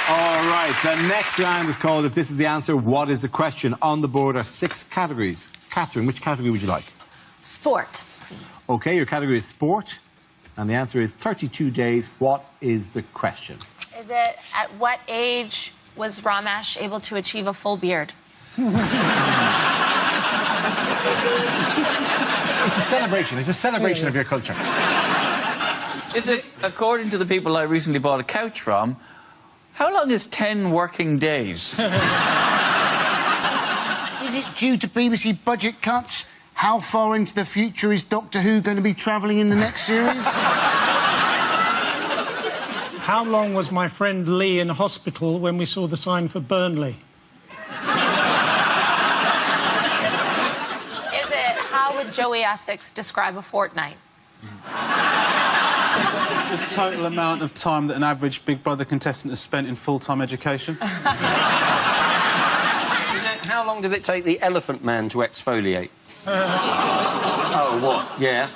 All right, the next round is called If This Is the Answer, What Is the Question? On the board are 6 categories. Catherine, which category would you like? Sport, please. OK, your category is sport. And the answer is 32 days. What is the question? Is it at what age was Ramesh able to achieve a full beard? It's a celebration. It's a celebration of your culture. Is it, according to the people I recently bought a couch from, how long is 10 working days? Is it due to BBC budget cuts? How far into the future is Doctor Who going to be travelling in the next series? How long was my friend Lee in hospital when we saw the sign for Burnley? Is it how would Joey Essex describe a fortnight? The total amount of time that an average Big Brother contestant has spent in full-time education. How long does it take the Elephant Man to exfoliate? Oh, what? Yeah.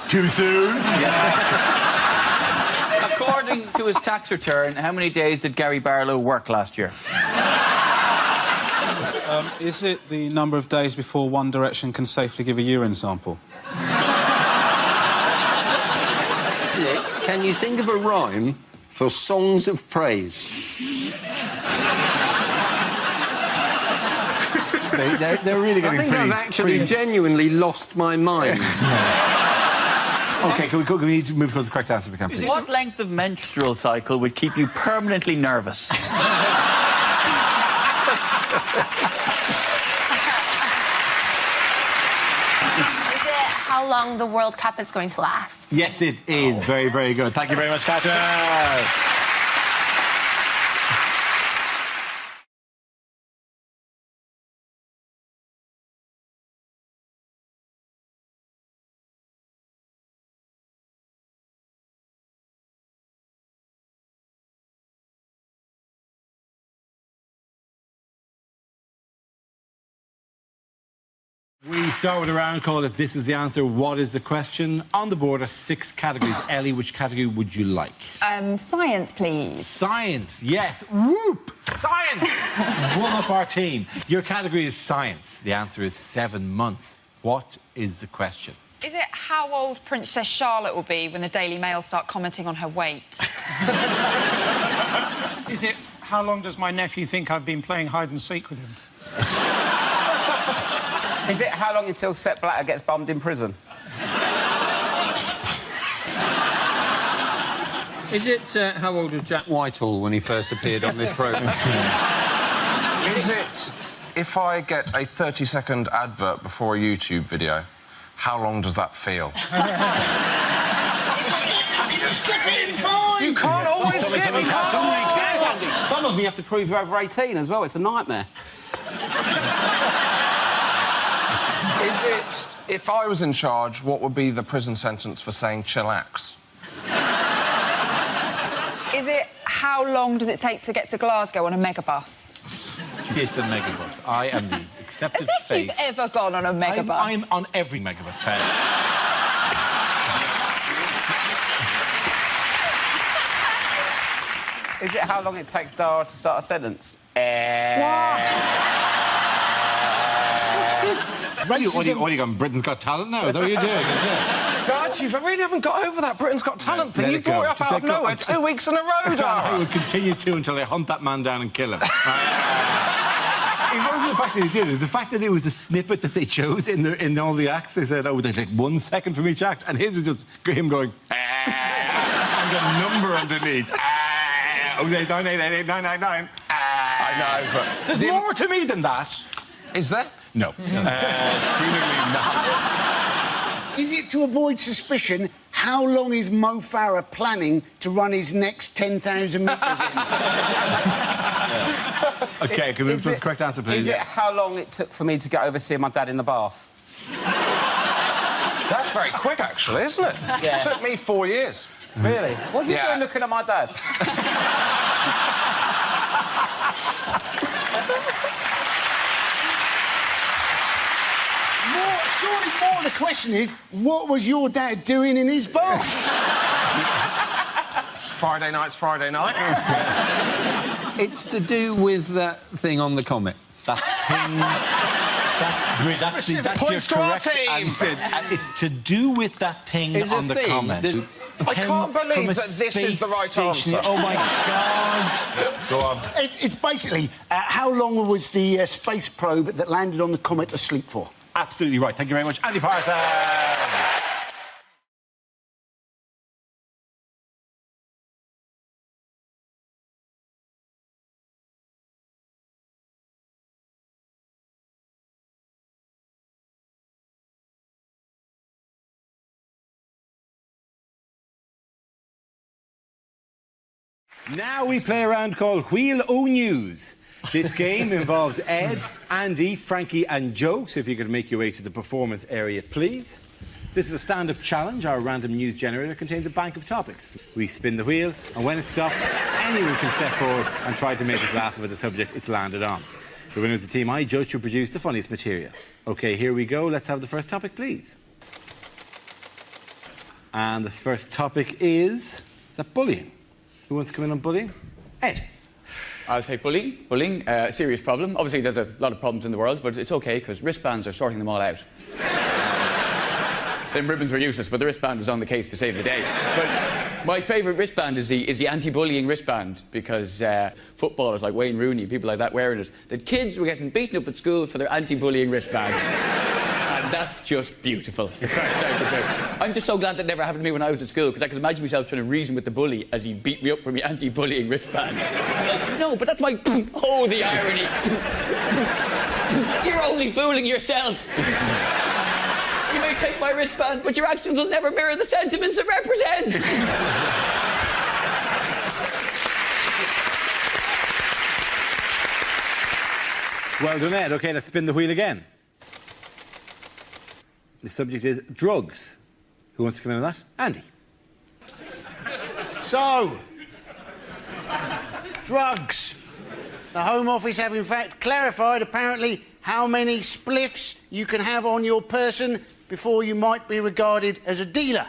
Too soon? Yeah. According to his tax return, how many days did Gary Barlow work last year? Is it the number of days before One Direction can safely give a urine sample? Can you think of a rhyme for songs of praise? They're really getting I think I've actually genuinely lost my mind. OK, can we need to move towards the correct answer if we can, please? What length of menstrual cycle would keep you permanently nervous? How long the World Cup is going to last? Yes, it is. Very, very good. Thank you very much, Catherine. We start with a round called If This Is the Answer, What Is the Question? On the board are 6 categories. Ellie, which category would you like? Science, please. Science, yes. Whoop! Science! One up our team. Your category is science. The answer is 7 months. What is the question? Is it how old Princess Charlotte will be when the Daily Mail start commenting on her weight? Is it how long does my nephew think I've been playing hide-and-seek with him? Is it how long until Sepp Blatter gets bummed in prison? Is it how old was Jack Whitehall when he first appeared on this programme? Is it if I get a 30-second advert before a YouTube video, how long does that feel? Skip it in 5! You can't always skip! You can't always skip! Some of them you have to prove you're over 18 as well. It's a nightmare. Is it, if I was in charge, what would be the prison sentence for saying chillax? Is it how long does it take to get to Glasgow on a megabus? Yes, a megabus. I am the accepted As if face. you've ever gone on a megabus. I'm on every megabus, Pat. Is it how long it takes Dara to start a sentence? What? What's this? What are you going, Britain's Got Talent now? Is that what you're doing? God, you really haven't got over that Britain's Got Talent thing. Let You it go. brought it up Just out of let go. nowhere 2 weeks in a row, I Dara. will continue to until I hunt that man down and kill him. It wasn't the fact that he did it. It was the fact that it was a snippet that they chose in all the acts. They said, oh, they'd like 1 second from each act. And his was just him going, and the number underneath. 089888999. I know, but... There's more to me than that. Is there? No. Seemingly not. Is it to avoid suspicion, how long is Mo Farah planning to run his next 10,000 metres in? OK, can we move to the correct answer, please? Is it how long it took for me to get over seeing my dad in the bath? That's very quick, actually, isn't it? Yeah. It took me 4 years. Really? What's he Yeah. doing looking at my dad? Surely more the question is, what was your dad doing in his bath? Friday night's Friday night. It's to do with that thing on the comet. That thing... That's your Points to our correct team. answer. It's to do with that thing Is on a the thing comment. that- I can't believe From a that this is the right space station. answer. Oh, my God. Go on. It's basically how long was the space probe that landed on the comet asleep for? Absolutely right. Thank you very much, Andy Parsons. Now we play a round called Wheel O News. This game involves Ed, Andy, Frankie and Joe, so if you could make your way to the performance area, please. This is a stand-up challenge. Our random news generator contains a bank of topics. We spin the wheel, and when it stops, anyone can step forward and try to make us laugh about the subject it's landed on. The winner is the team I judge to produce the funniest material. OK, here we go. Let's have the first topic, please. And the first topic is that bullying? Who wants to come in on bullying? Ed. I'll take bullying. Bullying, serious problem. Obviously, there's a lot of problems in the world, but it's OK, because wristbands are sorting them all out. Them ribbons were useless, but the wristband was on the case to save the day. But my favourite wristband is the anti-bullying wristband, because footballers like Wayne Rooney, people like that wearing it, that kids were getting beaten up at school for their anti-bullying wristband. And that's just beautiful. I'm just so glad that never happened to me when I was at school, because I could imagine myself trying to reason with the bully as he beat me up for my anti-bullying wristband. No, but that's my... Oh, the irony. You're only fooling yourself. You may take my wristband, but your actions will never mirror the sentiments it represents. Well done, Ed. OK, let's spin the wheel again. The subject is drugs. Who wants to come in on that? Andy. So, drugs. The Home Office have in fact clarified apparently how many spliffs you can have on your person before you might be regarded as a dealer.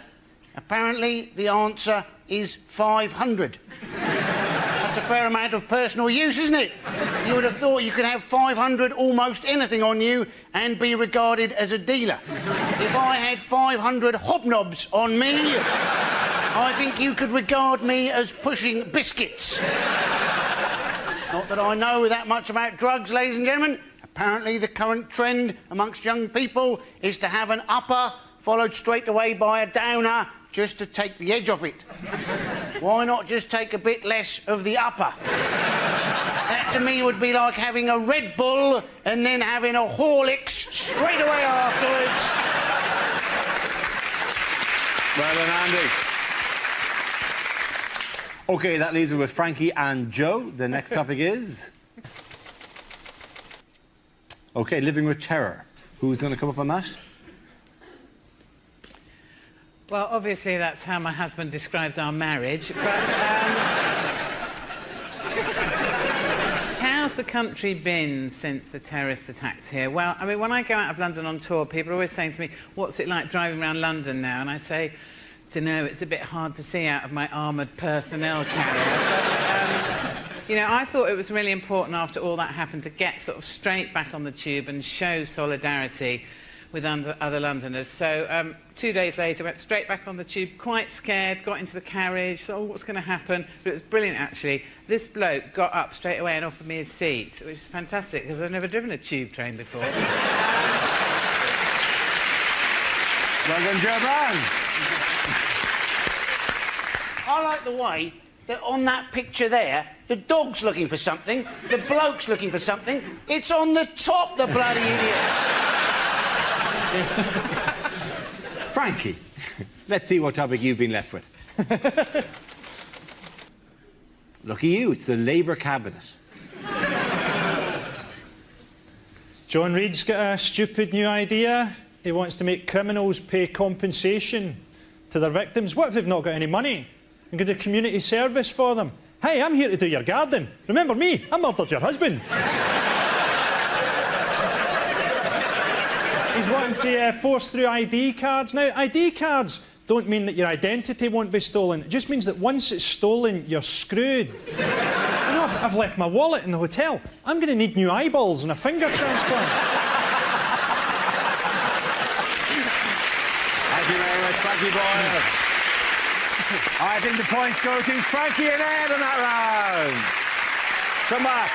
Apparently the answer is 500. That's a fair amount of personal use, isn't it? You would have thought you could have 500 almost anything on you and be regarded as a dealer. If I had 500 hobnobs on me, I think you could regard me as pushing biscuits. Not that I know that much about drugs, ladies and gentlemen. Apparently the current trend amongst young people is to have an upper followed straight away by a downer just to take the edge off it. Why not just take a bit less of the upper? That to me would be like having a Red Bull and then having a Horlicks straight away afterwards. Well done, Andy. OK, that leaves us with Frankie and Joe. The next topic is... OK, living with terror. Who's going to come up on that? Well, obviously that's how my husband describes our marriage, but how's the country been since the terrorist attacks here? Well, I mean, when I go out of London on tour, people are always saying to me, what's it like driving around London now? And I say, dunno, it's a bit hard to see out of my armoured personnel carrier. But, you know, I thought it was really important after all that happened to get sort of straight back on the tube and show solidarity with other Londoners. So 2 days later, went straight back on the tube, quite scared, got into the carriage, thought, oh, what's going to happen? But it was brilliant, actually. This bloke got up straight away and offered me his seat, which is fantastic, because I've never driven a tube train before. Well done, Joe Brown. I like the way that on that picture there, the dog's looking for something, the bloke's looking for something. It's on the top, the bloody idiots. Frankie, let's see what topic you've been left with. Lucky you, it's the Labour Cabinet. John Reid's got a stupid new idea. He wants to make criminals pay compensation to their victims. What if they've not got any money? And go to community service for them. Hey, I'm here to do your garden. Remember me? I murdered your husband. He's wanting to force through ID cards. Now, ID cards don't mean that your identity won't be stolen. It just means that once it's stolen, you're screwed. You know, I've left my wallet in the hotel. I'm going to need new eyeballs and a finger transplant. Thank you very much, Frankie Boyle. I think the points go to Frankie and Ed in that round. Come back.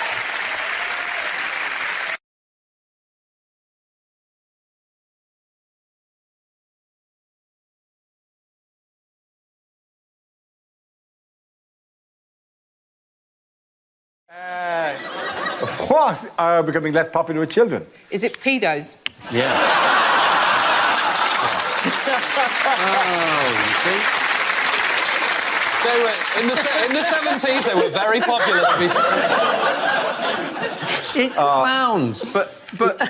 What are becoming less popular with children? Is it pedos? Yeah. Oh, you see? They were, in the 70s, they were very popular. It's clowns, but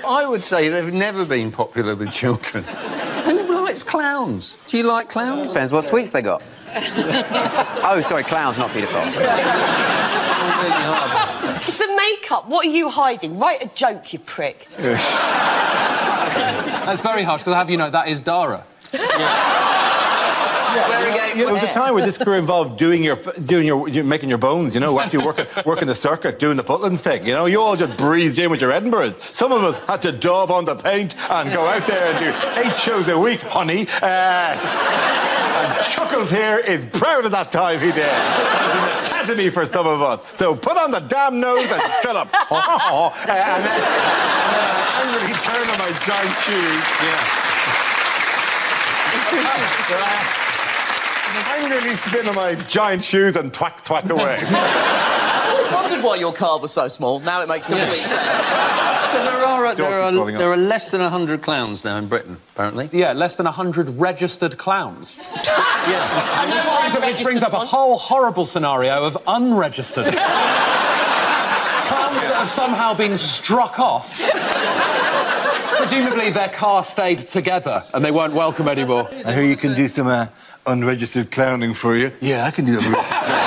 I would say they've never been popular with children. Who likes clowns? Do you like clowns? Depends what sweets they got. Oh, sorry, clowns, not paedophiles. It's the makeup. What are you hiding? Write a joke, you prick. That's very harsh, because I have you know, that is Dara. There was a time where this career involved making your bones, you know, actually working the circuit, doing the Putlands thing, you know. You all just breezed in with your Edinburghs. Some of us had to daub on the paint and go out there and do 8 shows a week, honey. And Chuckles here is proud of that time he did. It was an academy for some of us. So put on the damn nose and shut up. And then I angrily turn on my giant shoes. Angrily spin on my giant shoes and twack away. I always wondered why your car was so small. Now it makes complete sense. There are less than 100 clowns now in Britain, apparently. Yeah, less than 100 registered clowns. Which brings up a whole horrible scenario of unregistered. Clowns that have somehow been struck off. Presumably their car stayed together and they weren't welcome anymore. I hear you can do some unregistered clowning for you. Yeah, I can do unregistered clowning.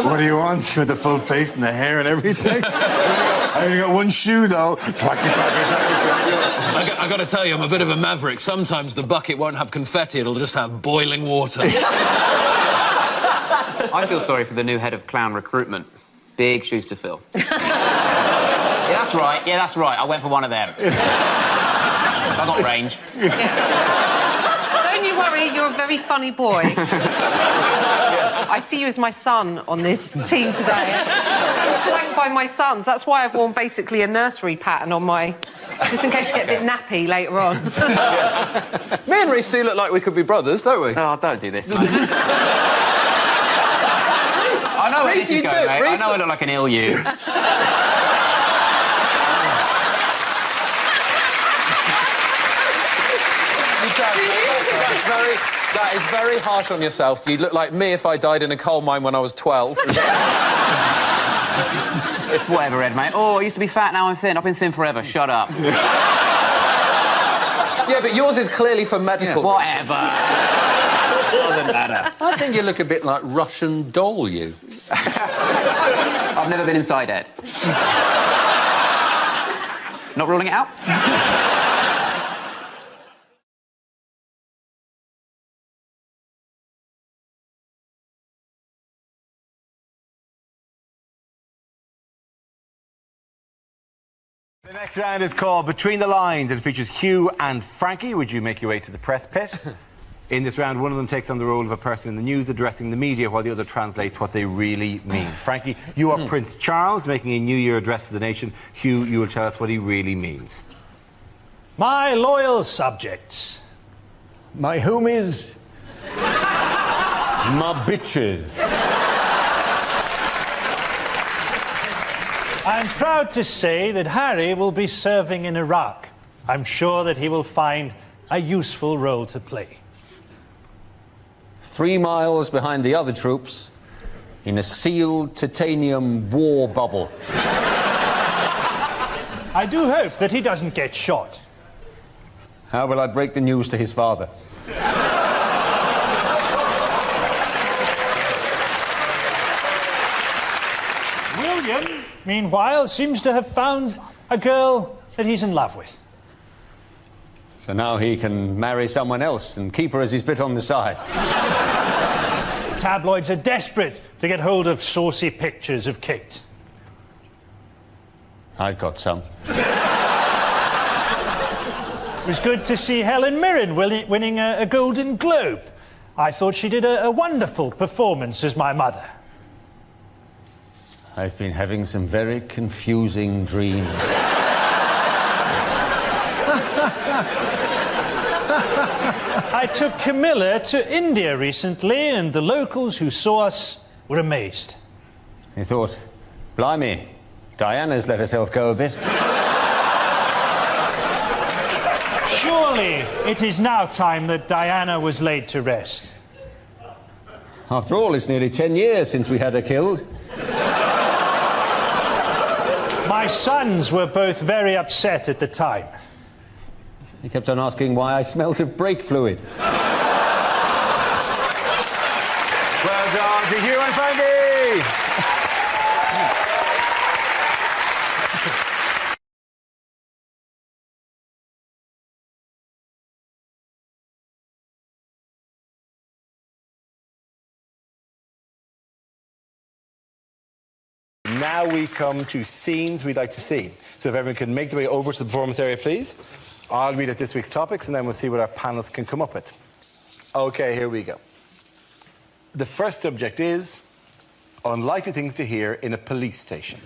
What do you want? With the full face and the hair and everything? I only got one shoe, though. I got to tell you, I'm a bit of a maverick. Sometimes the bucket won't have confetti, it'll just have boiling water. I feel sorry for the new head of clown recruitment. Big shoes to fill. Yeah, that's right. I went for one of them. I got range. Don't you worry, you're a very funny boy. I see you as my son on this team today. I'm flanked by my sons. That's why I've worn basically a nursery pattern on my... Just in case you get a bit nappy later on. Me and Reece do look like we could be brothers, don't we? Oh, don't do this, man. I know where this is going, mate. I know I look like an ill you. That is very harsh on yourself. You look like me if I died in a coal mine when I was 12. Whatever, Ed, mate. Oh, I used to be fat, now I'm thin. I've been thin forever. Shut up. Yeah, but yours is clearly for medical... Yeah, whatever. Doesn't matter. I think you look a bit like Russian doll, you. I've never been inside Ed. Not ruling it out? The next round is called Between the Lines. It features Hugh and Frankie. Would you make your way to the press pit? In this round, one of them takes on the role of a person in the news addressing the media while the other translates what they really mean. Frankie, you are Prince Charles making a New Year address to the nation. Hugh, you will tell us what he really means. My loyal subjects, my homies, my bitches. I'm proud to say that Harry will be serving in Iraq. I'm sure that he will find a useful role to play. 3 miles behind the other troops, in a sealed titanium war bubble. I do hope that he doesn't get shot. How will I break the news to his father? William, meanwhile, seems to have found a girl that he's in love with. So now he can marry someone else and keep her as his bit on the side. Tabloids are desperate to get hold of saucy pictures of Kate. I've got some. It was good to see Helen Mirren winning a Golden Globe. I thought she did a wonderful performance as my mother. I've been having some very confusing dreams. I took Camilla to India recently, and the locals who saw us were amazed. He thought, blimey, Diana's let herself go a bit. Surely it is now time that Diana was laid to rest. After all, it's nearly 10 years since we had her killed. My sons were both very upset at the time. He kept on asking why I smelt of brake fluid. Well done to Hugh and Frankie! Now we come to scenes we'd like to see. So if everyone can make their way over to the performance area, please. I'll read out this week's topics and then we'll see what our panelists can come up with. OK, here we go. The first subject is unlikely things to hear in a police station.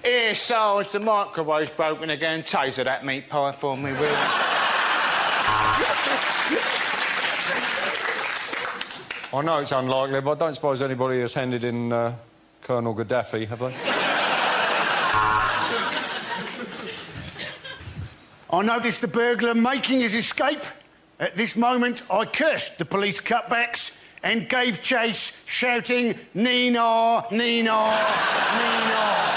Here, Sarge, the microwave's broken again. Taser that meat pie for me, will you? I know it's unlikely, but I don't suppose anybody has handed in Colonel Gaddafi, have they? I noticed the burglar making his escape. At this moment, I cursed the police cutbacks and gave chase, shouting, Nina, Nina, Nina.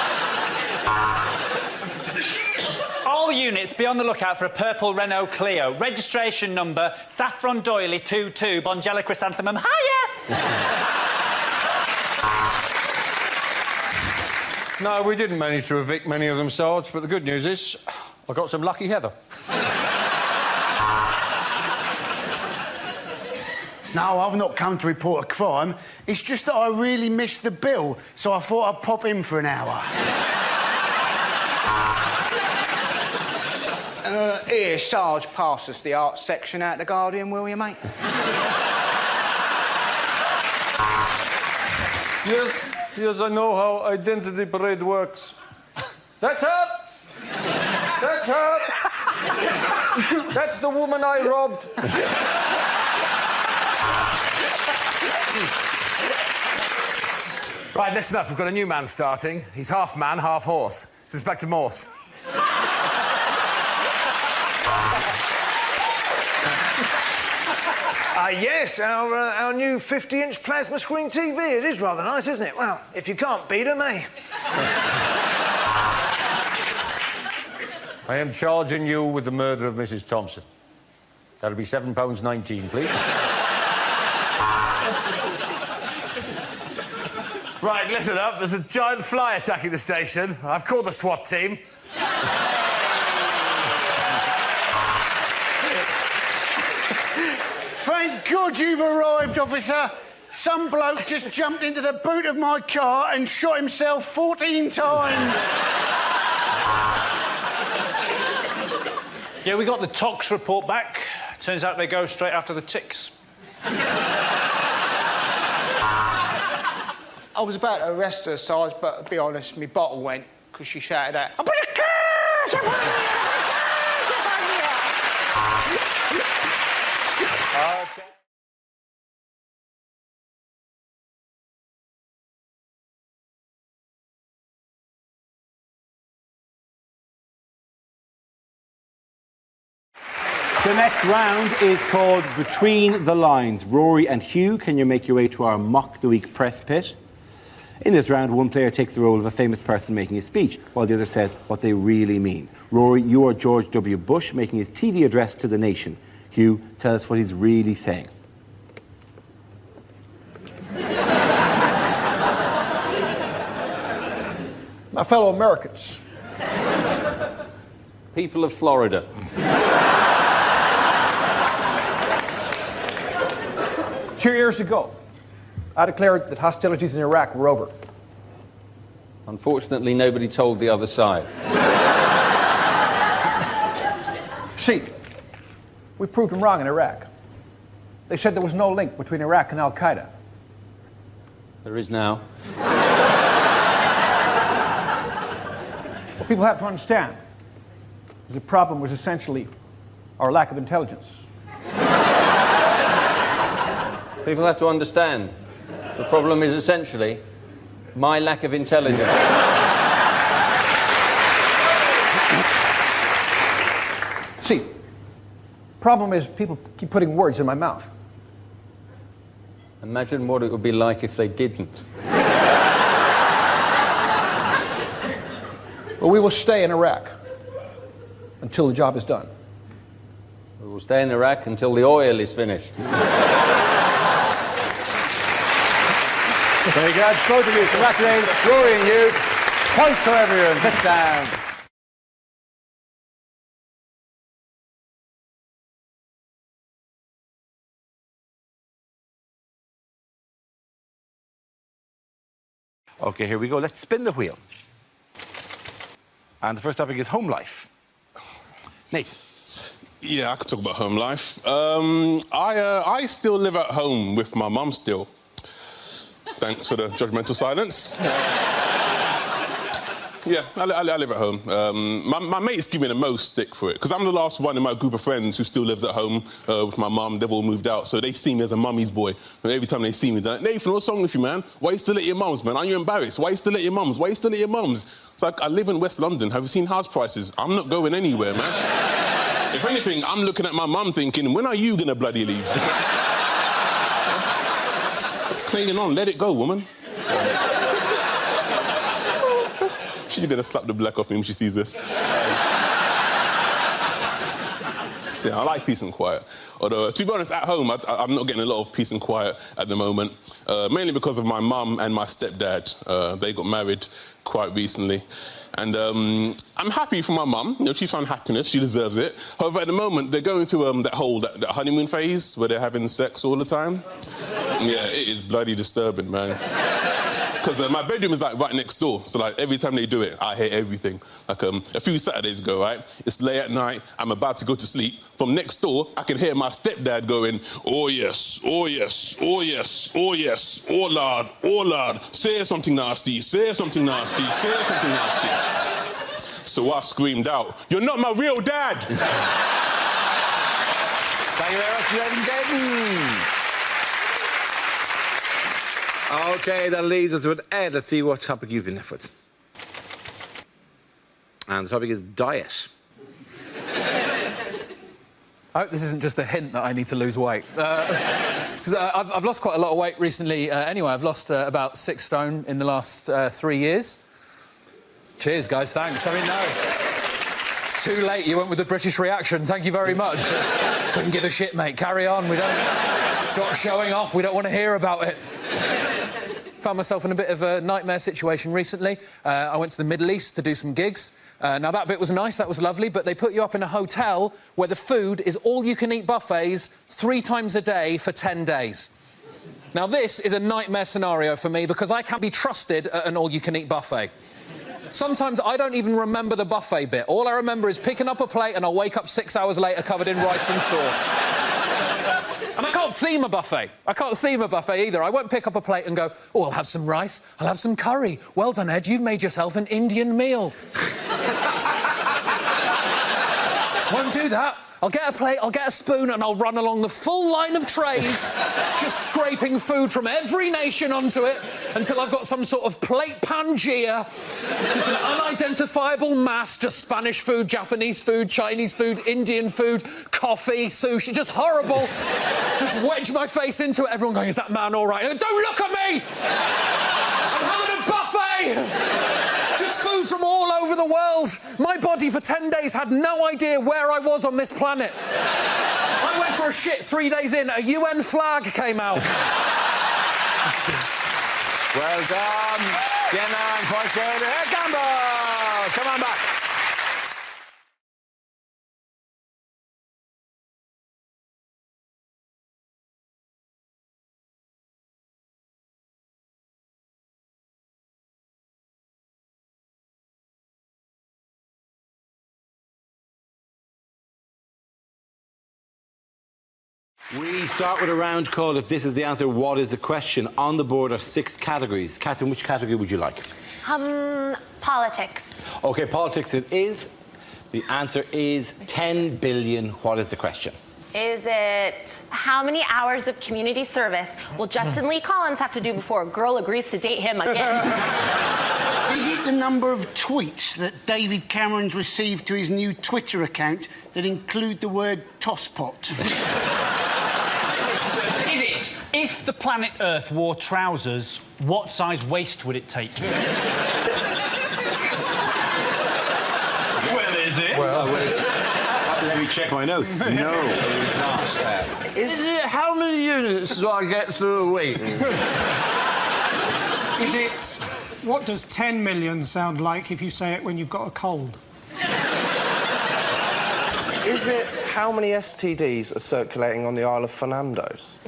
All units, be on the lookout for a purple Renault Clio. Registration number, Saffron Doily 22, Bongella Chrysanthemum. Hiya! No, we didn't manage to evict many of them, Sarge, but the good news is I got some lucky heather. No, I've not come to report a crime. It's just that I really missed the bill, so I thought I'd pop in for an hour. Here, Sarge, pass us the arts section out the Guardian, will you, mate? Yes, I know how identity parade works. That's her! That's her! That's the woman I robbed. Right, listen up. We've got a new man starting. He's half man, half horse. It's Inspector Morse. Yes, our new 50-inch plasma screen TV. It is rather nice, isn't it? Well, if you can't beat them, eh? I am charging you with the murder of Mrs. Thompson. That'll be £7.19, please. Right, listen up. There's a giant fly attacking the station. I've called the SWAT team. Thank God you've arrived, officer. Some bloke just jumped into the boot of my car and shot himself 14 times. Yeah, we got the tox report back. Turns out they go straight after the ticks. I was about to arrest her, Sarge, but to be honest, my bottle went because she shouted out, "I put a curse upon you! Okay. The next round is called Between the Lines. Rory and Hugh, can you make your way to our Mock the Week press pit? In this round, one player takes the role of a famous person making a speech, while the other says what they really mean. Rory, you are George W. Bush making his TV address to the nation. Hugh, tell us what he's really saying. My fellow Americans, people of Florida. 2 years ago, I declared that hostilities in Iraq were over. Unfortunately, nobody told the other side. See, we proved them wrong in Iraq. They said there was no link between Iraq and Al-Qaeda. There is now. What people have to understand is the problem was essentially our lack of intelligence. People have to understand. The problem is essentially my lack of intelligence. See, problem is people keep putting words in my mouth. Imagine what it would be like if they didn't. Well, we will stay in Iraq until the job is done. We will stay in Iraq until the oil is finished. Very good. Both of you, congratulations. Rory and you. Points for everyone. Sit down. Okay, here we go. Let's spin the wheel. And the first topic is home life. Nate. Yeah, I could talk about home life. I still live at home with my mum still. Thanks for the judgmental silence. Yeah, I live at home. My mates give me the most stick for it, because I'm the last one in my group of friends who still lives at home with my mum. They've all moved out, so they see me as a mummy's boy. And every time they see me, they're like, Nathan, what's wrong with you, man? Why are you still at your mum's, man? Are you embarrassed? Why are you still at your mum's? Why are you still at your mum's? It's like, I live in West London. Have you seen house prices? I'm not going anywhere, man. If anything, I'm looking at my mum thinking, when are you going to bloody leave? Clinging on, let it go, woman. She's gonna slap the black off me when she sees this. So, yeah, I like peace and quiet. Although, to be honest, at home, I'm not getting a lot of peace and quiet at the moment, mainly because of my mum and my stepdad. They got married quite recently. And I'm happy for my mum. You know, she found happiness. She deserves it. However, at the moment, they're going through that honeymoon phase where they're having sex all the time. Yeah, it is bloody disturbing, man. Because my bedroom is like right next door, so like every time they do it, I hear everything. Like a few Saturdays ago, right? It's late at night, I'm about to go to sleep. From next door, I can hear my stepdad going, oh yes, oh yes, oh yes, oh yes, oh lord, say something nasty, say something nasty, say something nasty. So I screamed out, you're not my real dad! Thank you very much, ladies and gentlemen. OK, that leaves us with Ed. Let's see what topic you've been left with. And the topic is diet. I hope this isn't just a hint that I need to lose weight. Because I've lost quite a lot of weight recently anyway. I've lost about 6 stone in the last 3 years. Cheers, guys, thanks. I mean, no. Too late, you went with the British reaction. Thank you very much. Couldn't give a shit, mate. Carry on. We don't... Stop showing off. We don't want to hear about it. Found myself in a bit of a nightmare situation recently. I went to the Middle East to do some gigs. Now, that bit was nice, that was lovely, but they put you up in a hotel where the food is all-you-can-eat buffets 3 times a day for 10 days. Now, this is a nightmare scenario for me because I can't be trusted at an all-you-can-eat buffet. Sometimes I don't even remember the buffet bit. All I remember is picking up a plate and I'll wake up 6 hours later covered in rice and sauce. And I can't theme a buffet. I can't theme a buffet either. I won't pick up a plate and go, oh, I'll have some rice, I'll have some curry. Well done, Ed, you've made yourself an Indian meal. Won't do that. I'll get a plate, I'll get a spoon, and I'll run along the full line of trays, just scraping food from every nation onto it until I've got some sort of plate Pangea, just an unidentifiable mass, just Spanish food, Japanese food, Chinese food, Indian food, coffee, sushi, just horrible. Just wedge my face into it, everyone going, is that man all right? I go, don't look at me! I'm having a buffet! Just food from all over the world. My body for 10 days had no idea where I was on this planet. I went for a shit 3 days in, a UN flag came out. Well done. Gemma and Porter. Gamble! Come on back. We start with a round called If This Is the Answer, What Is the Question? On the board are 6 categories. Catherine, which category would you like? Politics. OK, politics it is. The answer is 10 billion. What is the question? Is it how many hours of community service will Justin Lee Collins have to do before a girl agrees to date him again? Is it the number of tweets that David Cameron's received to his new Twitter account that include the word tosspot? Is it, if the planet Earth wore trousers, what size waist would it take? Well, is it? Well, let me check my notes. No, it is not. Is it how many units do I get through a week? Is it... What does 10 million sound like if you say it when you've got a cold? Is it how many STDs are circulating on the Isle of Fernandos?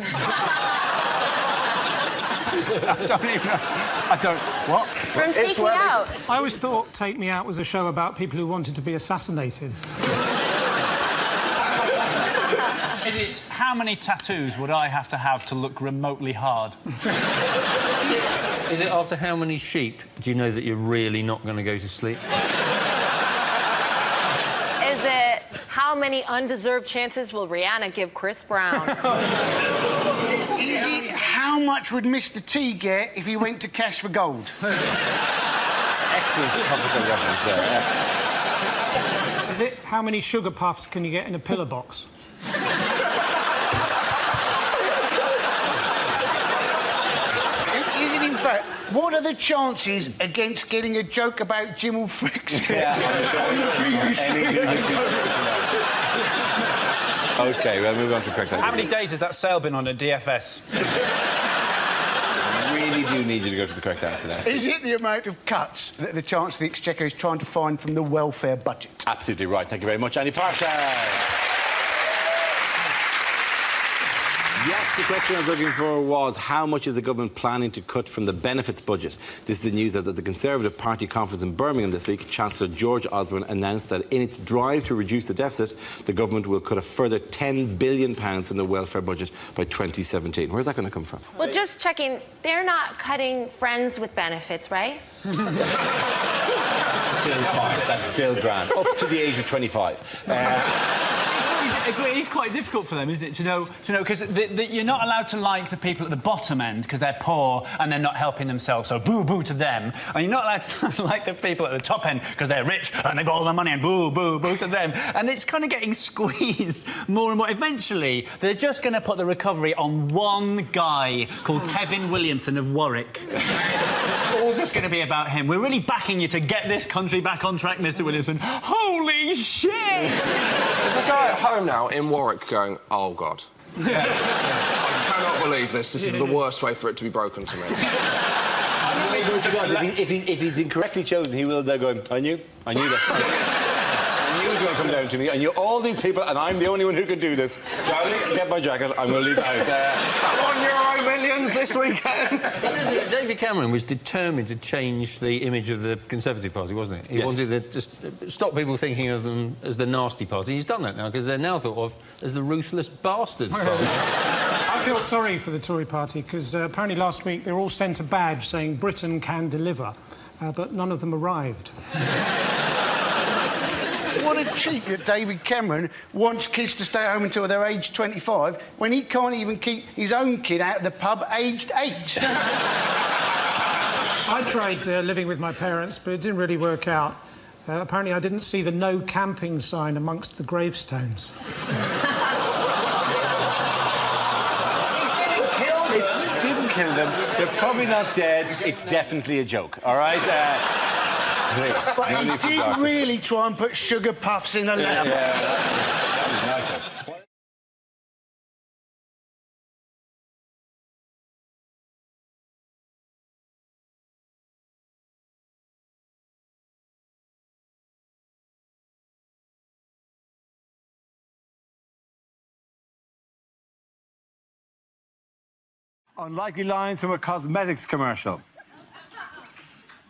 I don't even know. I don't... What? From Take Me Out. I always thought Take Me Out was a show about people who wanted to be assassinated. Is it how many tattoos would I have to look remotely hard? Is it after how many sheep do you know that you're really not going to go to sleep? Is it how many undeserved chances will Rihanna give Chris Brown? Is it how much would Mr. T get if he went to Cash for Gold? Excellent topical reference there. Is it how many sugar puffs can you get in a pillar box? Is it, in fact, what are the chances against getting a joke about Jim Fricks? OK, we'll move on to the correct answer. How many days has that sail been on a DFS? I really do need you to go to the correct answer now. Is it the amount of cuts that the Chancellor of the Exchequer is trying to find from the welfare budget? Absolutely right. Thank you very much, Andy Parsons. Yes, the question I was looking for was how much is the government planning to cut from the benefits budget? This is the news that at the Conservative Party conference in Birmingham this week, Chancellor George Osborne announced that in its drive to reduce the deficit, the government will cut a further £10 billion from the welfare budget by 2017. Where's that going to come from? Well, just checking, they're not cutting friends with benefits, right? That's still fine. That's still grand. Up to the age of 25. It's quite difficult for them, isn't it, to know because you're not allowed to like the people at the bottom end because they're poor and they're not helping themselves, so boo to them. And you're not allowed to like the people at the top end because they're rich and they've got all the money and boo to them. And it's kind of getting squeezed more and more. Eventually, they're just going to put the recovery on one guy called Kevin Williamson of Warwick. It's all just going to be about him. We're really backing you to get this country back on track, Mr. Williamson. Holy shit! There's a guy at home now in Warwick going, oh, God. I cannot believe this. This is the worst way for it to be broken to me. If he's been correctly chosen, he will there going, I knew that. I knew it was going to come down to me. I knew all these people, and I'm the only one who can do this. Darling, get my jacket. I'm going to leave the house. Come on, Euro Millions this weekend. David Cameron was determined to change the image of the Conservative Party, wasn't he? He wanted to just stop people thinking of them as the nasty party. He's done that now, because they're now thought of as the ruthless bastards party. I feel sorry for the Tory party, because apparently last week they were all sent a badge saying Britain can deliver, but none of them arrived. What a cheat that David Cameron wants kids to stay home until they're aged 25 when he can't even keep his own kid out of the pub aged 8. I tried living with my parents, but it didn't really work out. Apparently I didn't see the no camping sign amongst the gravestones. It didn't kill them. They're probably not dead. It's definitely a joke, all right? But he did really try and put sugar puffs in a lap. That was nice. Unlikely lines from a cosmetics commercial.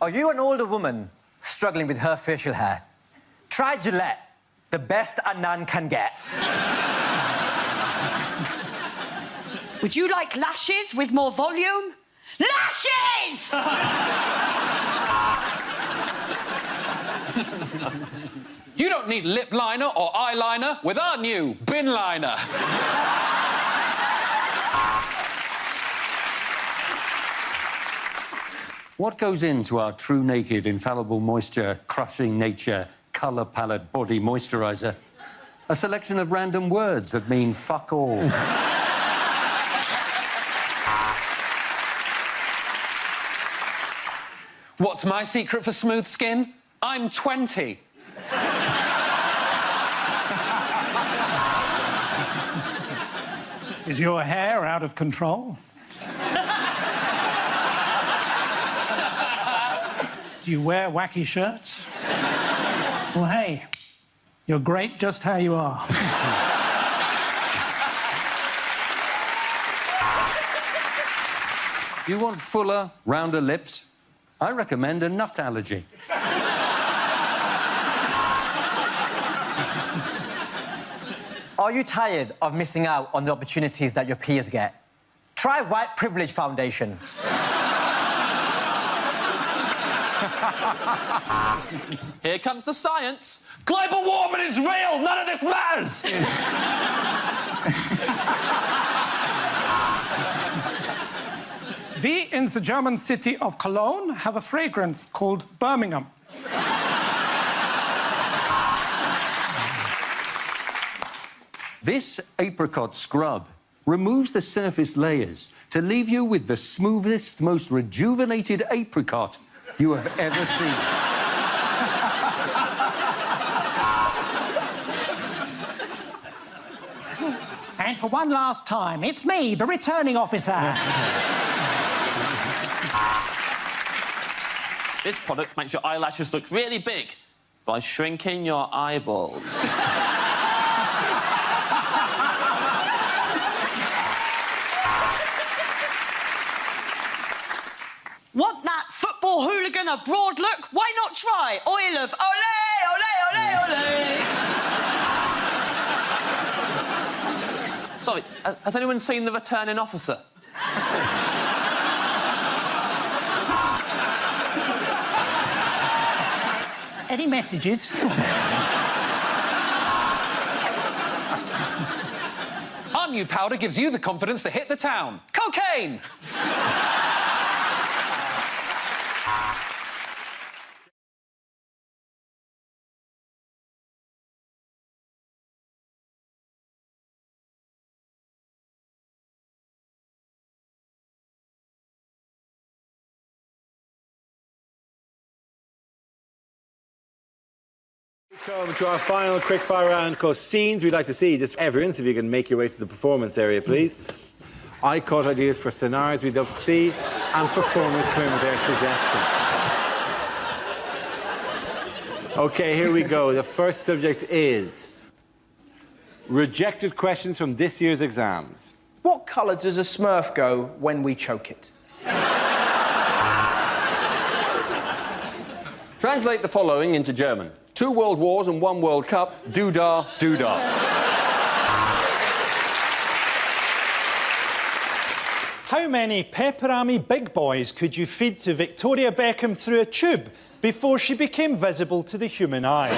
Are you an older woman struggling with her facial hair? Try Gillette, the best a nan can get. Would you like lashes with more volume? Lashes! You don't need lip liner or eyeliner with our new bin liner. What goes into our true naked, infallible moisture, crushing nature, colour palette body moisturiser? A selection of random words that mean fuck all. What's my secret for smooth skin? I'm 20. Is your hair out of control? Do you wear wacky shirts? Well, hey, you're great just how you are. You want fuller, rounder lips? I recommend a nut allergy. Are you tired of missing out on the opportunities that your peers get? Try White Privilege Foundation. Here comes the science. Global warming is real. None of this matters. We in the German city of Cologne have a fragrance called Birmingham. This apricot scrub removes the surface layers to leave you with the smoothest, most rejuvenated apricot you have ever seen. And for one last time, it's me, the returning officer. This product makes your eyelashes look really big by shrinking your eyeballs. Want that football hooligan a broad look? Why not try oil of ole, ole, ole, ole? Sorry, has anyone seen The Returning Officer? Any messages? Our new powder gives you the confidence to hit the town. Cocaine! Welcome to our final quickfire round called Scenes We'd Like to See. This evidence, if you can make your way to the performance area, please. I caught ideas for scenarios we'd love to see, and performers come in with their suggestions. OK, here we go. The first subject is rejected questions from this year's exams. What colour does a Smurf go when we choke it? Translate the following into German. 2 World Wars and 1 World Cup. Doo-dah, doo-dah. How many pepperami big boys could you feed to Victoria Beckham through a tube before she became visible to the human eye?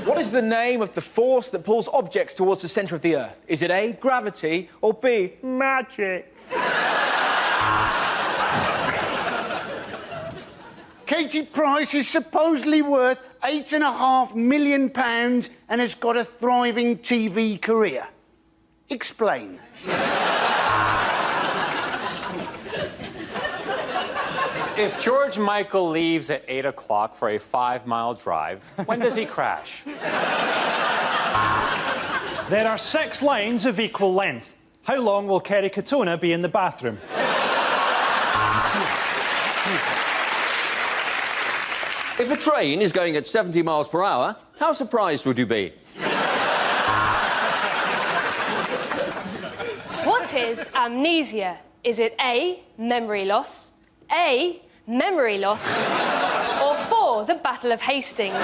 What is the name of the force that pulls objects towards the centre of the Earth? Is it A, gravity, or B, magic? Katie Price is supposedly worth £8.5 million and has got a thriving TV career. Explain. If George Michael leaves at 8 o'clock for a 5-mile drive, when does he crash? There are 6 lines of equal length. How long will Kerry Katona be in the bathroom? If a train is going at 70 miles per hour, how surprised would you be? What is amnesia? Is it A, memory loss, A, memory loss, or 4, the Battle of Hastings?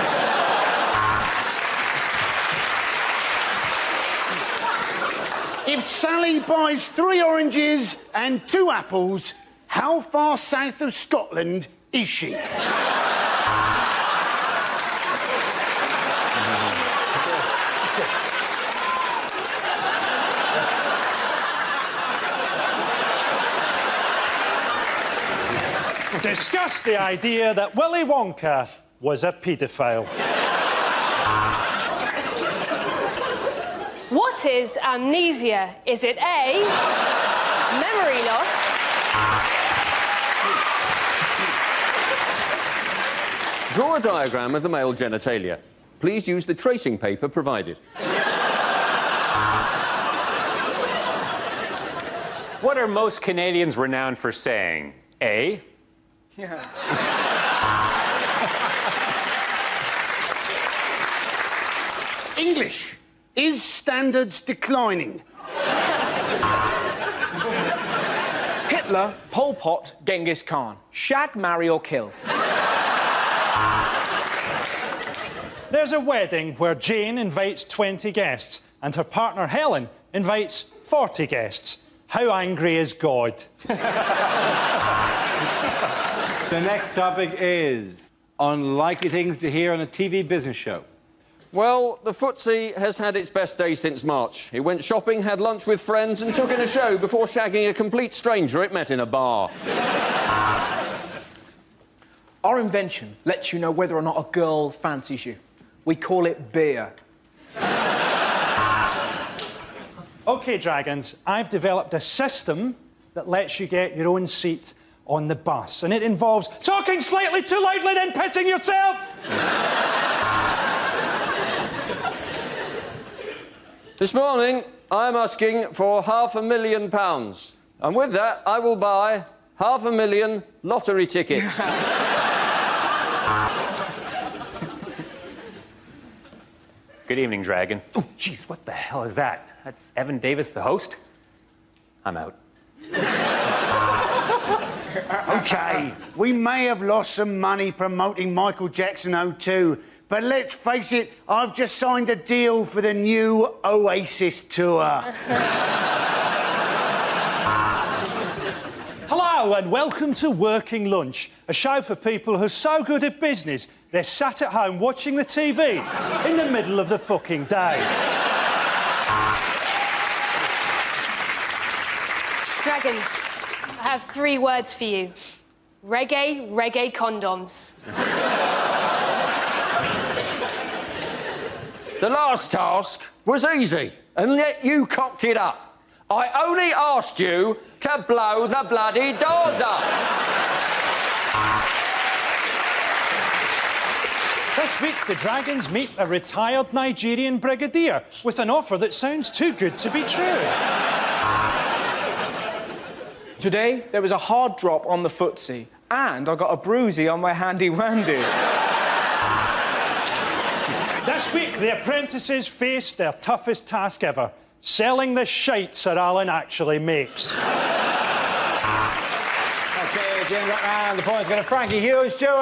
If Sally buys 3 oranges and 2 apples, how far south of Scotland is she? Discuss the idea that Willy Wonka was a paedophile. What is amnesia? Is it A, memory loss? Draw a diagram of the male genitalia. Please use the tracing paper provided. What are most Canadians renowned for saying? A. English. Is standards declining? Hitler, Pol Pot, Genghis Khan. Shag, marry or kill. There's a wedding where Jane invites 20 guests and her partner Helen invites 40 guests. How angry is God? The next topic is unlikely things to hear on a TV business show. Well, the footsie has had its best day since March. It went shopping, had lunch with friends and took in a show before shagging a complete stranger it met in a bar. Our invention lets you know whether or not a girl fancies you. We call it beer. OK, Dragons, I've developed a system that lets you get your own seat on the bus, and it involves talking slightly too loudly, then pitching yourself. This morning, I'm asking for £500,000. And with that, I will buy 500,000 lottery tickets. Good evening, Dragon. Oh, jeez, what the hell is that? That's Evan Davis, the host? I'm out. OK, we may have lost some money promoting Michael Jackson 02, but let's face it, I've just signed a deal for the new Oasis tour. Hello and welcome to Working Lunch, a show for people who are so good at business they're sat at home watching the TV in the middle of the fucking day. Dragons, I have 3 words for you. Reggae, reggae condoms. The last task was easy, and yet you cocked it up. I only asked you to blow the bloody doors up. This week, the Dragons meet a retired Nigerian brigadier with an offer that sounds too good to be true. Today, there was a hard drop on the footsie, and I got a bruisey on my handy-wandy. This week, the apprentices face their toughest task ever, selling the shite Sir Alan actually makes. OK, Jim, and the point's going to Frankie Hughes-Stewart.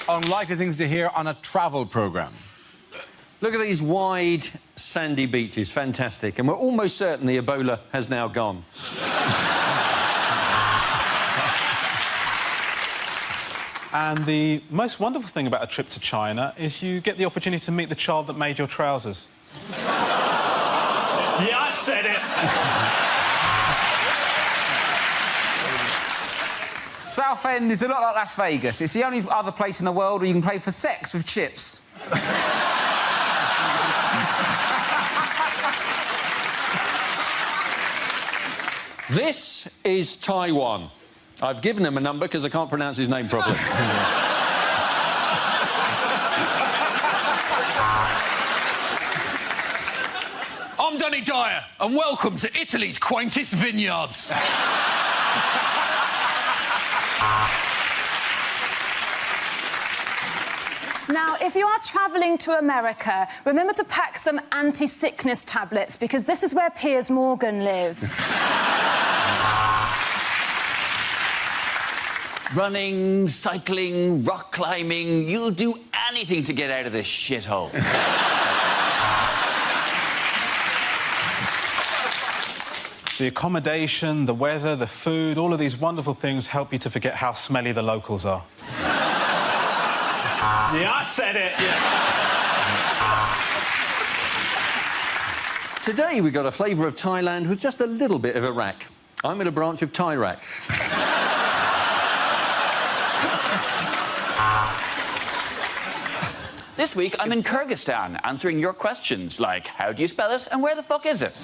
Unlikely things to hear on a travel programme. Look at these wide, sandy beaches. Fantastic. And we're almost certain the Ebola has now gone. And the most wonderful thing about a trip to China is you get the opportunity to meet the child that made your trousers. Yeah, I said it! Southend is a lot like Las Vegas. It's the only other place in the world where you can play for sex with chips. This is Taiwan. I've given him a number because I can't pronounce his name properly. I'm Danny Dyer, and welcome to Italy's quaintest vineyards. Now, if you are travelling to America, remember to pack some anti-sickness tablets, because this is where Piers Morgan lives. Running, cycling, rock climbing, you'll do anything to get out of this shithole. The accommodation, the weather, the food, all of these wonderful things help you to forget how smelly the locals are. Yeah, I said it! Yeah. Today we got a flavour of Thailand with just a little bit of Iraq. I'm in a branch of Thai-Rack. This week, I'm in Kyrgyzstan, answering your questions, like, how do you spell it and where the fuck is it?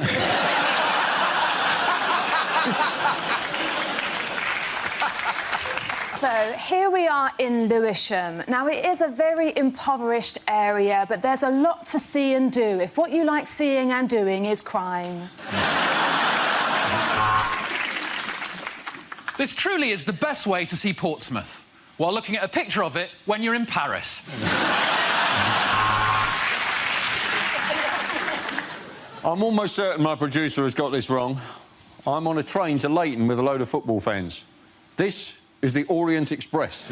So, here we are in Lewisham. Now, it is a very impoverished area, but there's a lot to see and do if what you like seeing and doing is crime. This truly is the best way to see Portsmouth, while looking at a picture of it when you're in Paris. I'm almost certain my producer has got this wrong. I'm on a train to Leighton with a load of football fans. This is the Orient Express.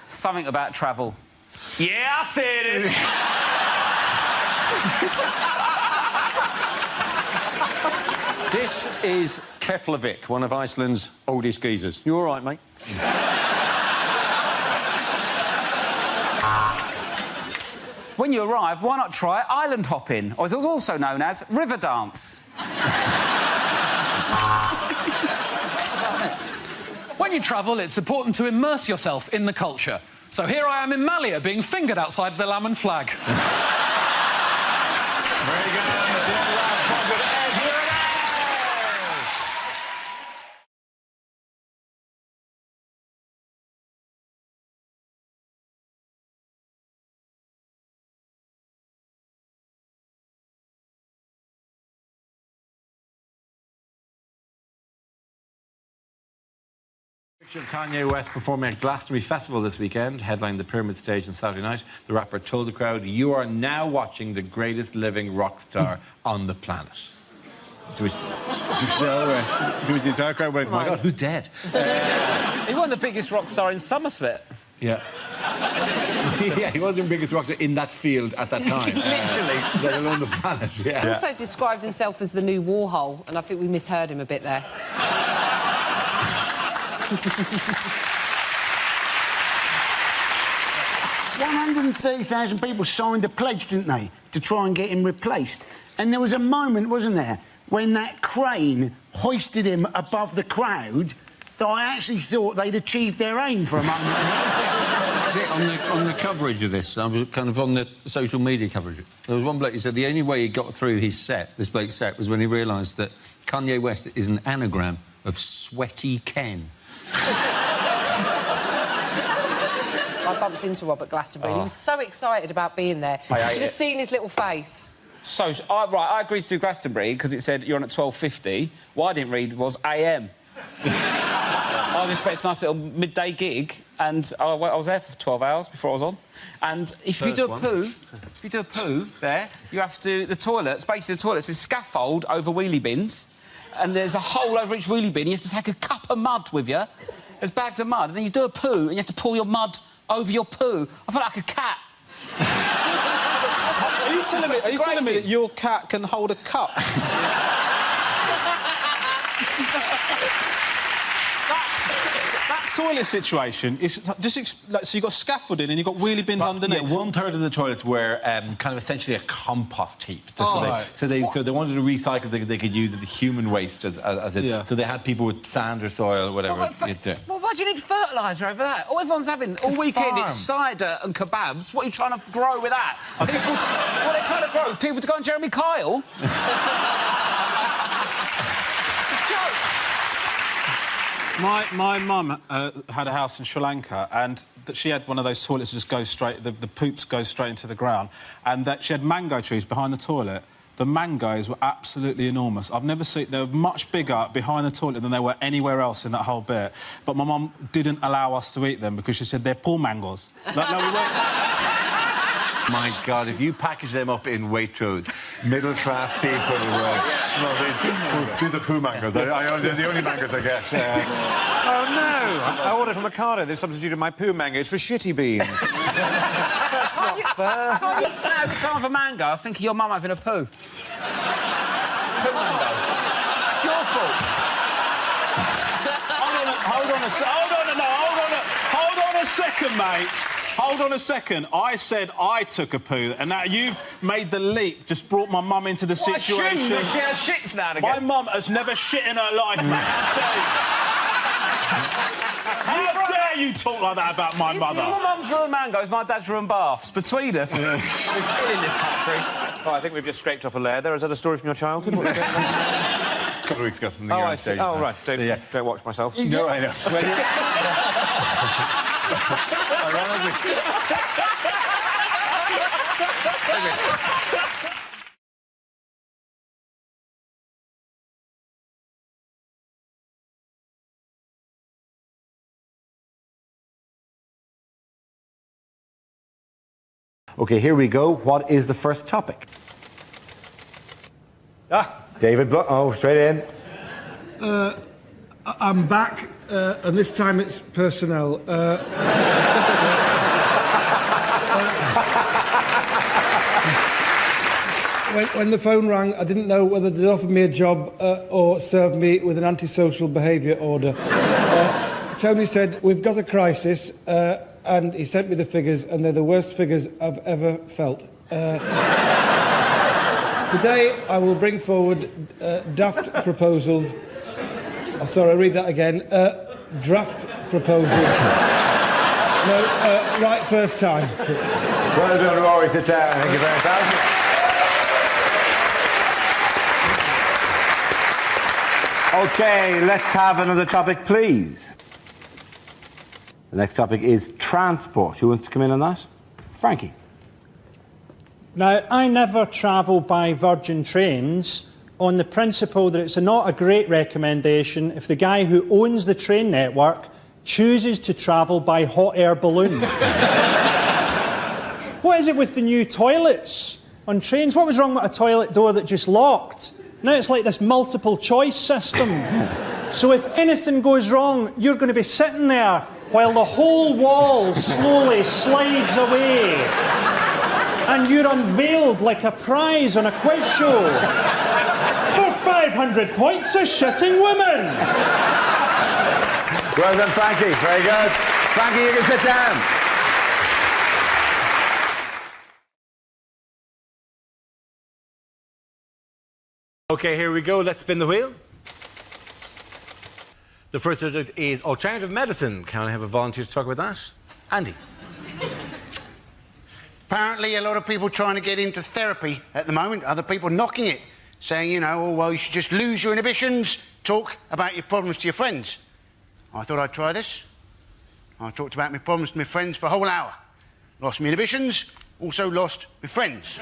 Something about travel. Yeah, I said it. This is Keflavik, one of Iceland's oldest geezers. You all right, mate? When you arrive, why not try island hopping, or as it was also known as river dance? When you travel, it's important to immerse yourself in the culture. So here I am in Malia, being fingered outside the Lammen flag. Very good. Kanye West performing at Glastonbury Festival this weekend, headlined the Pyramid Stage on Saturday night. The rapper told the crowd, "You are now watching the greatest living rock star on the planet." To which the entire crowd went, "Oh my God, who's dead?" He wasn't the biggest rock star in Somerset. Yeah. Yeah, he wasn't the biggest rock star in that field at that time. Literally. Let alone the planet, yeah. He also described himself as the new Warhol, and I think we misheard him a bit there. 130,000 people signed a pledge, didn't they, to try and get him replaced? And there was a moment, wasn't there, when that crane hoisted him above the crowd that I actually thought they'd achieved their aim for a moment. On the coverage of this, I was kind of on the social media coverage. There was one bloke who said the only way he got through his set, this bloke's set, was when he realised that Kanye West is an anagram of Sweaty Ken. I bumped into Rob at Glastonbury. He was so excited about being there. You should have seen his little face. So, right, I agreed to do Glastonbury because it said you're on at 12:50. What I didn't read was AM. I was expecting a nice little midday gig, and I was there for 12 hours before I was on. And if you do a poo there, you have to... The toilets, basically the toilets, is scaffold over wheelie bins, and there's a hole over each wheelie bin. You have to take a cup of mud with you. There's bags of mud, and then you do a poo, and you have to pour your mud over your poo. I felt like a cat. Are you telling me that your cat can hold a cup? That toilet situation is just so you've got scaffolding and you've got wheelie bins underneath. Yeah, 1/3 of the toilets were kind of essentially a compost heap. So they wanted to recycle. They could use it as human waste as it. Yeah. So they had people with sand or soil or whatever. Well, why do you need fertiliser over that? All everyone's having all weekend it's cider and kebabs. What are you trying to grow with that? What are they trying to grow? People to go on Jeremy Kyle? My mum had a house in Sri Lanka, and she had one of those toilets that just goes straight... The poops go straight into the ground, and that she had mango trees behind the toilet, The mangoes were absolutely enormous. I've never seen... They were much bigger behind the toilet than they were anywhere else in that whole bit. But my mum didn't allow us to eat them because she said they're poor mangoes. Like, no, we weren't... My God, if you package them up in Waitrose, middle-class people were smothered. These are poo mangoes. They're the only mangoes I get. Oh, no! I ordered from Ocado. They've substituted my poo mangoes for shitty beans. That's not fair. Every time I have a mango, I think of your mum having a poo. Poo mango. It's your fault. Hold on a second, mate. Hold on a second. I said I took a poo, and now you've made the leap, just brought my mum into the situation. She has shits now and again. My mum has never shit in her life, mate. How dare you talk like that about my mother? My mum's ruined mangoes, my dad's ruined baths. Between us, we're killing this country. Oh, I think we've just scraped off a layer there. Is that a story from your childhood? What's going on? A couple of weeks ago from the I see. Oh, right. Don't watch myself. No, I know. Okay, here we go. What is the first topic? David Blunt. Oh, straight in. I'm back, and this time it's personnel. When the phone rang, I didn't know whether they'd offered me a job or served me with an antisocial behaviour order. Tony said, "We've got a crisis," and he sent me the figures, and they're the worst figures I've ever felt. Today, I will bring forward daft proposals. Oh, sorry, I'll read that again. Draft proposals. No, right first time. Well done, Rory. Sit down. Thank you very much. Okay, let's have another topic, please. The next topic is transport. Who wants to come in on that? Frankie. Now, I never travel by Virgin Trains on the principle that it's not a great recommendation if the guy who owns the train network chooses to travel by hot air balloon. What is it with the new toilets on trains? What was wrong with a toilet door that just locked? Now it's like this multiple choice system. So if anything goes wrong, you're going to be sitting there while the whole wall slowly slides away. And you're unveiled like a prize on a quiz show. For 500 points, a shitting woman. Well done, Frankie. Very good. Frankie, you can sit down. Okay, here we go. Let's spin the wheel. The first subject is alternative medicine. Can I have a volunteer to talk about that? Andy. Apparently, a lot of people trying to get into therapy at the moment. Other people knocking it, saying, you know, oh, well, you should just lose your inhibitions, talk about your problems to your friends. I thought I'd try this. I talked about my problems to my friends for a whole hour. Lost my inhibitions, also lost my friends.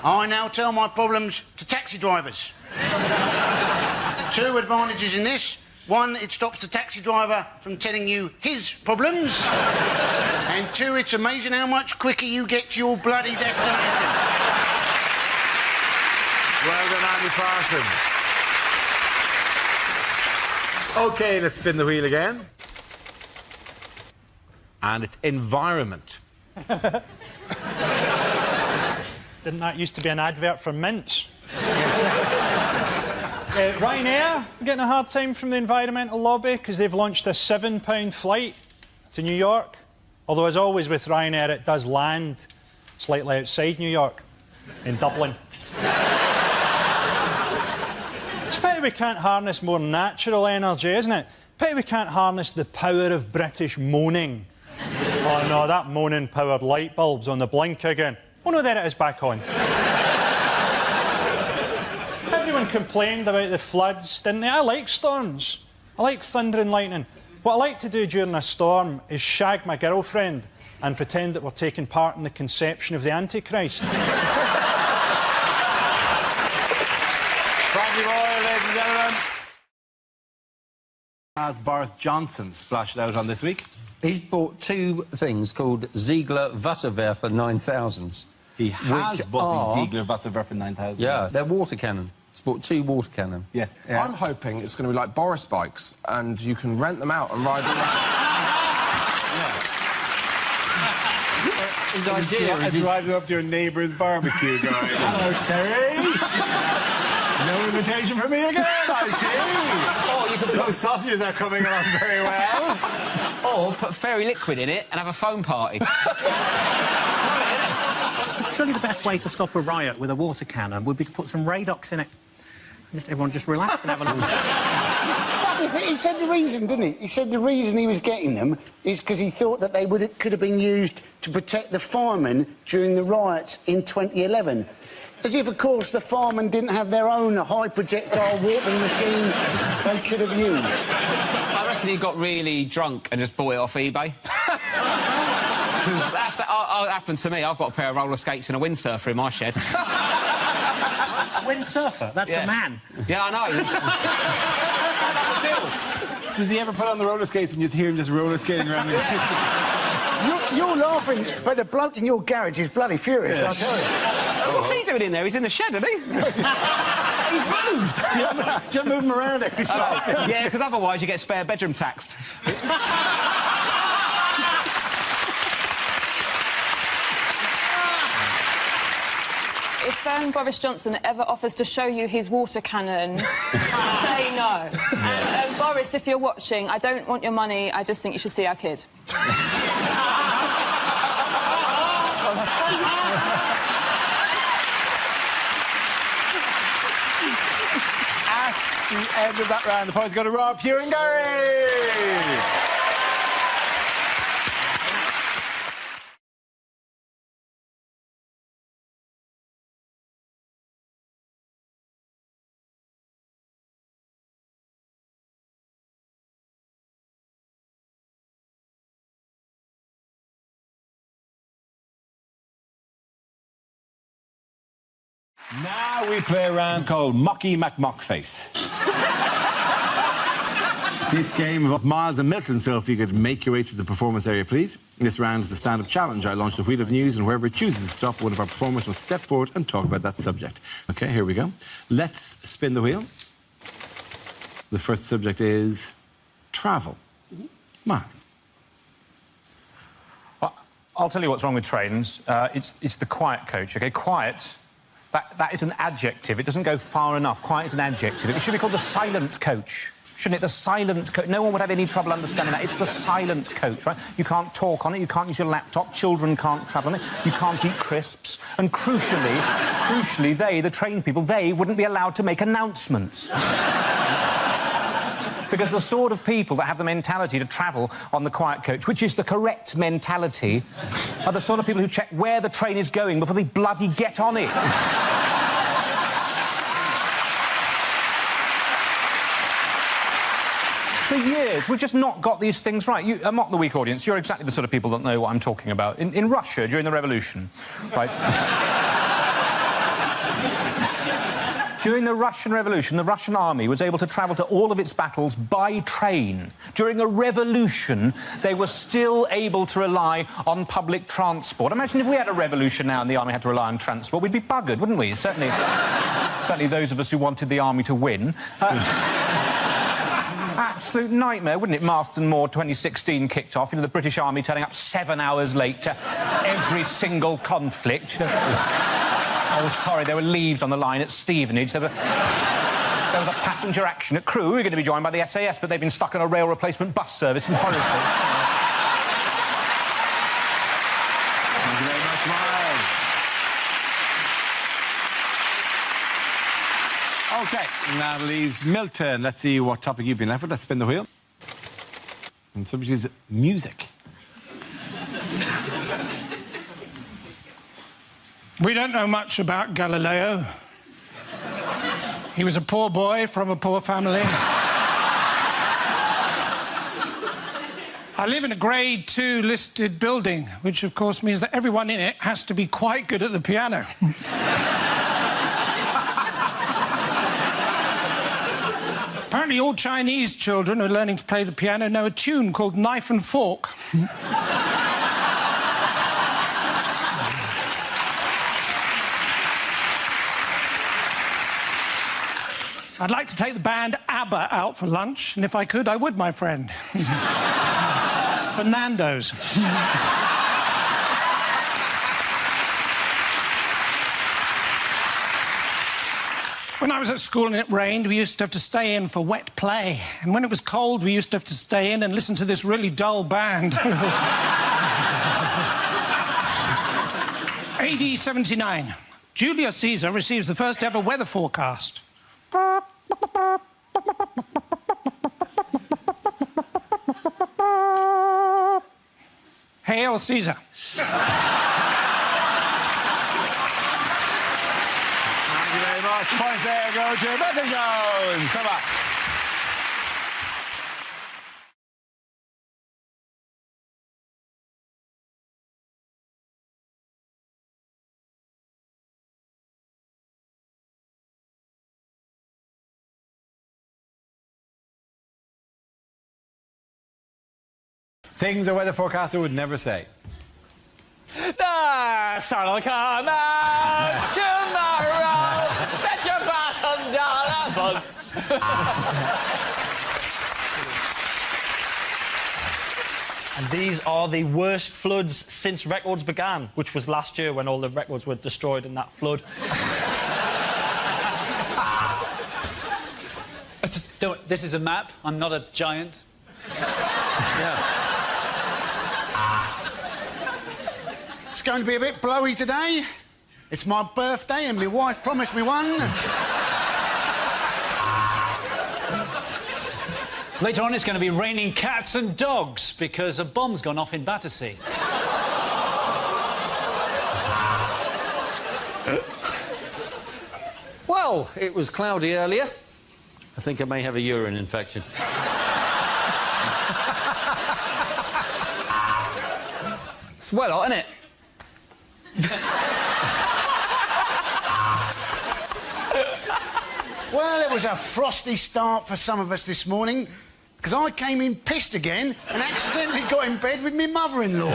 I now tell my problems to taxi drivers. 2 advantages in this. 1, it stops the taxi driver from telling you his problems. And 2, it's amazing how much quicker you get to your bloody destination. Well done, Andy Parsons. Okay, let's spin the wheel again. And it's environment. Didn't that used to be an advert for mints? Ryanair getting a hard time from the environmental lobby because they've launched a £7 flight to New York. Although, as always with Ryanair, it does land slightly outside New York, in Dublin. It's a pity we can't harness more natural energy, isn't it? Pity we can't harness the power of British moaning. Oh no, that moaning-powered light bulb's on the blink again. Oh no, there it is, back on. Everyone complained about the floods, didn't they? I like storms. I like thunder and lightning. What I like to do during a storm is shag my girlfriend and pretend that we're taking part in the conception of the Antichrist. Frankie Boyle, ladies and gentlemen. Has Boris Johnson splashed out on this week? He's bought two things called Ziegler Wasserwerfer 9000s. He has bought the Ziegler Wasserwerfer 9000. Yeah, they're water cannon. He's bought two water cannon. Yes. I'm hoping it's going to be like Boris bikes, and you can rent them out and ride them around. His idea is driving up to your neighbour's barbecue, going, hello, Terry. No invitation for me again, I see. Or you could Those sausages are coming along very well. Or put fairy liquid in it and have a foam party. Surely the best way to stop a riot with a water cannon would be to put some Radox in it. Everyone just relax and have a look. He said the reason, didn't he? He said the reason he was getting them is because he thought that they could have been used to protect the firemen during the riots in 2011. As if, of course, the firemen didn't have their own high-projectile watering machine they could have used. I reckon he got really drunk and just bought it off eBay. Because that's happened to me. I've got a pair of roller skates and a windsurfer in my shed. A windsurfer? That's a man. Yeah, I know. Still. Does he ever put on the roller skates and just hear him just roller skating around the... You're laughing, but the bloke in your garage is bloody furious, I'll tell you. What's he doing in there? He's in the shed, isn't he? He's moved. Do you move him around every so often? Yeah, because otherwise you get spare bedroom taxed. If Boris Johnson ever offers to show you his water cannon, say no. And Boris, if you're watching, I don't want your money, I just think you should see our kid. At the end of that round, the points go to Rob, Hugh and Gary! Now we play a round called Mocky McMockface. This game involves Miles and Milton, so if you could make your way to the performance area, please. This round is a stand-up challenge. I launch the wheel of news, and whoever it chooses to stop, one of our performers must step forward and talk about that subject. OK, here we go. Let's spin the wheel. The first subject is travel. Miles. I'll tell you what's wrong with trains. It's the quiet coach, OK? Quiet. That is an adjective. It doesn't go far enough. Quiet is an adjective. It should be called the silent coach, shouldn't it? The silent coach. No one would have any trouble understanding that. It's the silent coach, right? You can't talk on it. You can't use your laptop. Children can't travel on it. You can't eat crisps. And crucially, they, the train people, they wouldn't be allowed to make announcements. Because the sort of people that have the mentality to travel on the quiet coach, which is the correct mentality, are the sort of people who check where the train is going before they bloody get on it. For years, we've just not got these things right. Mock the Week audience, you're exactly the sort of people that know what I'm talking about. In Russia, during the revolution, right? During the Russian Revolution, the Russian army was able to travel to all of its battles by train. During a revolution, they were still able to rely on public transport. Imagine if we had a revolution now and the army had to rely on transport, we'd be buggered, wouldn't we? Certainly those of us who wanted the army to win. Absolute nightmare, wouldn't it? Marston Moor 2016 kicked off, the British Army turning up 7 hours late to every single conflict. Oh, sorry, there were leaves on the line at Stevenage. There was a passenger action at Crewe. We were going to be joined by the SAS, but they've been stuck on a rail replacement bus service in Horrible. Thank you very much, Miles. OK, now leaves Milton. Let's see what topic you've been left with. Let's spin the wheel. And the subject is music. We don't know much about Galileo. He was a poor boy from a poor family. I live in a Grade 2 listed building, which of course means that everyone in it has to be quite good at the piano. Apparently all Chinese children who are learning to play the piano know a tune called Knife and Fork. I'd like to take the band ABBA out for lunch, and if I could, I would, my friend. For Nando's. When I was at school and it rained, we used to have to stay in for wet play. And when it was cold, we used to have to stay in and listen to this really dull band. AD 79. Julius Caesar receives the first ever weather forecast. Hail Caesar. Thank you very much. Points there go to Mr. Jones. Come on. Things a weather forecaster would never say. The sun'll come out tomorrow. Bet your $1 And these are the worst floods since records began, which was last year when all the records were destroyed in that flood. This is a map. I'm not a giant. Yeah. It's going to be a bit blowy today. It's my birthday and my wife promised me one. Later on, it's going to be raining cats and dogs because a bomb's gone off in Battersea. Well, it was cloudy earlier. I think I may have a urine infection. It's well hot, isn't it? Well, it was a frosty start for some of us this morning, because I came in pissed again and accidentally got in bed with my mother-in-law.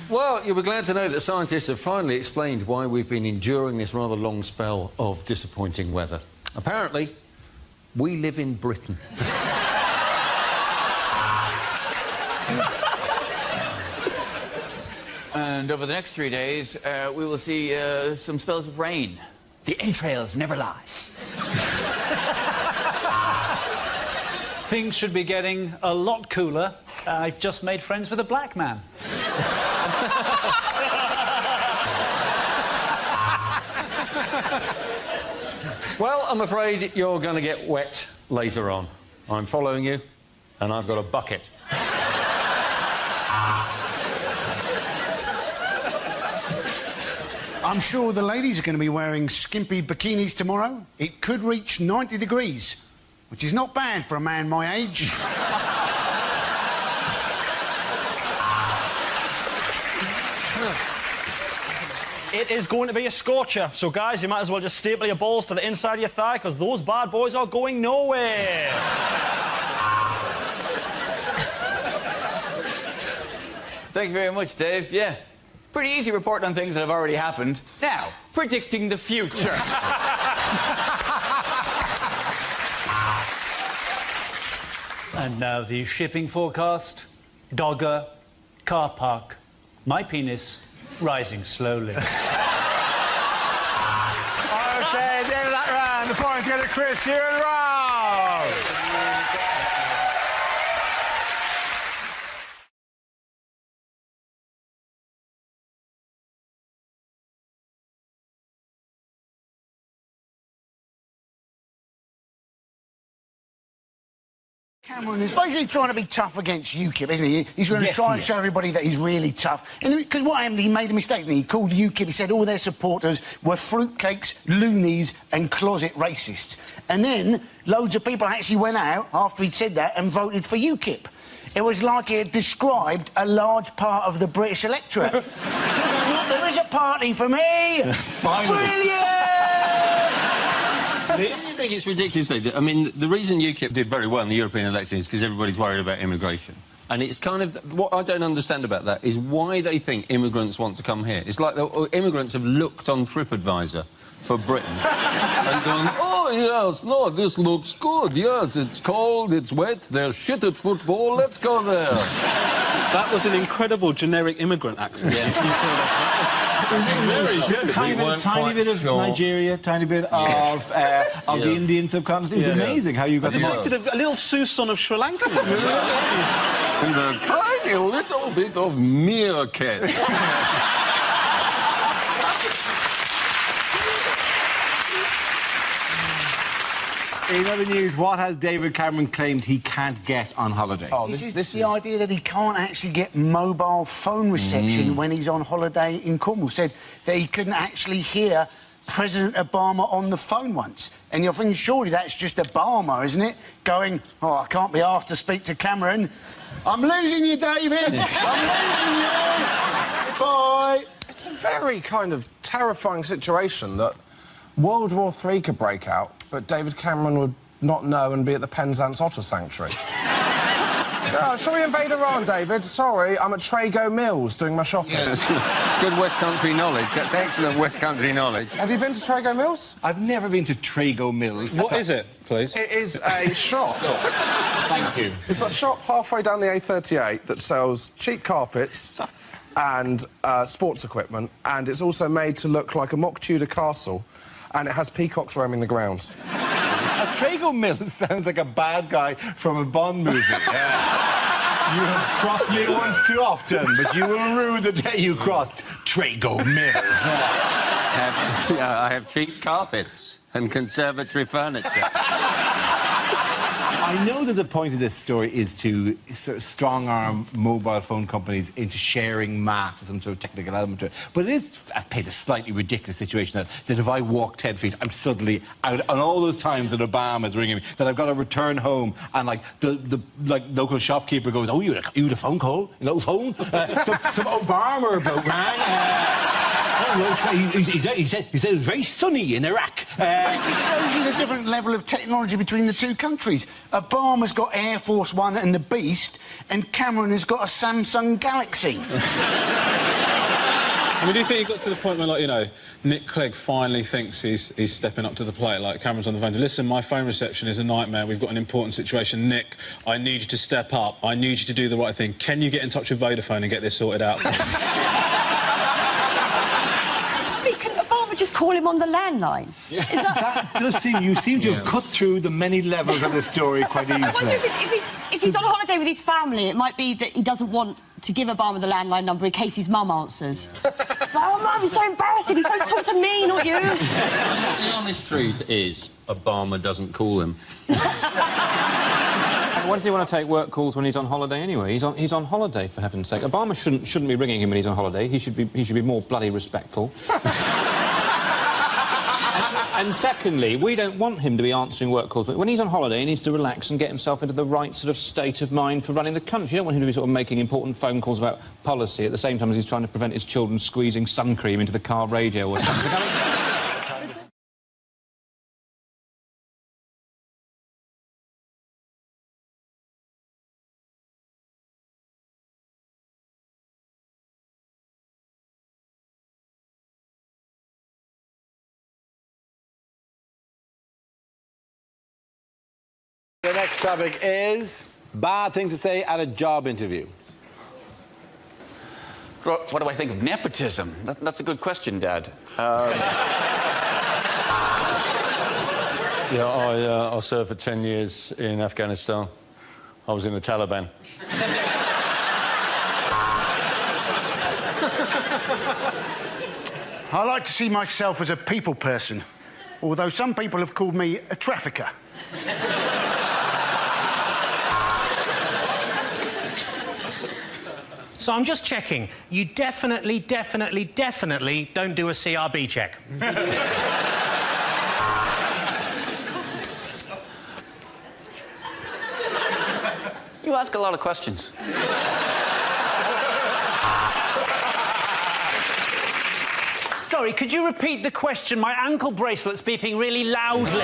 Well, you'll be glad to know that scientists have finally explained why we've been enduring this rather long spell of disappointing weather. Apparently, we live in Britain. And over the next 3 days, we will see some spells of rain. The entrails never lie. Things should be getting a lot cooler. I've just made friends with a black man. Well, I'm afraid you're going to get wet later on. I'm following you, and I've got a bucket. I'm sure the ladies are going to be wearing skimpy bikinis tomorrow. It could reach 90 degrees, which is not bad for a man my age. It is going to be a scorcher, so guys, you might as well just staple your balls to the inside of your thigh, because those bad boys are going nowhere. Thank you very much, Dave. Yeah, pretty easy reporting on things that have already happened. Now, predicting the future. And now the shipping forecast. Dogger, car park, my penis rising slowly. OK, at the end of that round, the points go to Chris here and Rob. Cameron is basically trying to be tough against UKIP, isn't he? He's going to try and show everybody that he's really tough. And because what happened, he made a mistake. He called UKIP, he said all their supporters were fruitcakes, loonies and closet racists. And then loads of people actually went out after he'd said that and voted for UKIP. It was like he had described a large part of the British electorate. There is a party for me! Finally. Brilliant! you think it's ridiculous, though? I mean, the reason UKIP did very well in the European election is because everybody's worried about immigration. And it's kind of... What I don't understand about that is why they think immigrants want to come here. It's like the immigrants have looked on TripAdvisor for Britain and gone, oh, yes, no, this looks good. Yes, it's cold, it's wet, they're shit at football, let's go there. That was an incredible generic immigrant accent. Very good. Tiny bit of Nigeria, tiny bit of the Indian subcontinent. It was amazing how you got them all. Detected a little Susan of Sri Lanka. And a tiny little bit of meerkat. In other news, what has David Cameron claimed he can't get on holiday? Oh, this is the idea that he can't actually get mobile phone reception when he's on holiday in Cornwall. Said that he couldn't actually hear President Obama on the phone once. And you're thinking, surely that's just Obama, isn't it? Going, oh, I can't be asked to speak to Cameron. I'm losing you, David! I'm losing you! Bye! It's a very kind of terrifying situation that World War III could break out, but David Cameron would not know and be at the Penzance Otter Sanctuary. Shall we invade Iran, David? Sorry, I'm at Trago Mills doing my shopping. Yes. Good West Country knowledge. That's excellent West Country knowledge. Have you been to Trago Mills? I've never been to Trago Mills. What is it, please? It is a shop. Thank you. It's a shop halfway down the A38 that sells cheap carpets and sports equipment, and it's also made to look like a mock Tudor castle, and it has peacocks roaming the grounds. Trago Mills sounds like a bad guy from a Bond movie. You have crossed me once too often, but you will rue the day you crossed Trago Mills. I have cheap carpets and conservatory furniture. I know that the point of this story is to sort of strong-arm mobile phone companies into sharing maths or some sort of technical element to it. But it is paid a slightly ridiculous situation that if I walk 10 feet, I'm suddenly out. And all those times that Obama's ringing me, that I've got to return home, and like the local shopkeeper goes, "Oh, you had a phone call? No phone? Some Obama about rang." He said it was very sunny in Iraq. It just shows you the different level of technology between the two countries. Obama's got Air Force One and the Beast, and Cameron has got a Samsung Galaxy. I mean, do you think he got to the point where, like, you know, Nick Clegg finally thinks he's stepping up to the plate, like Cameron's on the phone, listen, my phone reception is a nightmare, we've got an important situation. Nick, I need you to step up, I need you to do the right thing. Can you get in touch with Vodafone and get this sorted out? Just call him on the landline. Yeah. That does seem... You seem to have cut through the many levels of the story quite easily. I wonder if he's on holiday with his family, it might be that he doesn't want to give Obama the landline number in case his mum answers. Oh, Mum, it's so embarrassing. He's supposed to talk to me, not you. The honest truth is, Obama doesn't call him. Why does he want to take work calls when he's on holiday anyway? He's on holiday, for heaven's sake. Obama shouldn't be ringing him when he's on holiday. He should be more bloody respectful. And secondly, we don't want him to be answering work calls. When he's on holiday, he needs to relax and get himself into the right sort of state of mind for running the country. You don't want him to be sort of making important phone calls about policy at the same time as he's trying to prevent his children squeezing sun cream into the car radio or something. The next topic is bad things to say at a job interview. What do I think of nepotism? That's a good question, Dad. Yeah, I served for 10 years in Afghanistan. I was in the Taliban. I like to see myself as a people person, although some people have called me a trafficker. So I'm just checking. You definitely don't do a CRB check. You ask a lot of questions. So, Sorry, could you repeat the question? My ankle bracelet's beeping really loudly.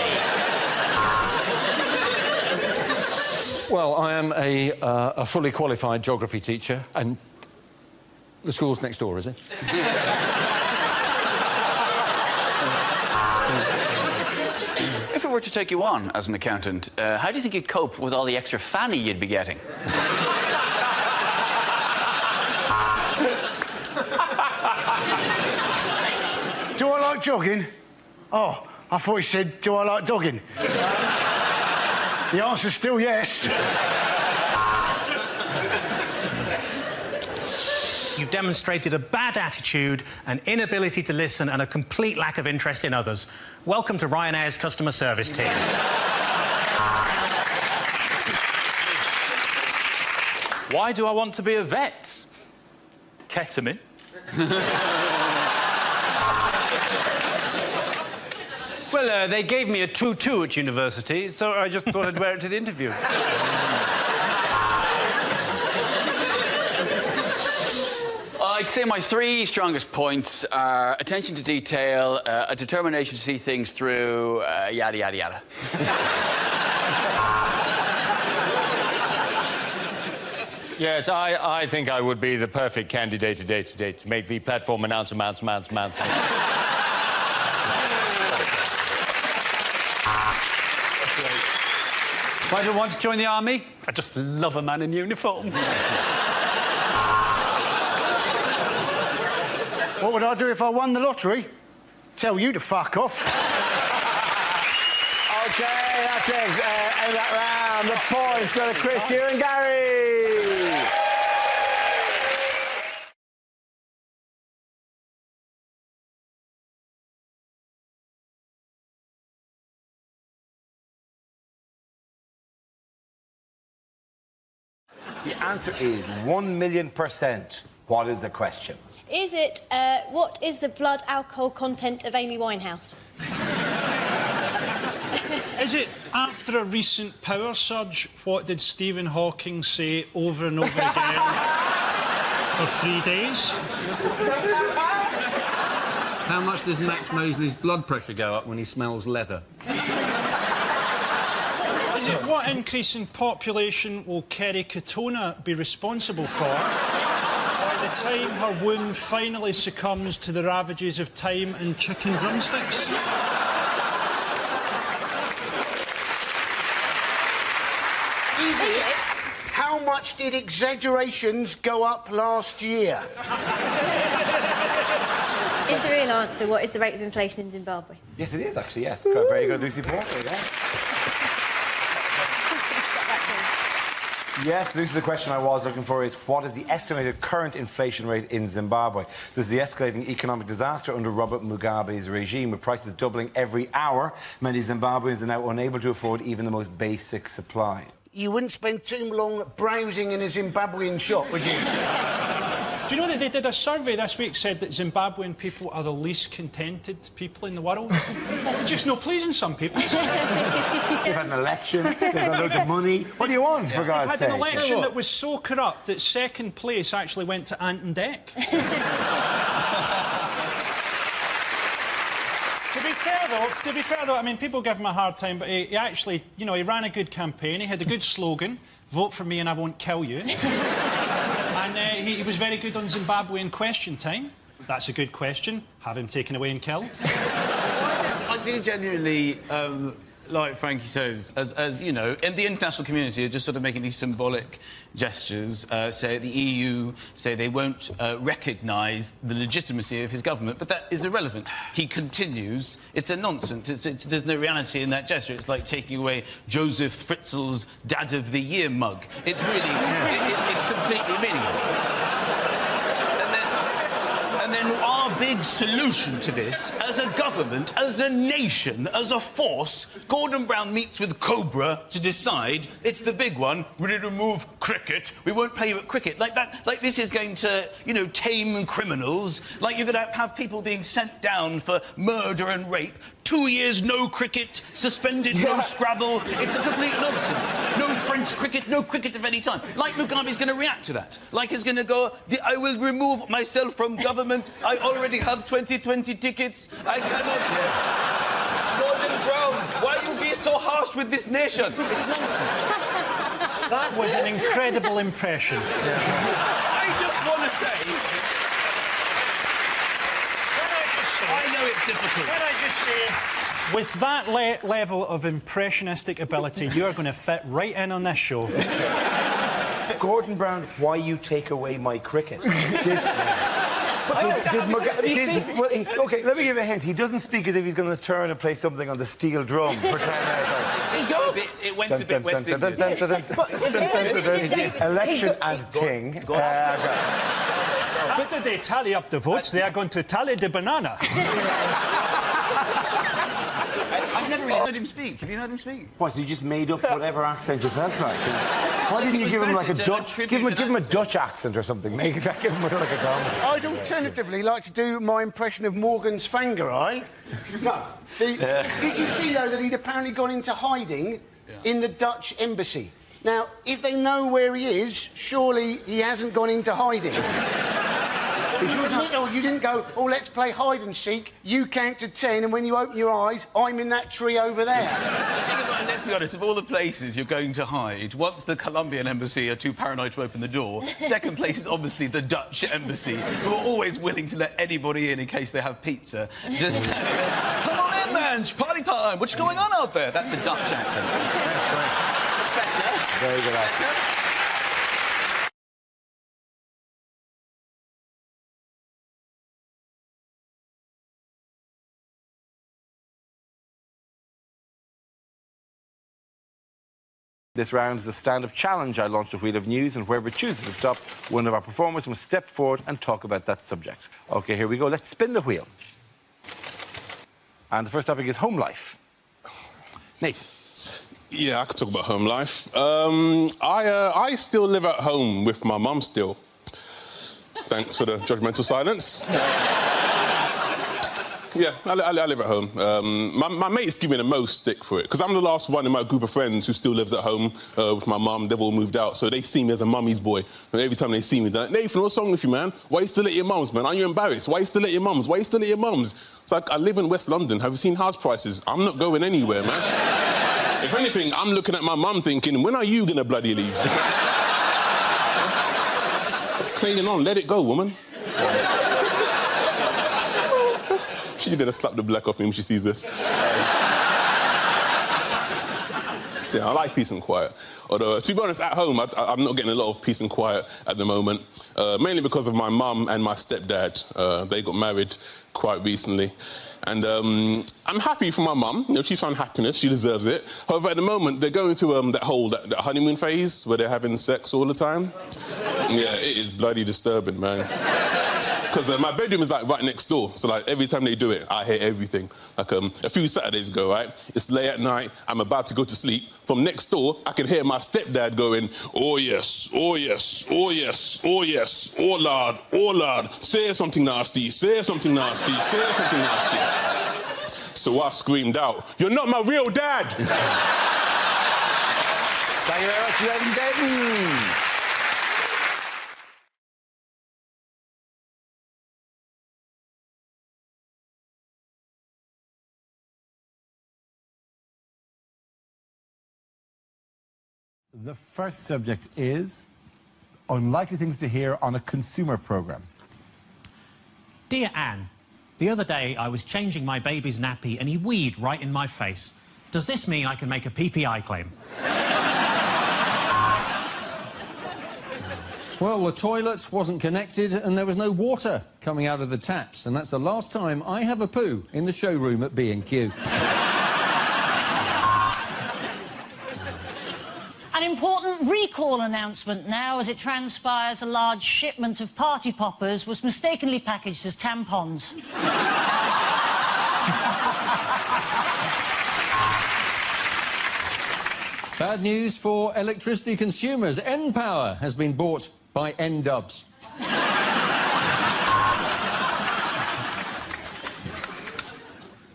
Well, I am a fully qualified geography teacher, and the school's next door, is it? If it were to take you on as an accountant, how do you think you'd cope with all the extra fanny you'd be getting? Do I like jogging? Oh, I thought he said, do I like dogging? The answer's still yes. You've demonstrated a bad attitude, an inability to listen and a complete lack of interest in others. Welcome to Ryanair's customer service team. Why do I want to be a vet? Ketamine. Well, they gave me a tutu at university, so I just thought I'd wear it to the interview. I'd say my three strongest points are attention to detail, a determination to see things through, yada, yada, yada. Yes, I think I would be the perfect candidate today to make the platform announce. Why do you want to join the army? I just love a man in uniform. What would I do if I won the lottery? Tell you to fuck off. OK, that's it. End that round. The points go to Chris, Hugh and Gary. The answer is 1,000,000%. What is the question? Is it, what is the blood alcohol content of Amy Winehouse? Is it, after a recent power surge, what did Stephen Hawking say over and over again for 3 days? How much does Max Mosley's blood pressure go up when he smells leather? Is it what increase in population will Kerry Katona be responsible for by the time her womb finally succumbs to the ravages of time and chicken drumsticks? Is it? How much did exaggerations go up last year? Is the real answer, what is the rate of inflation in Zimbabwe? Yes, it is, actually, yes. Very good, Lucy Paul. There you go. Yes, Lucy, the question I was looking for is what is the estimated current inflation rate in Zimbabwe? This is the escalating economic disaster under Robert Mugabe's regime, with prices doubling every hour. Many Zimbabweans are now unable to afford even the most basic supply. You wouldn't spend too long browsing in a Zimbabwean shop, would you? Do you know that they did a survey this week said that Zimbabwean people are the least contented people in the world? There's just no pleasing some people. They've had an election, they've got loads of money. What do you want, for God's sake? They've had an election that was so corrupt that second place actually went to Ant and Dec. To be fair, though, I mean, people give him a hard time, but he actually, you know, he ran a good campaign, he had a good slogan, vote for me and I won't kill you. And he was very good on Zimbabwean question time. That's a good question. Have him taken away and killed. I do genuinely, like Frankie says, as you know, in the international community are just sort of making these symbolic gestures, say the EU, say they won't recognise the legitimacy of his government, but that is irrelevant. He continues. It's a nonsense. There's no reality in that gesture. It's like taking away Joseph Fritzl's Dad of the Year mug. It's really, it's completely meaningless. And then our big solution to this, as a government, as a nation, as a force, Gordon Brown meets with Cobra to decide it's the big one. We're going to remove cricket. We won't play you at cricket. Like that. Like this is going to, you know, tame criminals. Like you're going to have people being sent down for murder and rape. 2 years, no cricket, suspended, no Scrabble. It's a complete nonsense. No French cricket, no cricket of any time. Like Mugabe's going to react to that. Like he's going to go, I will remove myself from government. I already already have 2020 tickets. I cannot... Gordon Brown, why you be so harsh with this nation? It's nonsense. That was an incredible impression. I just want to say... I know it's difficult. Can I just say, with that level of impressionistic ability, you're going to fit right in on this show. Gordon Brown, why you take away my cricket? Okay, let me give you a hint. He doesn't speak as if he's going to turn and play something on the steel drum for 10 minutes. He does. It went a bit West Indian. Election and ting. But did they tally up the votes? They are going to tally the banana. I've never really heard him speak. Have you heard him speak? What, so you just made up whatever accent you felt like? Why didn't you give him like a Dutch... Give him a Dutch accent or something. Make it give him like a comedy. I'd alternatively like to do my impression of Morgan's Fangarai. No. Did you see, though, that he'd apparently gone into hiding in the Dutch embassy? Now, if they know where he is, surely he hasn't gone into hiding. You didn't go, oh, let's play hide and seek, you count to 10, and when you open your eyes, I'm in that tree over there. Let's be honest, of all the places you're going to hide, once the Colombian embassy are too paranoid to open the door, second place is obviously the Dutch embassy, who are always willing to let anybody in case they have pizza. Just come on in, man, party time, what's going on out there? That's a Dutch accent. That's great. Better. Very good accent. This round is a stand-up challenge. I launched a wheel of news, and whoever chooses to stop, one of our performers must step forward and talk about that subject. OK, here we go. Let's spin the wheel. And the first topic is home life. Nathan. Yeah, I could talk about home life. I still live at home with my mum still. Thanks for the judgmental silence. Yeah, I live at home. My mates give me the most stick for it, because I'm the last one in my group of friends who still lives at home with my mum. They've all moved out, so they see me as a mummy's boy. And every time they see me, they're like, Nathan, what's wrong with you, man? Why are you still at your mum's, man? Are you embarrassed? Why are you still at your mum's? Why are you still at your mum's? It's like, I live in West London. Have you seen house prices? I'm not going anywhere, man. If anything, I'm looking at my mum thinking, when are you going to bloody leave? Clinging on, let it go, woman. She's going to slap the black off me when she sees this. So, yeah, I like peace and quiet. Although, to be honest, at home, I'm not getting a lot of peace and quiet at the moment, mainly because of my mum and my stepdad. They got married quite recently. And I'm happy for my mum. You know, she's found happiness. She deserves it. However, at the moment, they're going through that honeymoon phase where they're having sex all the time. Yeah, it is bloody disturbing, man. Because my bedroom is, like, right next door. So, like, every time they do it, I hear everything. Like, a few Saturdays ago, right? It's late at night. I'm about to go to sleep. From next door, I can hear my stepdad going, oh, yes, oh, yes, oh, yes, oh, yes, oh, Lord, say something nasty, say something nasty, say something nasty. So I screamed out, you're not my real dad! Thank you very much, Lady Denton. The first subject is unlikely things to hear on a consumer programme. Dear Anne, the other day I was changing my baby's nappy and he weed right in my face. Does this mean I can make a PPI claim? Well, the toilet wasn't connected and there was no water coming out of the taps, and that's the last time I have a poo in the showroom at B&Q. An important recall announcement now, as it transpires a large shipment of party poppers was mistakenly packaged as tampons. Bad news for electricity consumers. N-Power has been bought by N-Dubs.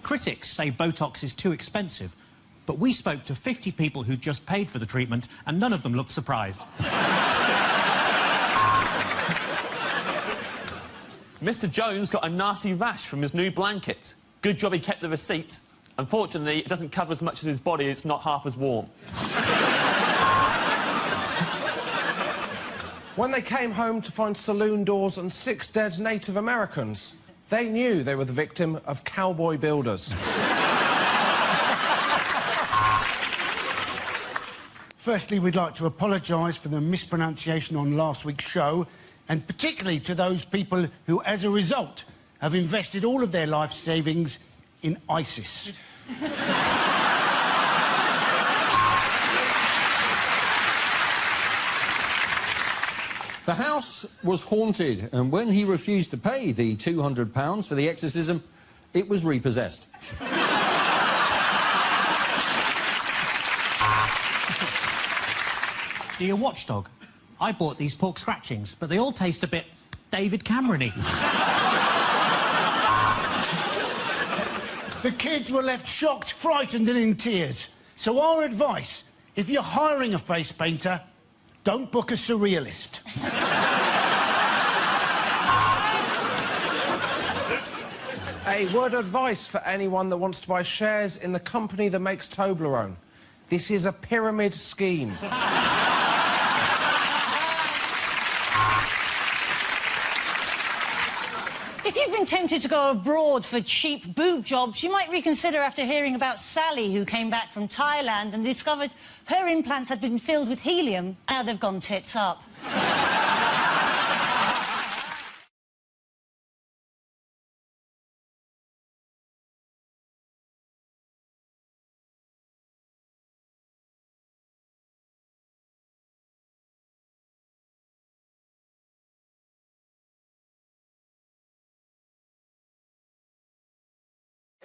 Critics say Botox is too expensive, but we spoke to 50 people who'd just paid for the treatment, and none of them looked surprised. Mr. Jones got a nasty rash from his new blanket. Good job he kept the receipt. Unfortunately, it doesn't cover as much as his body. It's not half as warm. When they came home to find saloon doors and 6 dead Native Americans, they knew they were the victim of cowboy builders. Firstly, we'd like to apologise for the mispronunciation on last week's show, and particularly to those people who, as a result, have invested all of their life savings in ISIS. The house was haunted, and when he refused to pay the £200 for the exorcism, it was repossessed. Are you a watchdog? I bought these pork scratchings, but they all taste a bit David Cameron-y. The kids were left shocked, frightened and in tears. So our advice, if you're hiring a face painter, don't book a surrealist. A word of advice for anyone that wants to buy shares in the company that makes Toblerone. This is a pyramid scheme. If you've been tempted to go abroad for cheap boob jobs, you might reconsider after hearing about Sally, who came back from Thailand and discovered her implants had been filled with helium. Now they've gone tits up.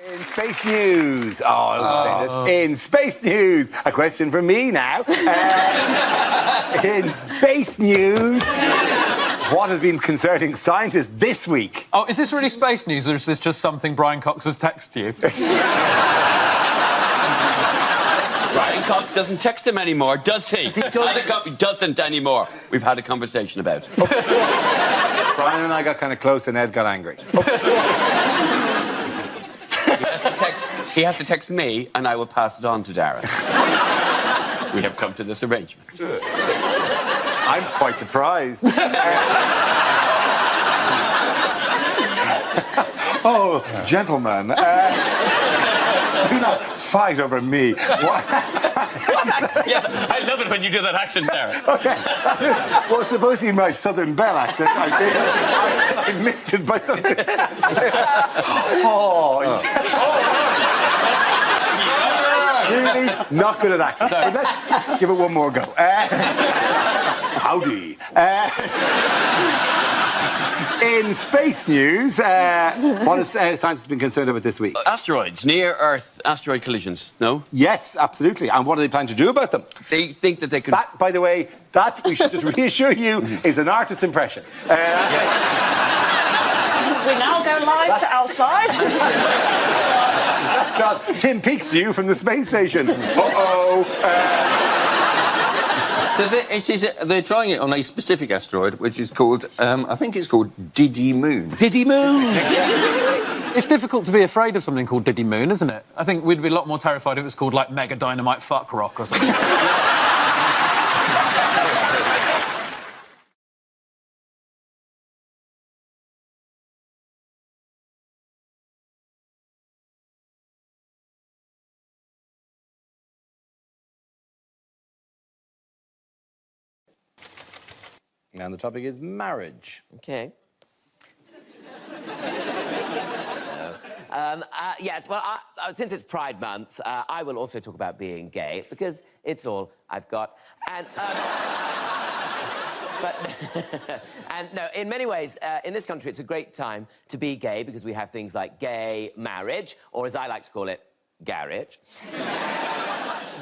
In space news. In space news. A question from me now. In space news. What has been concerning scientists this week? Oh, is this really space news, or is this just something Brian Cox has texted you? Brian Cox doesn't text him anymore, does he? He doesn't anymore. We've had a conversation about it. Brian and I got kind of close and Ed got angry. He has to text me, and I will pass it on to Darren. We have come to this arrangement. I'm quite the prize. Oh, gentlemen, do not fight over me. Yes, I love it when you do that accent, Darren. Okay, well, supposed to be my Southern Belle accent. I missed it by something. Really? Not good at accents. But let's give it one more go. Howdy. In space news, what has scientists been concerned about this week? Asteroids, near-Earth asteroid collisions, no? Yes, absolutely. And what do they plan to do about them? They think that they can... That, by the way, that, we should just reassure you, is an artist's impression. We now go live to outside. That's not Tim Peake's view from the space station. They're trying it on a specific asteroid, which is called, I think it's called Diddy Moon. Diddy Moon! It's difficult to be afraid of something called Diddy Moon, isn't it? I think we'd be a lot more terrified if it was called, like, Mega Dynamite Fuck Rock or something. And the topic is marriage. OK. Yes, well, since it's Pride Month, I will also talk about being gay, because it's all I've got. And, and no, in many ways, in this country, it's a great time to be gay, because we have things like gay marriage, or as I like to call it, garage.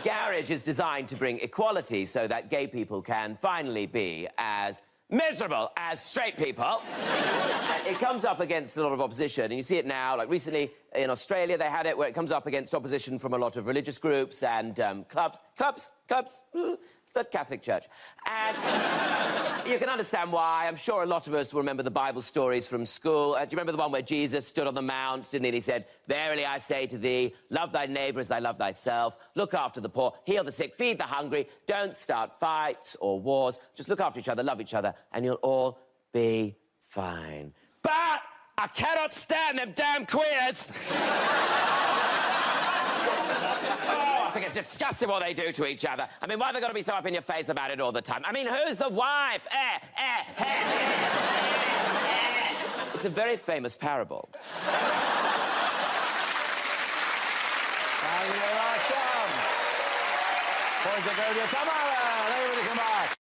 Garage is designed to bring equality so that gay people can finally be as miserable as straight people. And it comes up against a lot of opposition, and you see it now. Like recently in Australia, they had it where it comes up against opposition from a lot of religious groups and clubs. the Catholic Church. And you can understand why. I'm sure a lot of us will remember the Bible stories from school. Do you remember the one where Jesus stood on the mount, didn't he? And he said, "Verily I say to thee, love thy neighbour as thy love thyself. Look after the poor, heal the sick, feed the hungry. Don't start fights or wars. Just look after each other, love each other, and you'll all be fine." But I cannot stand them damn queers. Oh, I think it's disgusting what they do to each other. I mean, why have they got to be so up in your face about it all the time? I mean, who's the wife? It's a very famous parable. Thank you very much, Tom. Point to go to Tom Allen. Everybody come back.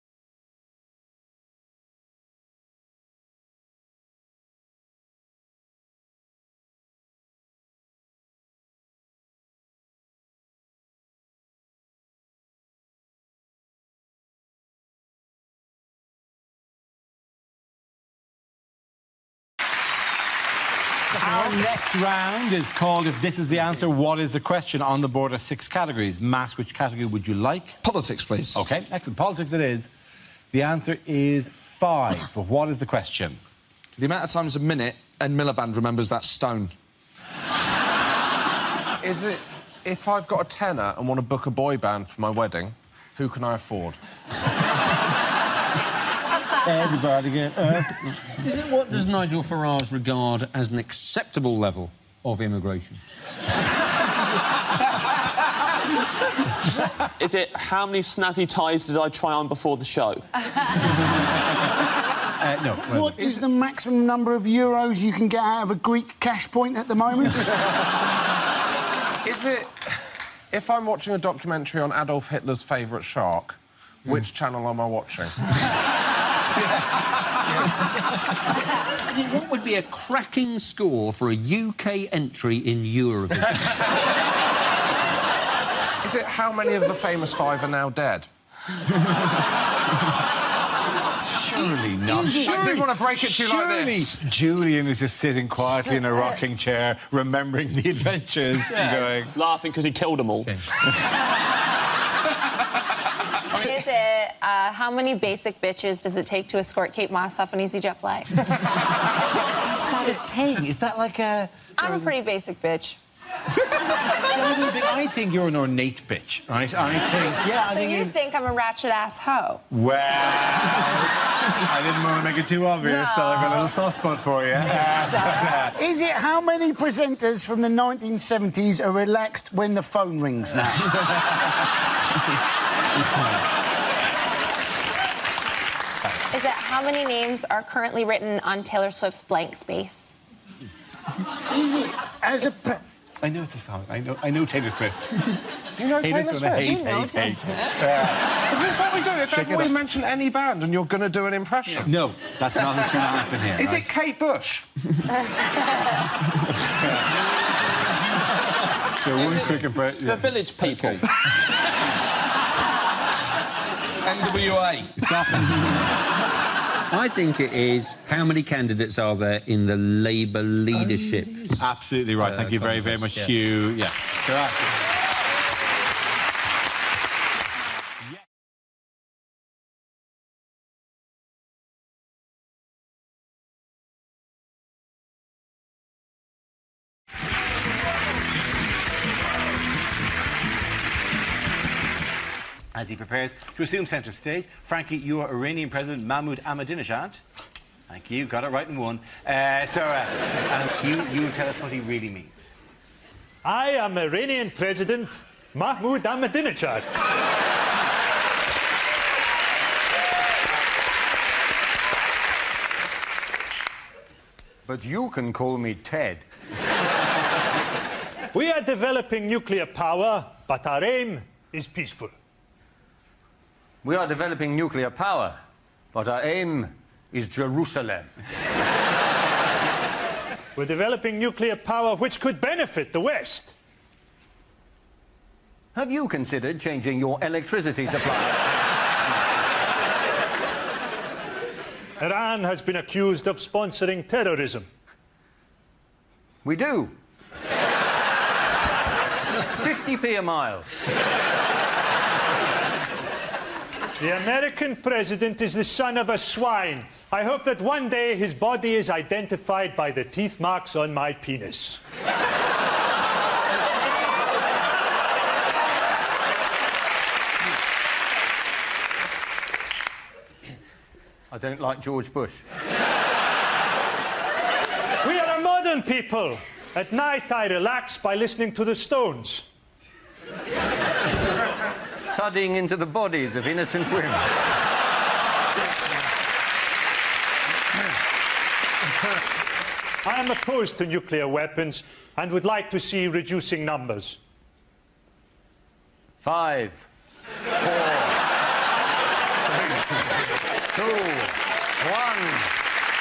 Our next round is called If This Is the Answer, What Is the Question? On the board are 6 categories. Matt, which category would you like? Politics, please. OK, excellent. Politics it is. The answer is 5. But what is the question? The amount of times a minute Ed Miliband remembers that stone. Is it, if I've got a tenner and want to book a boy band for my wedding, who can I afford? Everybody get up. Is it what does Nigel Farage regard as an acceptable level of immigration? Is it how many snazzy ties did I try on before the show? No. What is the maximum number of euros you can get out of a Greek cash point at the moment? Is it, if I'm watching a documentary on Adolf Hitler's favourite shark, which channel am I watching? What would be a cracking score for a UK entry in Eurovision? Is it how many of the famous 5 are now dead? Surely not. I didn't want to break it to you like this. Julian is just sitting quietly in a rocking chair, remembering the adventures and going... Laughing because he killed them all. Is it how many basic bitches does it take to escort Kate Moss off an EasyJet flight? Is that a thing? Is that like a... I'm a pretty basic bitch. I think you're an ornate bitch, right? I think... Yeah, so you think I'm a ratchet-ass hoe? Well... I didn't want to make it too obvious, so I've got a little soft spot for you. Is it how many presenters from the 1970s are relaxed when the phone rings now? Is it how many names are currently written on Taylor Swift's blank space? Is it as a... I know it's a song. I know Taylor Swift. You know Taylor Swift? Hate. Is this what we do? If ever we mention any band and you're going to do an impression? No, that's not what's going to happen here. Is it Kate Bush? One quick impression. The Village People. NWA. I think it is how many candidates are there in the Labour leadership? Absolutely right. Thank you very, very much, Hugh. Yes. Correct. As he prepares to assume centre stage, Frankie, you are Iranian President Mahmoud Ahmadinejad. Thank you, got it right in one. You will tell us what he really means. I am Iranian President Mahmoud Ahmadinejad. But you can call me Ted. We are developing nuclear power, but our aim is peaceful. We are developing nuclear power, but our aim is Jerusalem. We're developing nuclear power which could benefit the West. Have you considered changing your electricity supply? Iran has been accused of sponsoring terrorism. We do. 50p a mile. The American president is the son of a swine. I hope that one day his body is identified by the teeth marks on my penis. I don't like George Bush. We are a modern people. At night, I relax by listening to the Stones. Thudding into the bodies of innocent women. I am opposed to nuclear weapons and would like to see reducing numbers. 5, 4, 3, 2, 1.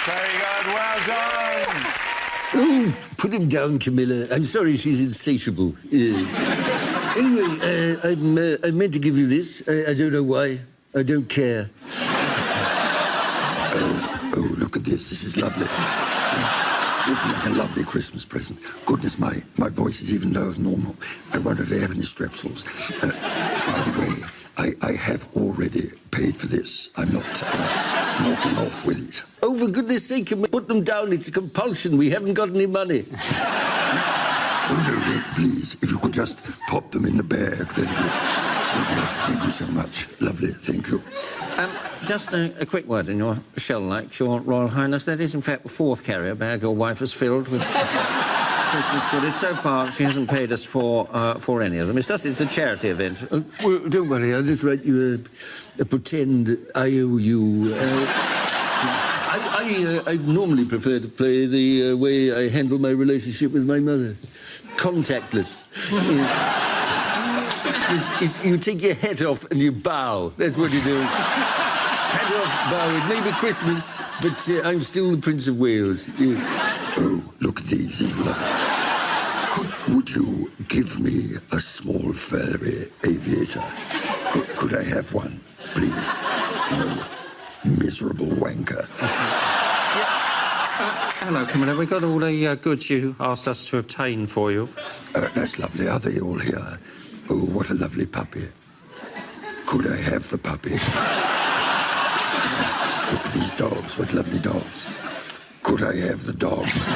Very good, well done. Oh, put him down, Camilla. I'm sorry she's insatiable. Anyway, I meant to give you this. I don't know why. I don't care. Oh, look at this. This is lovely. This is like a lovely Christmas present. Goodness, my voice is even lower than normal. I wonder if they have any strepsils. By the way, I have already paid for this. I'm not walking off with it. Oh, for goodness sake, put them down. It's a compulsion. We haven't got any money. Oh, no, please, if you could just pop them in the bag, that'd be... Thank you so much. Lovely, thank you. Just a quick word in your shell-like, Your Royal Highness. That is, in fact, the 4th carrier bag your wife has filled with Christmas goodies. So far, she hasn't paid us for any of them. It's a charity event. Well, don't worry. I'll just write you a pretend IOU. I normally prefer to play the way I handle my relationship with my mother. Contactless. You take your hat off and you bow. That's what you do. Hat off, bow. It may be Christmas, but I'm still the Prince of Wales. Yes. Oh, look at these. These are lovely. Would you give me a small furry aviator? Could I have one, please? No, miserable wanker. Hello, Camilla. We got all the goods you asked us to obtain for you. That's lovely. Are they all here? Oh, what a lovely puppy. Could I have the puppy? Look at these dogs. What lovely dogs. Could I have the dogs?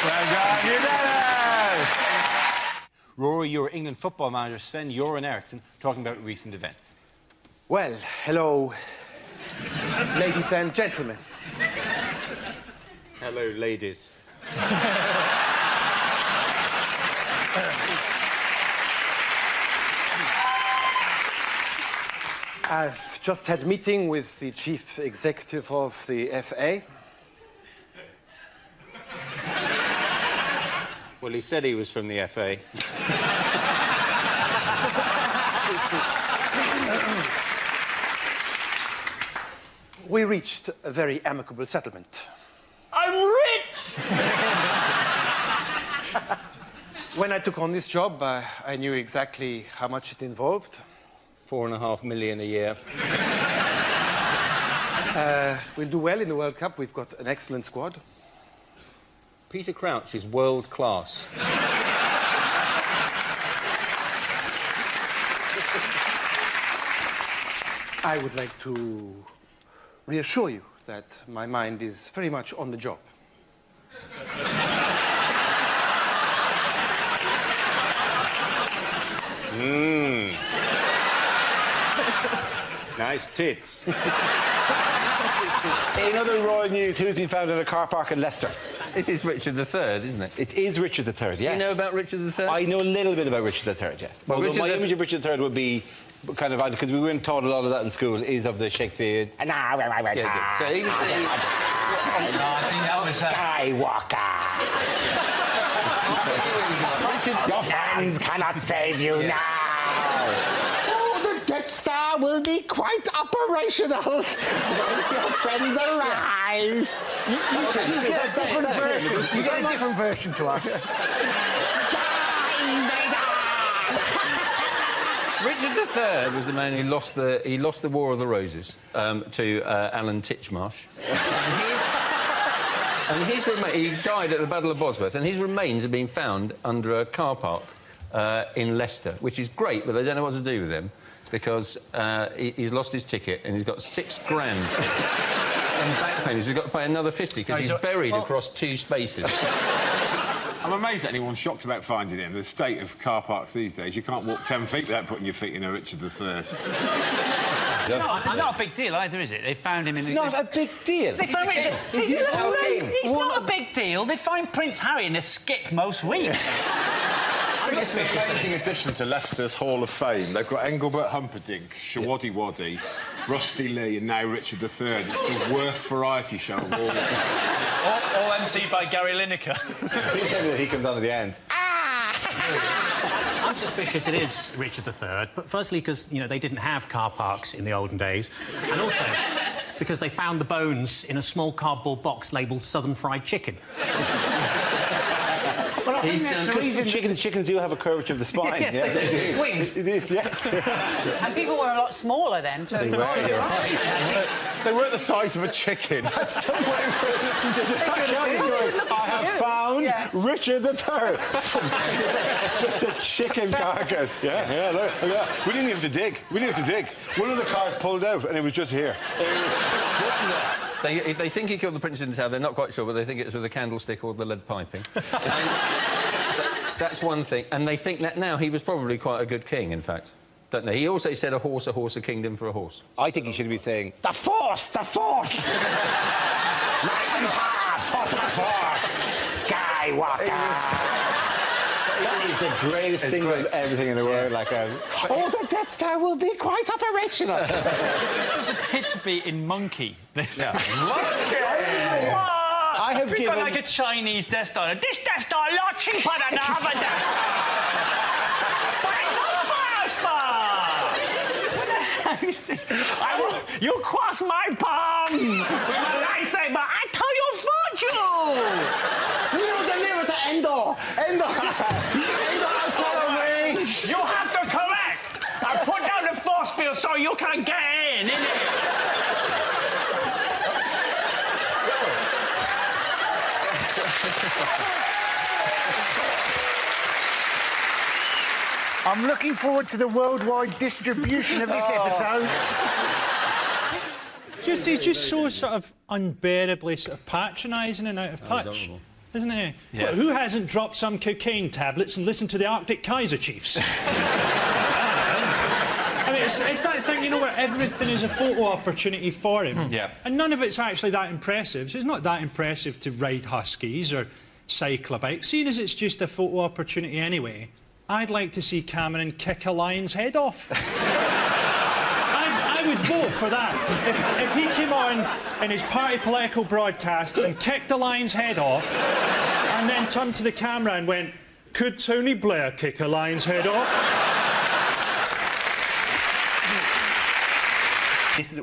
Well done, unanimous! Rory, you're England football manager Sven Göran Eriksson talking about recent events. Well, hello, ladies and gentlemen. Hello, ladies. I've just had a meeting with the chief executive of the FA. Well, he said he was from the FA. We reached a very amicable settlement. I'm rich! When I took on this job, I knew exactly how much it involved. $4.5 million a year. We'll do well in the World Cup. We've got an excellent squad. Peter Crouch is world class. I would like to reassure you that my mind is very much on the job. Nice tits. In other royal news, who's been found in a car park in Leicester? This is Richard III, isn't it? It is Richard III, yes. Do you know about Richard III? I know a little bit about Richard III, yes. Well, Although my image of Richard III would be kind of odd, because we weren't taught a lot of that in school, is of the Shakespeare... Yeah, so he was Skywalker! Your friends cannot save you now! Oh, the Death Star will be quite operational when your friends arrive. You get a different version. You get a different version to us. Richard III was the man who lost the War of the Roses to Alan Titchmarsh. And he died at the Battle of Bosworth, and his remains have been found under a car park in Leicester, which is great, but they don't know what to do with him because he's lost his ticket and he's got £6 grand in back payments. He's got to pay another 50 because he's buried across 2 spaces. I'm amazed that anyone's shocked about finding him. The state of car parks these days, you can't walk 10 feet without putting your feet in a Richard III. No, it's not a big deal either, is it? They found him in... It's not a big deal. They found Richard. It's not a big deal. They find Prince Harry in a skip most weeks. It's an amazing addition to Leicester's Hall of Fame. They've got Engelbert Humperdinck, Shawaddy Waddy, Rusty Lee, and now Richard III. It's the worst variety show of all. All emceed by Gary Lineker. Please tell me that he comes on at the end. I'm suspicious it is Richard III, but firstly because, you know, they didn't have car parks in the olden days, and also because they found the bones in a small cardboard box labelled Southern Fried Chicken. Well, I think that's the reason... Chickens do have a curvature of the spine. Yes, yeah, they do. Wings. It is, yes. And people were a lot smaller then, so... You're right. They weren't the size of a chicken. That's some way I have found Richard III. Just a chicken carcass. Yeah, look. We didn't have to dig. One of the cars pulled out and it was just here. It was just sitting there. They think he killed the Prince in the tower. They're not quite sure, but they think it's with a candlestick or the lead piping. That's one thing. And they think that now he was probably quite a good king, in fact. Don't they? He also said a horse, a kingdom for a horse. I think he should be saying, the Force! The Force! 9 1/2 for the Force! Skywalker! That is the greatest thing of everything in the world. Like, oh, the Death Star will be quite operational. It was a pit-beating monkey, this. Yeah. Monkey! I have given... like a Chinese Death Star. This Death Star a lot cheaper than the other Death Star! But it's not faster! What the hell is this? You cross my palm with my lightsaber. I tell you fortune! You deliver to Endor! Endor outside of range! You have to correct! I put down the force field so you can get in, innit? I'm looking forward to the worldwide distribution of this episode. He's just so sort of unbearably sort of patronising and out of touch, isn't he? Yes. Well, who hasn't dropped some cocaine tablets and listened to the Arctic Kaiser Chiefs? I mean, it's that thing, you know, where everything is a photo opportunity for him. Yeah. And none of it's actually that impressive. So it's not that impressive to ride huskies or cycle a bike. Seeing as it's just a photo opportunity anyway, I'd like to see Cameron kick a lion's head off. I would vote for that. If he came on in his party political broadcast and kicked a lion's head off and then turned to the camera and went, could Tony Blair kick a lion's head off?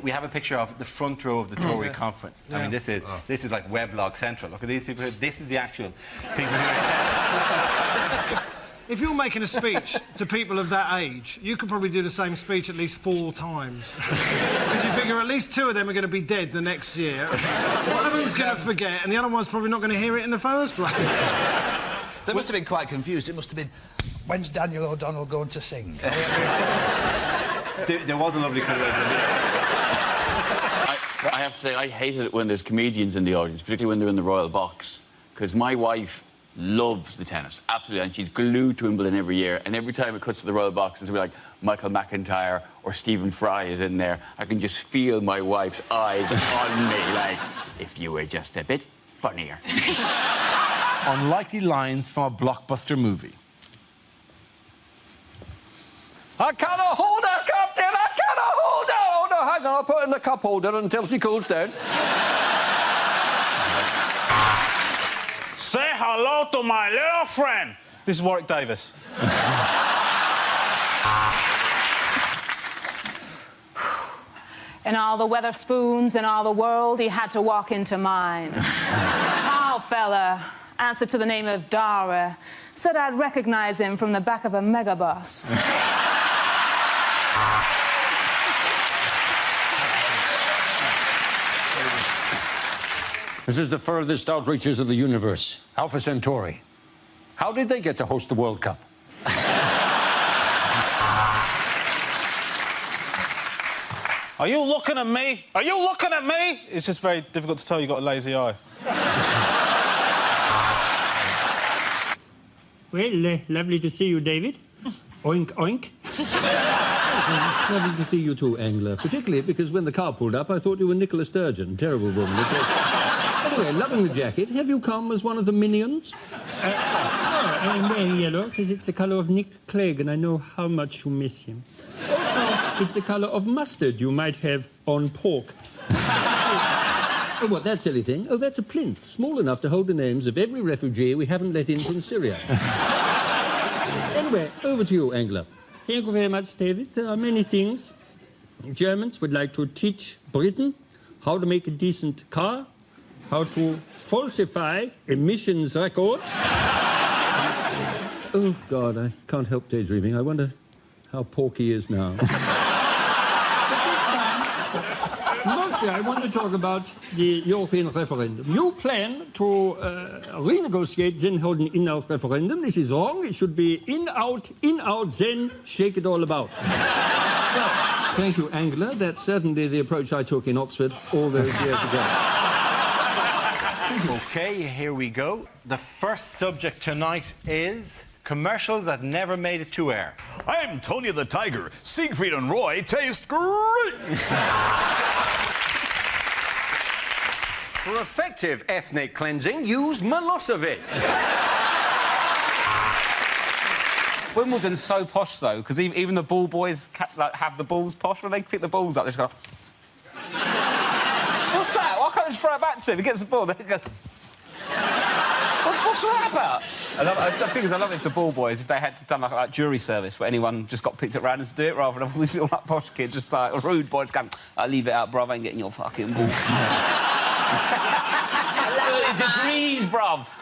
We have a picture of the front row of the Tory conference. I mean, this is like Weblog Central. Look at these people here. This is the actual people who are... If you're making a speech to people of that age, you could probably do the same speech at least 4 times. Because you figure at least 2 of them are going to be dead the next year. One of them's going to forget, and the other one's probably not going to hear it in the first place. They must have been quite confused. It must have been, when's Daniel O'Donnell going to sing? There was a lovely kind of... I have to say, I hated it when there's comedians in the audience, particularly when they're in the royal box, because my wife loves the tennis, absolutely, and she's glued to Wimbledon every year, and every time it cuts to the royal box, it's like Michael McIntyre or Stephen Fry is in there. I can just feel my wife's eyes on me, like, if you were just a bit funnier. Unlikely lines from a blockbuster movie. I cannot hold her, Captain! I cannot hold her! Oh, no, hang on, I'll put her in the cup holder until she cools down. Say hello to my little friend. This is Warwick Davis. In all the Weatherspoons in all the world, he had to walk into mine. Tall fella, answered to the name of Dara, said I'd recognize him from the back of a megabus. This is the furthest outreaches of the universe, Alpha Centauri. How did they get to host the World Cup? Are you looking at me? Are you looking at me? It's just very difficult to tell you've got a lazy eye. Well, lovely to see you, David. Oink, oink. Lovely to see you too, Angler. Particularly because when the car pulled up, I thought you were Nicola Sturgeon. Terrible woman, of course. Anyway, loving the jacket. Have you come as one of the minions? I'm wearing yellow because it's the colour of Nick Clegg and I know how much you miss him. Also, it's the colour of mustard you might have on pork. Oh, what, that silly thing? Oh, that's a plinth, small enough to hold the names of every refugee we haven't let in from Syria. Anyway, over to you, Angler. Thank you very much, David. There are many things. Germans would like to teach Britain how to make a decent car, how to falsify emissions records. Oh, God, I can't help daydreaming. I wonder how Porky is now. Mostly, I want to talk about the European referendum. You plan to renegotiate, then hold an in-out referendum. This is wrong. It should be in-out, then shake it all about. Well, thank you, Angler. That's certainly the approach I took in Oxford all those years ago. OK, here we go. The first subject tonight is commercials that never made it to air. I'm Tony the Tiger. Siegfried and Roy taste great. For effective ethnic cleansing, use Milosevic. Wimbledon's so posh, though, because even the ball boys have the balls posh. When they pick the balls up, they just go... What's that? Why can't I just throw it back to him? He gets the ball, they go... What's that about? The thing is, I love it if the ball boys, if they had done like jury service where anyone just got picked at random to do it, rather than all these little like, posh kids just like rude boys going, I'll leave it out, bruv, I ain't getting your fucking ball. 30 degrees, bruv.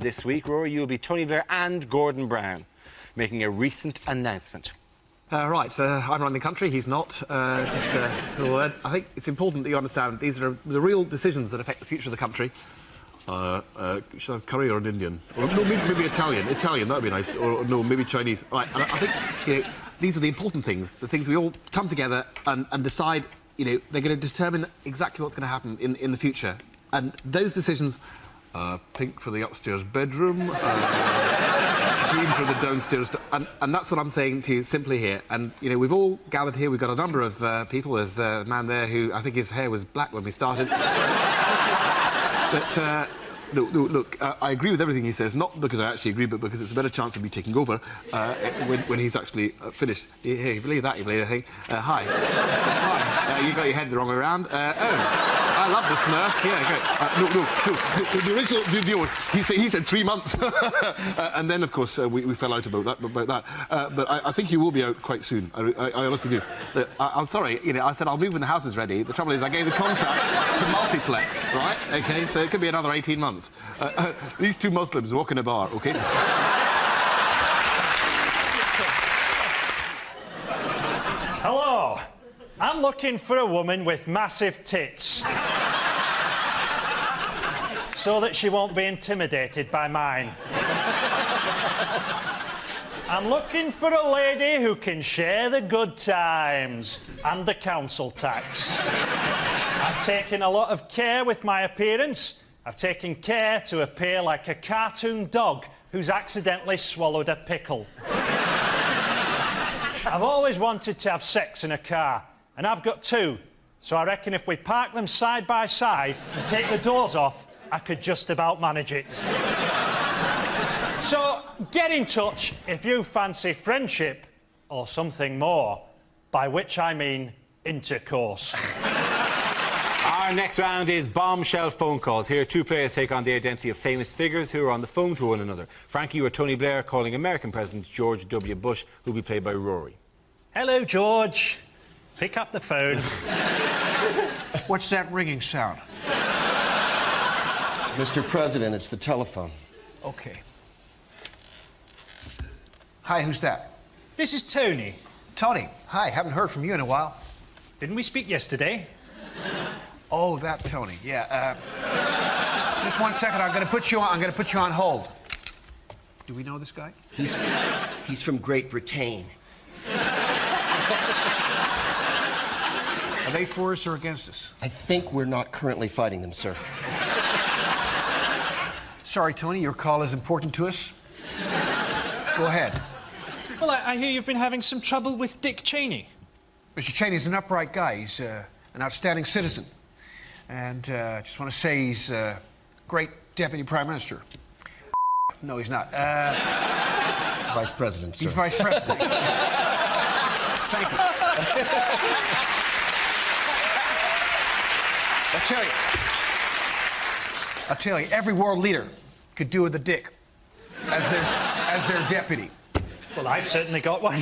This week, Rory, you'll be Tony Blair and Gordon Brown making a recent announcement. I'm running the country, he's not. Just a little word. I think it's important that you understand these are the real decisions that affect the future of the country. Should I have curry or an Indian? Or no, maybe Italian. Italian, that'd be nice. Or no, maybe Chinese. Right, and I think these are the important things, the things we all come together and decide, they're going to determine exactly what's going to happen in the future. And those decisions, pink for the upstairs bedroom, green for the downstairs... And that's what I'm saying to you simply here. And, we've all gathered here, we've got a number of people. There's a man there who, I think his hair was black when we started. But, no, look, I agree with everything he says, not because I actually agree, but because it's a better chance of me taking over when he's actually finished. Here, you believe that, you believe anything? Hi. Hi. You got your head the wrong way around. I love the Smurfs. Yeah, great. The original deal, he said 3 months. And then, of course, we fell out about that. But I think he will be out quite soon. I honestly do. I'm sorry, I said I'll move when the house is ready. The trouble is I gave the contract to Multiplex, right? OK, so it could be another 18 months. These two Muslims walk in a bar, OK? Hello. I'm looking for a woman with massive tits. So that she won't be intimidated by mine. I'm looking for a lady who can share the good times and the council tax. I've taken a lot of care with my appearance. I've taken care to appear like a cartoon dog who's accidentally swallowed a pickle. I've always wanted to have sex in a car, and I've got two. So I reckon if we park them side by side and take the doors off, I could just about manage it. So get in touch if you fancy friendship or something more, by which I mean intercourse. Our next round is bombshell phone calls. Here, two players take on the identity of famous figures who are on the phone to one another. Frankie or Tony Blair calling American President George W. Bush, who'll be played by Rory. Hello, George. Pick up the phone. What's that ringing sound? Mr. President, it's the telephone. OK. Hi, who's that? This is Tony. Tony, hi. Haven't heard from you in a while. Didn't we speak yesterday? Oh, that Tony. Yeah. Just 1 second. I'm going to put you on hold. Do we know this guy? He's from Great Britain. Are they for us or against us? I think we're not currently fighting them, sir. Sorry, Tony, your call is important to us. Go ahead. Well, I hear you've been having some trouble with Dick Cheney. Mr. Cheney's an upright guy. He's an outstanding citizen. And I just want to say he's a great deputy prime minister. No, he's not. Vice president, sir. He's vice president. Thank you. I'll tell you, every world leader could do with a dick as their deputy. Well, I've certainly got one.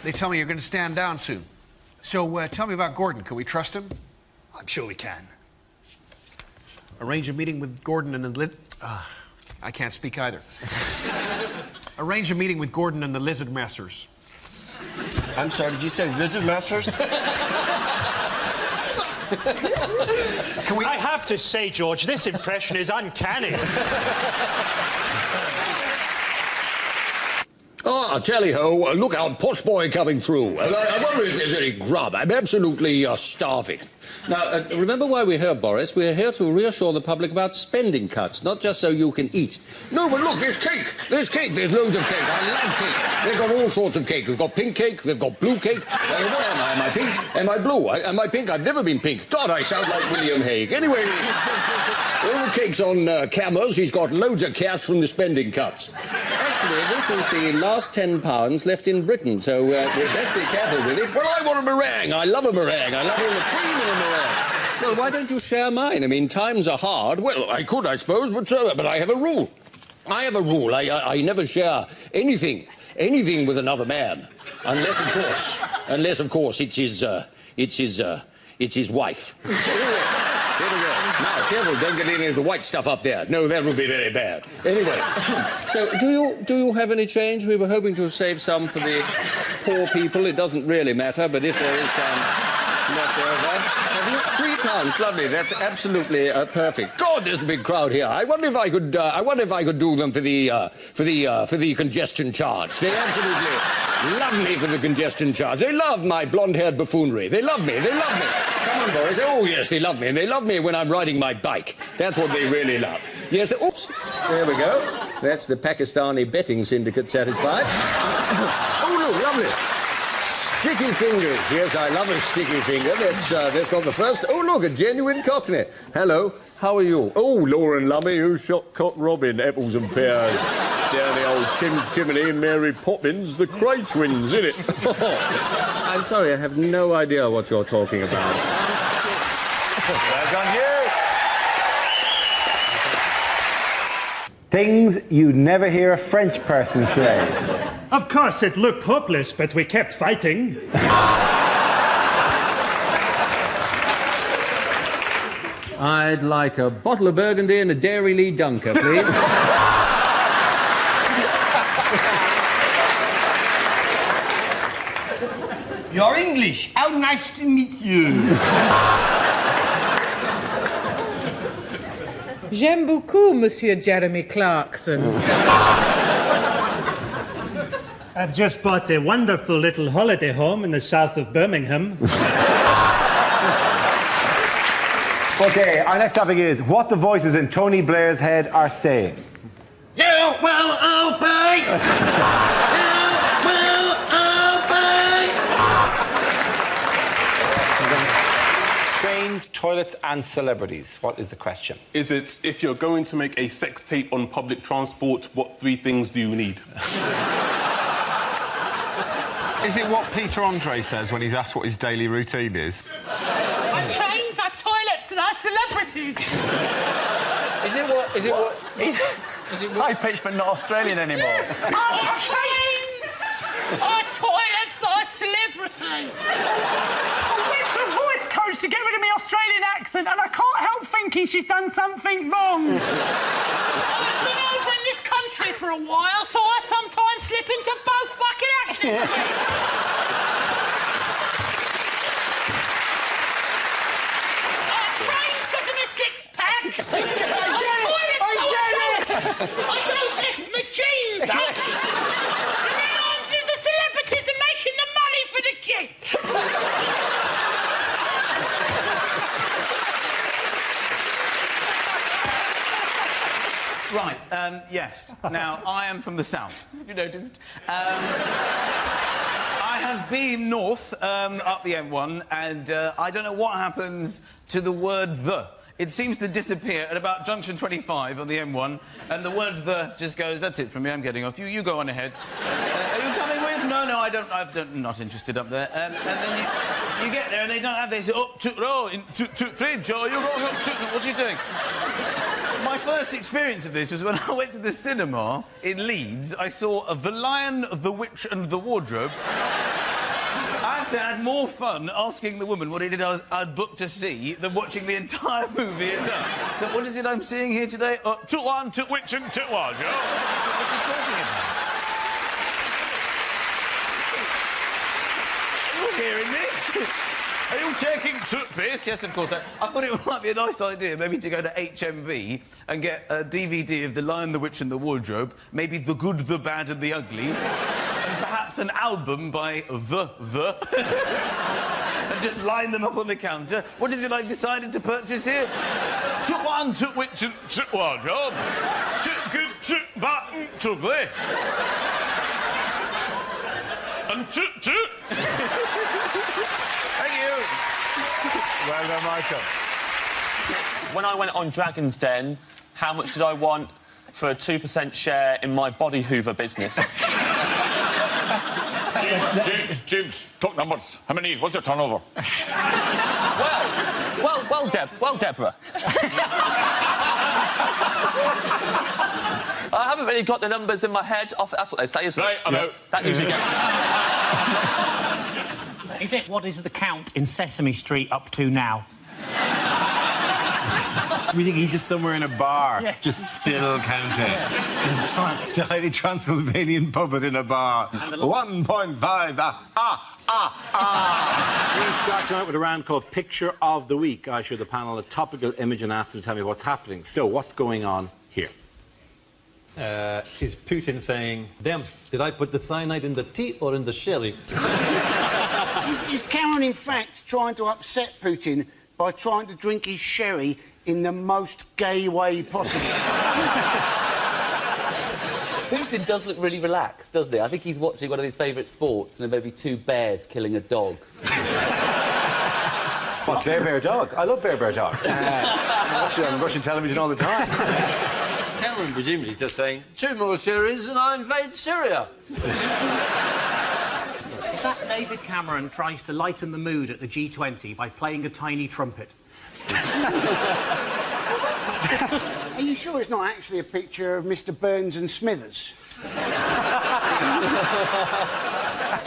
They tell me you're going to stand down soon. So tell me about Gordon. Can we trust him? I'm sure we can. Arrange a meeting with Gordon and the I can't speak either. Arrange a meeting with Gordon and the Lizard Masters. I'm sorry, did you say Lizard Masters? I have to say, George, this impression is uncanny. Ah, tally-ho, look out, posh boy coming through. I wonder if there's any grub. I'm absolutely starving. Now, remember why we're here, Boris? We're here to reassure the public about spending cuts, not just so you can eat. No, but look, there's cake. There's cake. There's loads of cake. I love cake. They've got all sorts of cake. They've got pink cake. They've got blue cake. What am I? Am I pink? Am I blue? Am I pink? I've never been pink. God, I sound like William Hague. Anyway, all the cake's on cameras. He's got loads of cash from the spending cuts. Actually, this is the last £10 left in Britain, so we'd best be careful with it. Well, I want a meringue. I love a meringue. I love all the cream in a meringue. Well, why don't you share mine? I mean, times are hard. Well, I could, I suppose, but I have a rule. I have a rule. I never share anything with another man, unless, of course, it's his wife. Here we go. Now, careful, don't get any of the white stuff up there. No, that would be very bad. Anyway. So, do you have any change? We were hoping to save some for the poor people. It doesn't really matter, but if there is some left over... Have you? £3, lovely. That's absolutely perfect. God, there's a big crowd here. I wonder if I could do them for the congestion charge. They absolutely love me for the congestion charge. They love my blonde-haired buffoonery. They love me. Come on, Boris. Oh, yes, they love me. And they love me when I'm riding my bike. That's what they really love. Yes, oops. There we go. That's the Pakistani betting syndicate satisfied. Oh, look, lovely. Sticky fingers. Yes, I love a sticky finger. That's not the first. Oh, look, a genuine Cockney. Hello, how are you? Oh, Lauren Lummy, who shot Cock Robin, apples and pears. Down the old chimney, Mary Poppins, the Cray twins, innit? I'm sorry, I have no idea what you're talking about. Well done, you. Things you'd never hear a French person say. Of course, it looked hopeless, but we kept fighting. I'd like a bottle of Burgundy and a Dairy Lee Dunker, please. You're English. How nice to meet you. J'aime beaucoup, Monsieur Jeremy Clarkson. I've just bought a wonderful little holiday home in the south of Birmingham. OK, our next topic is what the voices in Tony Blair's head are saying. You will obey! You will obey! Trains, toilets and celebrities. What is the question? Is it, if you're going to make a sex tape on public transport, what 3 things do you need? Is it what Peter Andre says when he's asked what his daily routine is? Our trains, our toilets, and our celebrities. Is it what? High pitched but not Australian anymore. Our trains, our toilets, our celebrities. I went to a voice coach to get rid of my Australian accent, and I can't help thinking she's done something wrong. I've been over in this country for a while, so I sometimes slip into both fucking accents. Our trains got them a six-pack. I don't miss my jeans. And then on to the celebrities are making the money for the kids. Right, yes. Now, I am from the south. You noticed? I have been north, up the M1, and I don't know what happens to the word the. It seems to disappear at about junction 25 on the M1, and the word the just goes, that's it from me, I'm getting off. You go on ahead. Are you coming with? No, I'm not interested up there. And then you get there and they don't have this, fridge, or you're going up to... What are you doing? My first experience of this was when I went to the cinema in Leeds. I saw The Lion, the Witch and the Wardrobe. I have to had more fun asking the woman what it is I'd booked to see than watching the entire movie itself. So what is it I'm seeing here today? Took one, took witch and took one. What are you talking about? Are you hearing this? Are you taking toothpaste? Yes, of course. I thought it might be a nice idea maybe to go to HMV and get a DVD of The Lion, the Witch and the Wardrobe, maybe The Good, the Bad and the Ugly, and perhaps an album by The, and just line them up on the counter. What is it I've decided to purchase here? Took one, took witch and took wardrobe. Took good, took bad and took ugly. And took. Thank you. Well done, Michael. When I went on Dragon's Den, how much did I want for a 2% share in my body hoover business? James, talk numbers. How many? What's your turnover? Well, Deborah. I haven't really got the numbers in my head. That's what they say, isn't it? Right, I'm out. That usually gets... Is it what is the count in Sesame Street up to now? We think he's just somewhere in a bar, yes. just still counting. Tiny Transylvanian puppet in a bar. 1.5. We start tonight with a round called Picture of the Week. I show the panel a topical image and ask them to tell me what's happening. So, what's going on here? Is Putin saying, damn, did I put the cyanide in the tea or in the sherry? Is Cameron, in fact, trying to upset Putin by trying to drink his sherry in the most gay way possible? Putin does look really relaxed, doesn't he? I think he's watching one of his favourite sports and maybe two bears killing a dog. What, Bear Dog? I love Bear Dog. I watch it on Russian television all the time. Cameron presumably is just saying, 2 more series and I invade Syria. Is that David Cameron tries to lighten the mood at the G20 by playing a tiny trumpet? Are you sure it's not actually a picture of Mr. Burns and Smithers?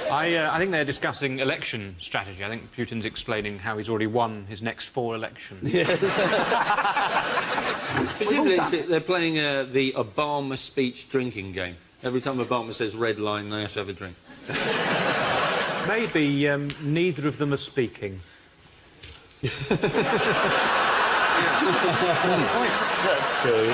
I think they're discussing election strategy. I think Putin's explaining how he's already won his next 4 elections. Presumably they're playing the Obama speech drinking game. Every time Obama says red line, they have to have a drink. Maybe neither of them are speaking. That's true.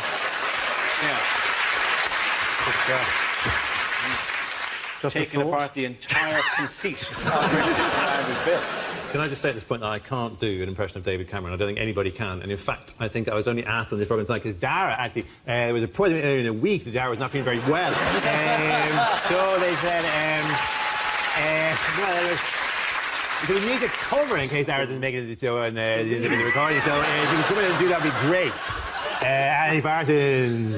Just taking apart the entire conceit of Richard's bill. Can I just say at this point that I can't do an impression of David Cameron? I don't think anybody can. And in fact, I think I was only asked on this program tonight because Dara actually was a president earlier in the week that Dara was not feeling very well. So they said, so we need a cover in case Dara doesn't make it to the show and the recording. So if you can come in and do that, would be great. Annie Parsons.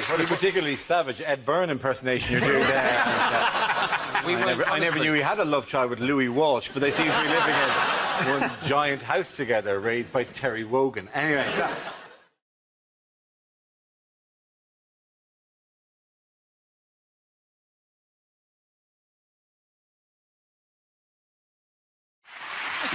What a particularly savage Ed Byrne impersonation you're doing there. I never knew he had a love child with Louis Walsh, but they seem to be living in one giant house together, raised by Terry Wogan. Anyway, so...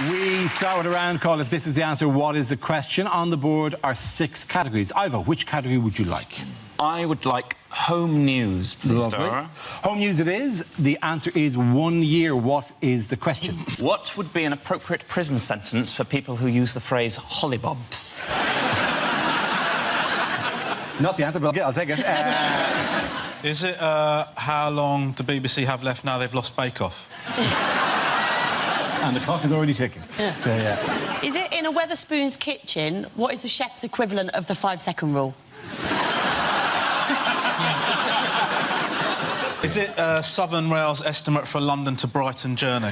We start with a round called If This Is the Answer, What is the Question? On the board are 6 categories. Ivo, which category would you like? I would like home news, please, Dara. Home news it is. The answer is 1 year. What is the question? What would be an appropriate prison sentence for people who use the phrase hollybobs? Not the answer, but I'll take it. Is it how long the BBC have left now they've lost Bake Off? And the clock is already ticking. Is it in a Wetherspoon's kitchen? What is the chef's equivalent of the 5-second rule? Is it Southern Rail's estimate for a London to Brighton journey?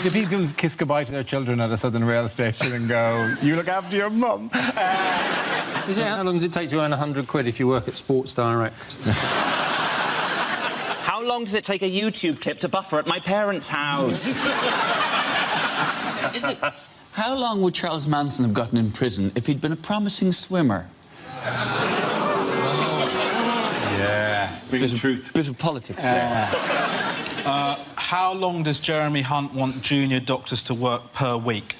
Do people kiss goodbye to their children at a Southern Rail station and go, you look after your mum? How long does it take to earn £100 if you work at Sports Direct? How long does it take a YouTube clip to buffer at my parents' house? Is it... How long would Charles Manson have gotten in prison if he'd been a promising swimmer? Yeah. Bit of truth. Bit of politics there. How long does Jeremy Hunt want junior doctors to work per week?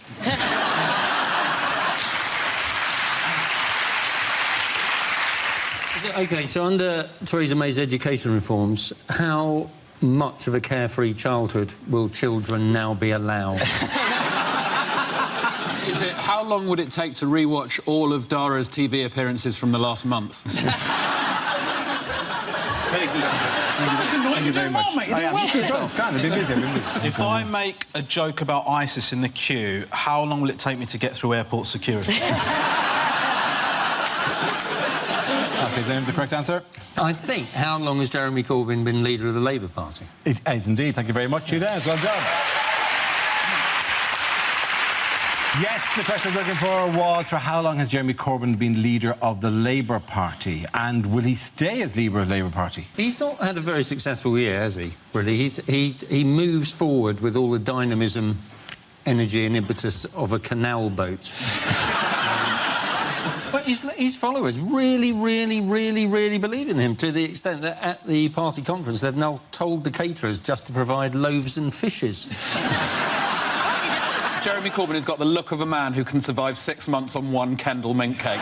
OK, so under Theresa May's education reforms, how much of a carefree childhood will children now be allowed? Is it how long would it take to rewatch all of Dara's TV appearances from the last month? Very good. Thank you very much. If I make a joke about ISIS in the queue, how long will it take me to get through airport security? OK, is that the correct answer? I think, how long has Jeremy Corbyn been leader of the Labour Party? It is indeed. Thank you very much, Judah. Well done. Yes, the question I was looking for was for how long has Jeremy Corbyn been leader of the Labour Party, and will he stay as leader of the Labour Party? He's not had a very successful year, has he? Really, he moves forward with all the dynamism, energy, and impetus of a canal boat. But his followers really believe in him, to the extent that at the party conference they've now told the caterers just to provide loaves and fishes. Jeremy Corbyn has got the look of a man who can survive 6 months on one Kendall mint cake.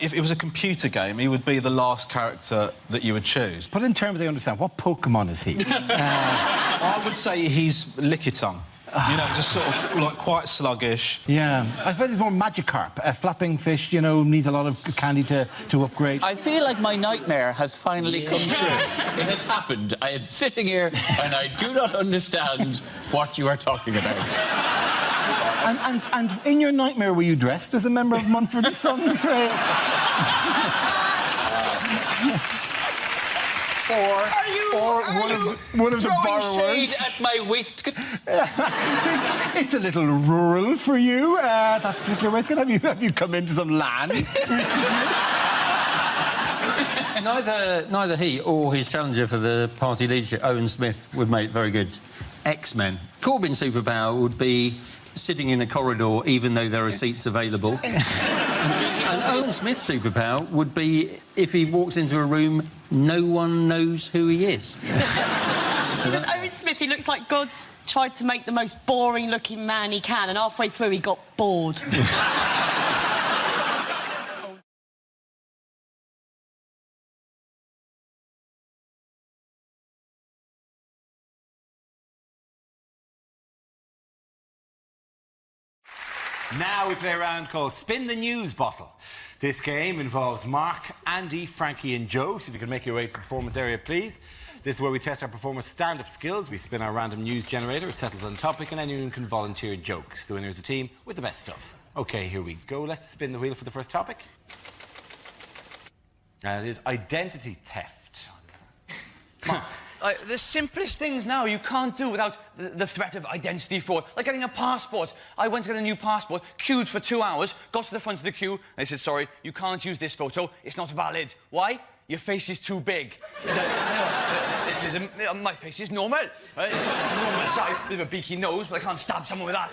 If it was a computer game, he would be the last character that you would choose. But in terms they understand, what Pokemon is he? I would say he's Lickitung. You know, just sort of, like, quite sluggish. Yeah. I bet he's more Magikarp. A flapping fish, you know, needs a lot of candy to upgrade. I feel like my nightmare has finally come true. It has happened. I am sitting here and I do not understand what you are talking about. And in your nightmare, were you dressed as a member of Mumford & Sons? Or one of the borrowers. Shade at my waistcoat. It's a little rural for you, that particular waistcoat. Have you come into some land? Neither he or his challenger for the party leadership, Owen Smith, would make very good X-Men. Corbyn's superpower would be sitting in a corridor even though there are seats available. And Owen Smith's superpower would be if he walks into a room, no one knows who he is. Because Owen Smith, he looks like God's tried to make the most boring-looking man he can, and halfway through he got bored. Now we play a round called Spin the News Bottle. This game involves Mark, Andy, Frankie and Joe. So if you could make your way to the performance area, please. This is where we test our performers' stand-up skills. We spin our random news generator. It settles on topic and anyone can volunteer jokes. The winner is a team with the best stuff. OK, here we go. Let's spin the wheel for the first topic. It is identity theft. Mark. The simplest things now you can't do without the threat of identity fraud. Like getting a passport. I went to get a new passport, queued for 2 hours, got to the front of the queue, and they said, sorry, you can't use this photo, it's not valid. Why? Your face is too big. My face is normal. It's a normal size. I have a beaky nose, but I can't stab someone with that.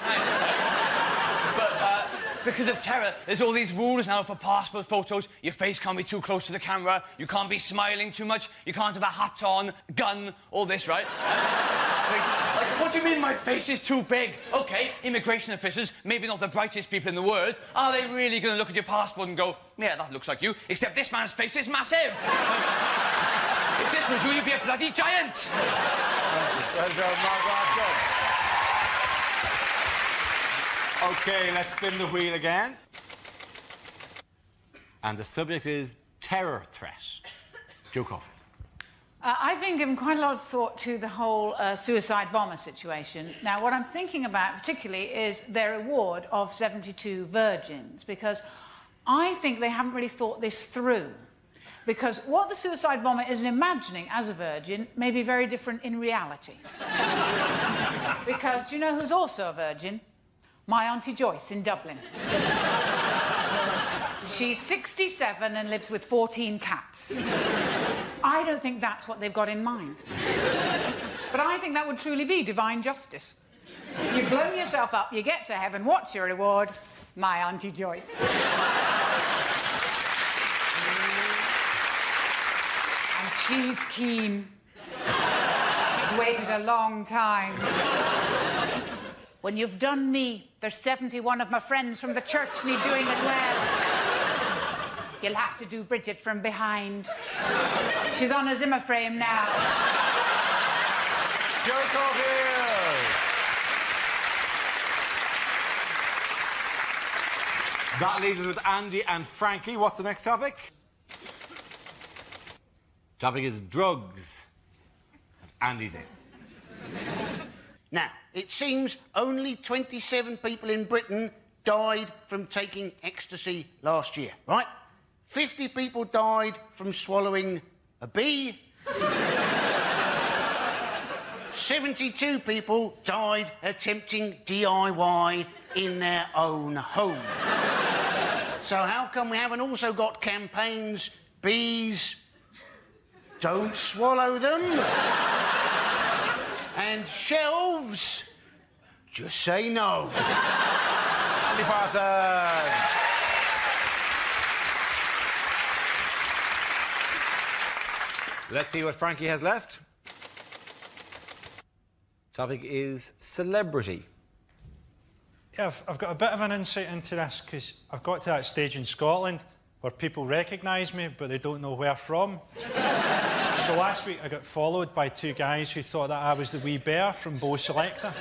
Because of terror, there's all these rules now for passport photos. Your face can't be too close to the camera. You can't be smiling too much. You can't have a hat on, gun, all this, right? What do you mean my face is too big? OK, immigration officers, maybe not the brightest people in the world, are they really going to look at your passport and go, yeah, that looks like you, except this man's face is massive? If this was you, you'd be a bloody giant. OK, let's spin the wheel again. And the subject is terror threat? Joe Coffey. I've been given quite a lot of thought to the whole suicide bomber situation. Now, what I'm thinking about particularly is their award of 72 virgins, because I think they haven't really thought this through. Because what the suicide bomber is imagining as a virgin may be very different in reality. Because do you know who's also a virgin? My Auntie Joyce in Dublin. She's 67 and lives with 14 cats. I don't think that's what they've got in mind. But I think that would truly be divine justice. You've blown yourself up, you get to heaven, what's your reward? My Auntie Joyce. And she's keen. She's waited a long time. When you've done me, there's 71 of my friends from the church need doing as well. You'll have to do Bridget from behind. She's on a Zimmer frame now. Joe Coffey! That leaves us with Andy and Frankie. What's the next topic? Topic is drugs. Andy's in. Now, it seems only 27 people in Britain died from taking ecstasy last year, right? 50 people died from swallowing a bee. 72 people died attempting DIY in their own home. So how come we haven't also got campaigns, bees, don't swallow them, and shelves, just say no? Andy Parsons. Let's see what Frankie has left. Topic is celebrity. Yeah, I've got a bit of an insight into this because I've got to that stage in Scotland where people recognise me but they don't know where from. So last week I got followed by two guys who thought that I was the wee bear from Bo Selector.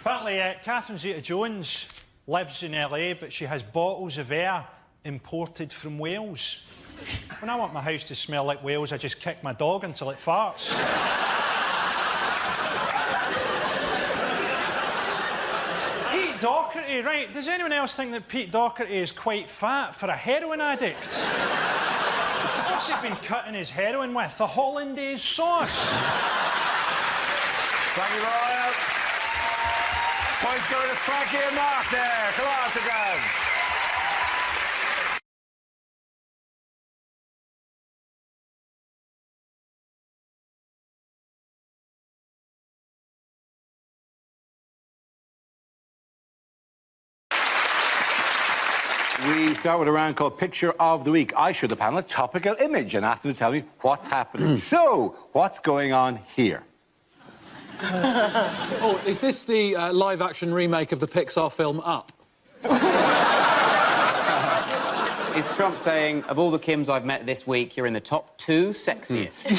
Apparently, Catherine Zeta-Jones lives in LA, but she has bottles of air imported from Wales. When I want my house to smell like Wales, I just kick my dog until it farts. Pete Doherty, right? Does anyone else think that Pete Doherty is quite fat for a heroin addict? What's he been cutting his heroin with? The hollandaise sauce. Thank you, Royal. Points go to Frankie and Mark there. Come on, together. We start with a round called Picture of the Week. I show the panel a topical image and ask them to tell me what's happening. So, what's going on here? Oh, is this the live-action remake of the Pixar film Up? Is Trump saying, of all the Kims I've met this week, you're in the top 2 sexiest?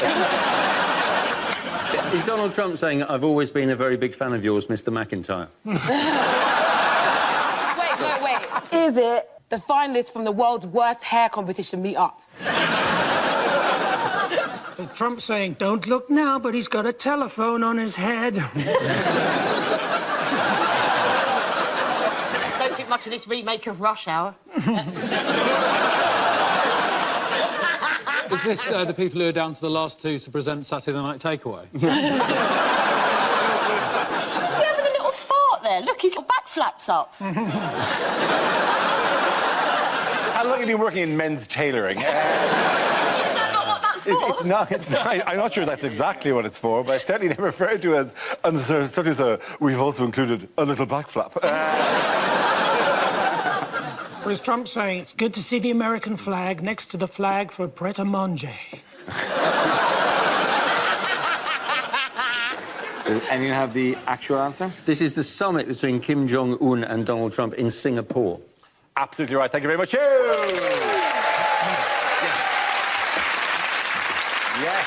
Is Donald Trump saying, I've always been a very big fan of yours, Mr. McIntyre? Wait. Is it the finalists from the world's worst hair competition meet up? Is Trump saying, don't look now, but he's got a telephone on his head? Don't think much of this remake of Rush Hour. Is this the people who are down to the last 2 to present Saturday Night Takeaway? Is he having a little fart there? Look, he's got back flaps up. How long have you been working in men's tailoring? It's not. I'm not sure that's exactly what it's for, but it's certainly never referred to as. And certainly, we've also included a little back flap. Or is Trump saying it's good to see the American flag next to the flag for Pret-a-Manger? Does anyone have the actual answer? This is the summit between Kim Jong-un and Donald Trump in Singapore. Absolutely right. Thank you very much. Yes.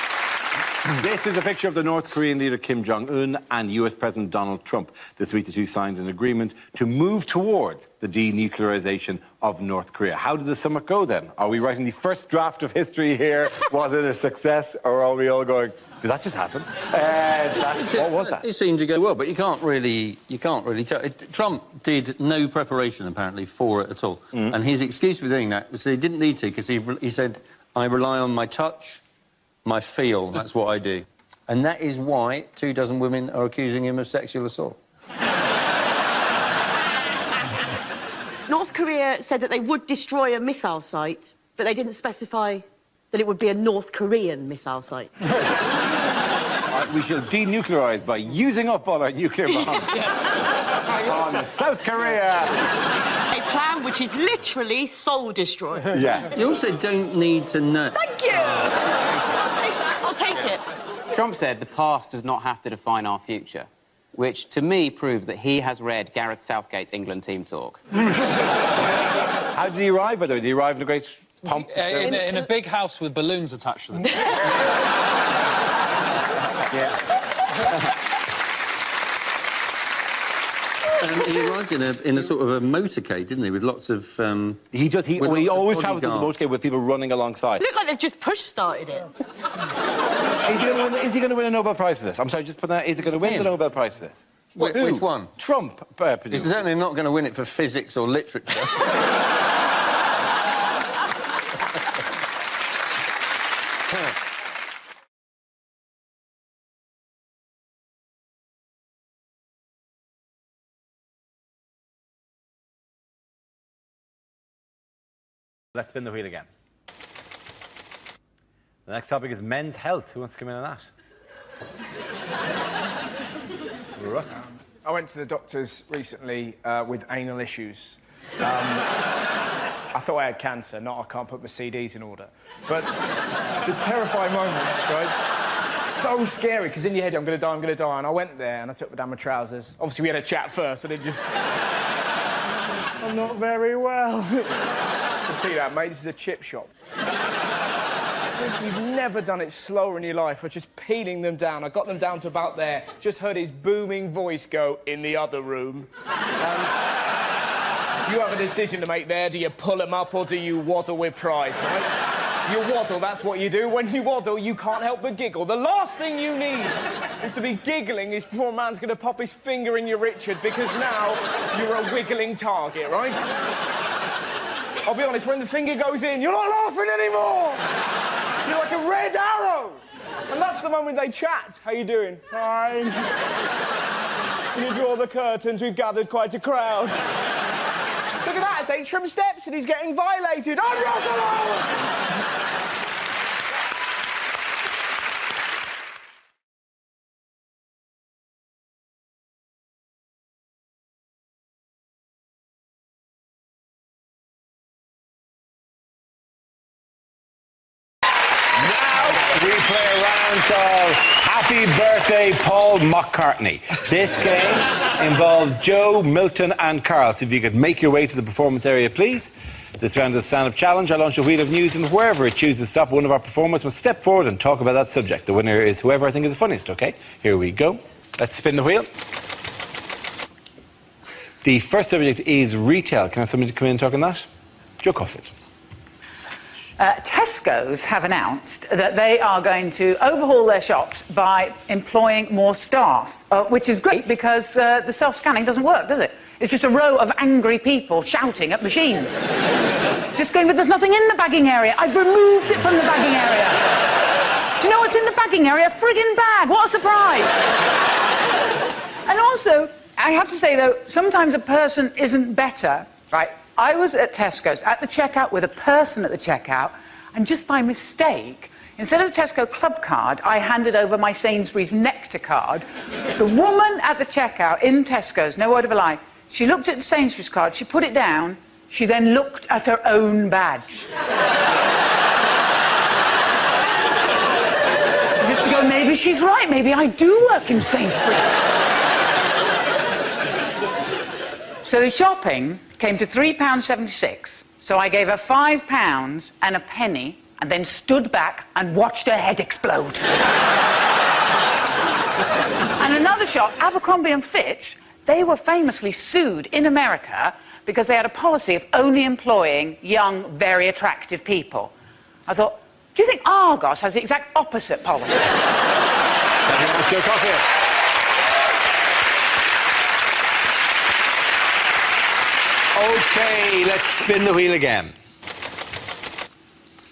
This is a picture of the North Korean leader Kim Jong-un and US President Donald Trump. This week, the two signed an agreement to move towards the denuclearization of North Korea. How did the summit go, then? Are we writing the first draft of history here? Was it a success, or are we all going, did that just happen? What was that? It seemed to go well, but you can't really tell. Trump did no preparation, apparently, for it at all. And his excuse for doing that was that he didn't need to, because he said, I rely on my touch, my feel, that's what I do. And that is why 24 women are accusing him of sexual assault. North Korea said that they would destroy a missile site, but they didn't specify that it would be a North Korean missile site. We shall denuclearise by using up all our nuclear bombs on South Korea. A plan which is literally soul-destroying. Yes. You also don't need to know. Thank you! I'll take it. Trump said the past does not have to define our future, which to me proves that he has read Gareth Southgate's England team talk. How did he arrive, by the way? Did he arrive in a great pomp? In a big house with balloons attached to them. Yeah. He arrived in a sort of a motorcade, didn't he, with lots of... He always travels with the motorcade with people running alongside. Look like they've just push-started it. Is he going to win a Nobel Prize for this? I'm sorry, just put that. Is he going to win the Nobel Prize for this? Which one? Trump, presumably. He's certainly not going to win it for physics or literature. Let's spin the wheel again. The next topic is men's health. Who wants to come in on that? Russell. I went to the doctors recently with anal issues. I thought I had cancer, not I can't put my CDs in order. But it's a terrifying moment, right? So scary, because in your head, I'm going to die. And I went there and I took down my trousers. Obviously, we had a chat first, and it just... I'm not very well. You can see that, mate. This is a chip shop. You've never done it slower in your life. I was just peeling them down. I got them down to about there. Just heard his booming voice go, in the other room. You have a decision to make there. Do you pull them up or do you waddle with pride, right? You waddle, that's what you do. When you waddle, you can't help but giggle. The last thing you need is to be giggling before a man's going to pop his finger in your Richard, because now you're a wiggling target, right? I'll be honest, when the finger goes in, you're not laughing anymore! You're like a red arrow! And that's the moment they chat. How you doing? Fine. Can you draw the curtains? We've gathered quite a crowd. Look at that, it's Atrium Steps and he's getting violated. I'm not alone! We play a round called Happy Birthday, Paul McCartney. This game involved Joe, Milton and Carl. So if you could make your way to the performance area, please. This round is a stand-up challenge. I launch a wheel of news, and wherever it chooses to stop, one of our performers must step forward and talk about that subject. The winner is whoever I think is the funniest, OK? Here we go. Let's spin the wheel. The first subject is retail. Can I have somebody to come in and talk on that? Joe Coffett. Tesco's have announced that they are going to overhaul their shops by employing more staff, which is great because the self-scanning doesn't work, does it? It's just a row of angry people shouting at machines. Just going, but there's nothing in the bagging area. I've removed it from the bagging area. Do you know what's in the bagging area? A friggin' bag. What a surprise. And also, I have to say, though, sometimes a person isn't better, right? I was at Tesco's at the checkout with a person at the checkout, and just by mistake, instead of the Tesco club card, I handed over my Sainsbury's Nectar card. The woman at the checkout in Tesco's, no word of a lie, she looked at the Sainsbury's card, she put it down, she then looked at her own badge. Just to go, maybe she's right, maybe I do work in Sainsbury's. So the shopping came to £3.76, so I gave her £5 and a penny and then stood back and watched her head explode. shocked. Abercrombie and Fitch, they were famously sued in America because they had a policy of only employing young, very attractive people. I thought, do you think Argos has the exact opposite policy? Thank you very much, Joe Coffey. OK, let's spin the wheel again.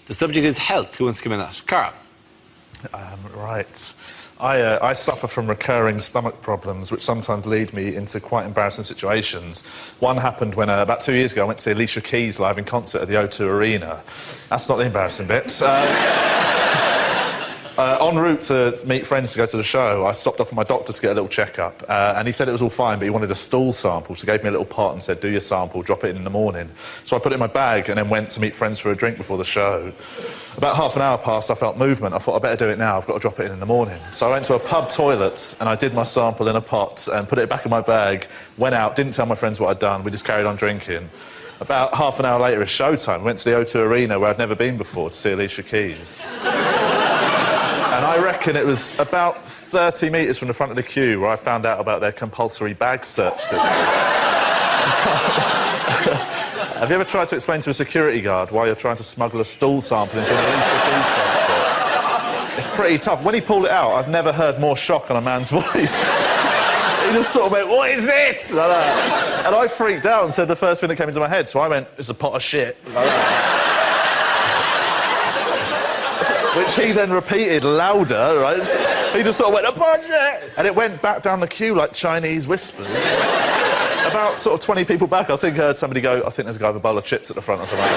The subject is health. Who wants to come in that? Cara. Right. I suffer from recurring stomach problems, which sometimes lead me into quite embarrassing situations. One happened when, about 2 years ago, I went to see Alicia Keys live in concert at the O2 Arena. That's not the embarrassing bit. En route to meet friends to go to the show, I stopped off with my doctor to get a little checkup, and he said it was all fine, but he wanted a stool sample, so he gave me a little pot and said, do your sample, drop it in the morning. So I put it in my bag and then went to meet friends for a drink before the show. About half an hour passed, I felt movement. I thought, I better do it now, I've got to drop it in the morning. So I went to a pub toilet and I did my sample in a pot and put it back in my bag, went out, didn't tell my friends what I'd done, we just carried on drinking. About half an hour later, it's showtime. Went to the O2 Arena where I'd never been before to see Alicia Keys. And I reckon it was about 30 metres from the front of the queue where I found out about their compulsory bag search system. Have you ever tried to explain to a security guard why you're trying to smuggle a stool sample into an Alicia Keys concert? It's pretty tough. When he pulled it out, I've never heard more shock on a man's voice. He just sort of went, what is it? Like that. And I freaked out and said the first thing that came into my head, so I went, it's a pot of shit. Like that. Which he then repeated louder, right? So he just sort of went, a pot of shit! And it went back down the queue like Chinese whispers. About sort of 20 people back, I think I heard somebody go, I think there's a guy with a bowl of chips at the front or something.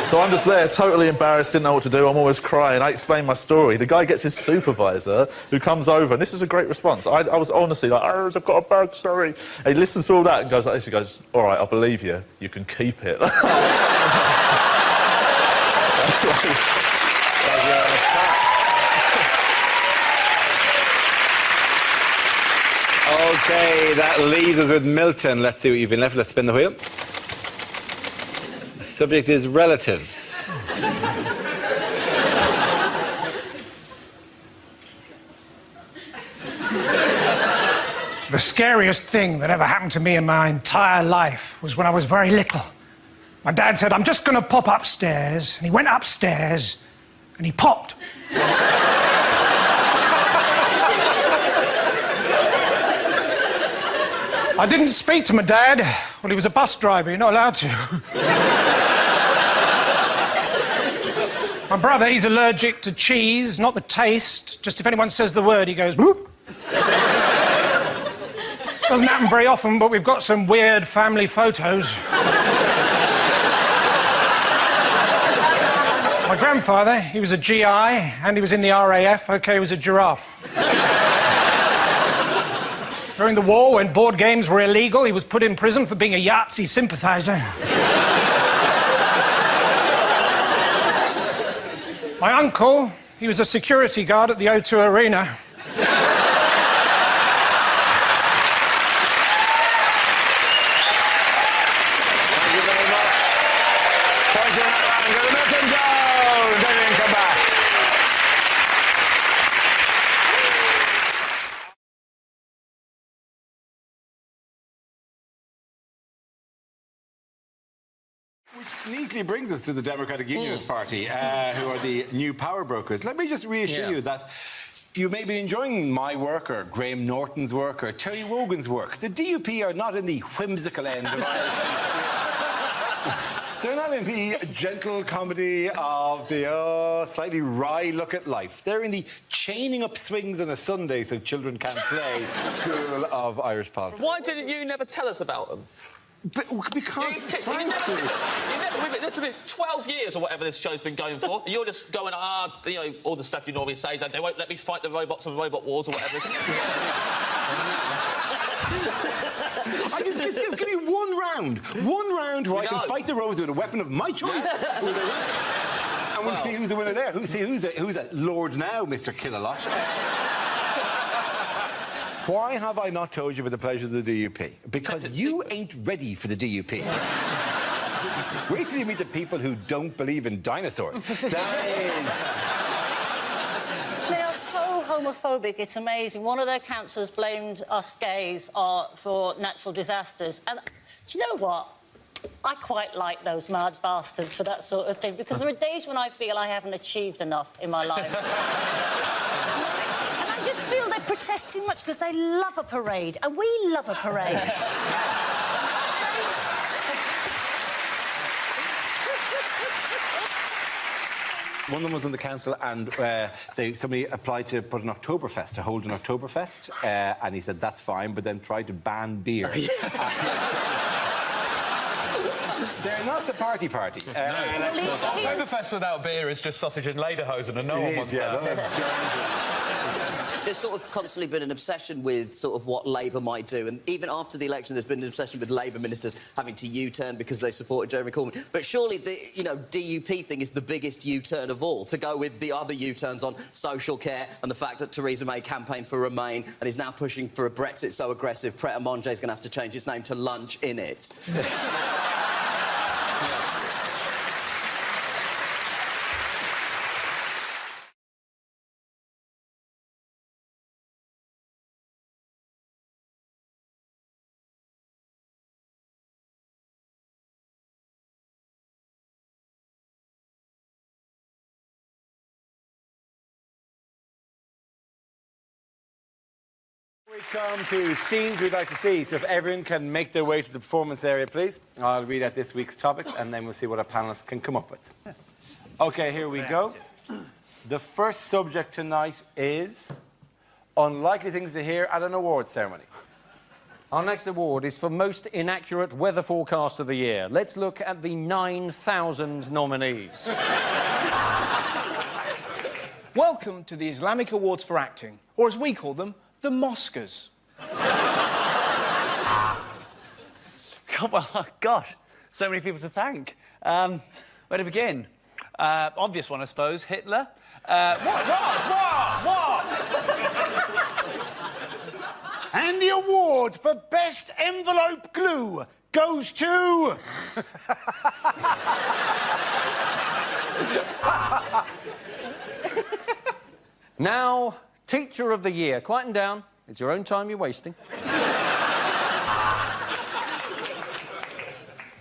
So I'm just there, totally embarrassed, didn't know what to do, I'm always crying. I explain my story. The guy gets his supervisor, who comes over, and this is a great response. I was honestly like, oh, I've got a bag, sorry. And he listens to all that and goes like this, he goes, all right, I believe you, you can keep it. OK, that leaves us with Milton. Let's see what you've been left with. Let's spin the wheel. The subject is relatives. The scariest thing that ever happened to me in my entire life was when I was very little. My dad said, I'm just going to pop upstairs. And he went upstairs and he popped. I didn't speak to my dad. Well, he was a bus driver, you're not allowed to. My brother, he's allergic to cheese, not the taste. Just if anyone says the word, he goes, whoop. Doesn't happen very often, but we've got some weird family photos. My grandfather, he was a GI, and he was in the RAF. OK, he was a giraffe. During the war, when board games were illegal, he was put in prison for being a Yahtzee sympathiser. My uncle, he was a security guard at the O2 Arena. Which neatly brings us to the Democratic Unionist Party, who are the new power brokers. Let me just reassure you that you may be enjoying my work or Graham Norton's work or Terry Wogan's work. The DUP are not in the whimsical end of Irish. They're not in the gentle comedy of the slightly wry look at life. They're in the chaining up swings on a Sunday so children can't play school of Irish politics. Why didn't you never tell us about them? Because, frankly... It's been 12 years or whatever this show's been going for, and you're just going, you know, all the stuff you normally say, that they won't let me fight the robots on Robot Wars or whatever. Give me one round where I can fight the robots with a weapon of my choice. And we'll see who's the winner there. Who's that Lord now, Mr. Killalot? Why have I not told you about the pleasures of the DUP? Because you ain't ready for the DUP. Wait till you meet the people who don't believe in dinosaurs. That is... They are so homophobic, it's amazing. One of their councillors blamed us gays for natural disasters. And do you know what? I quite like those mad bastards for that sort of thing, because there are days when I feel I haven't achieved enough in my life. And I just feel they protest too much because they love a parade, and we love a parade. One of them was on the council, and somebody applied to put an Oktoberfest, to hold an Oktoberfest, and he said that's fine, but then tried to ban beer. They're not the party. Oktoberfest without beer is just sausage and lederhosen, and no one wants that. There's sort of constantly been an obsession with sort of what Labour might do, and even after the election there's been an obsession with Labour ministers having to U-turn because they supported Jeremy Corbyn. But surely the, DUP thing is the biggest U-turn of all, to go with the other U-turns on social care and the fact that Theresa May campaigned for Remain and is now pushing for a Brexit so aggressive Pret a Manger is going to have to change its name to Lunch in it. We come to scenes we'd like to see, so if everyone can make their way to the performance area, please. I'll read out this week's topics, and then we'll see what our panellists can come up with. OK, here we go. The first subject tonight is unlikely things to hear at an awards ceremony. Our next award is for most inaccurate weather forecast of the year. Let's look at the 9,000 nominees. Welcome to the Islamic Awards for Acting, or as we call them, the Moscas. Oh, gosh, so many people to thank. Where to begin? Obvious one, I suppose, Hitler. What? And the award for Best Envelope Glue goes to... Now, Teacher of the Year. Quieten down. It's your own time you're wasting.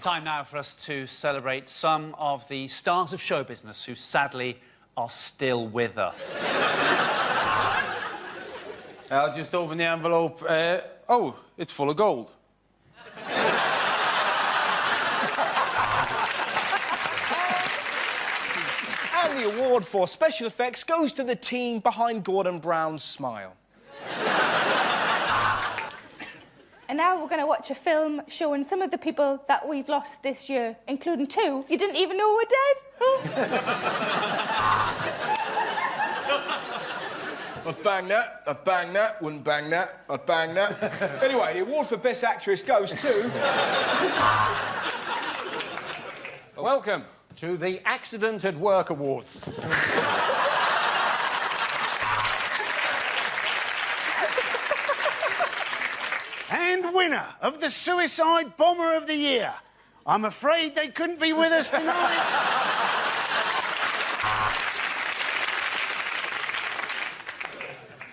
Time now for us to celebrate some of the stars of show business who sadly are still with us. I'll just open the envelope. Oh, it's full of gold. And the award for special effects goes to the team behind Gordon Brown's smile. And now we're going to watch a film showing some of the people that we've lost this year, including two you didn't even know were dead. I'd bang that, wouldn't bang that, I'd bang that. Anyway, the award for Best Actress goes to... Welcome to the Accident at Work Awards. And winner of the Suicide Bomber of the Year. I'm afraid they couldn't be with us tonight.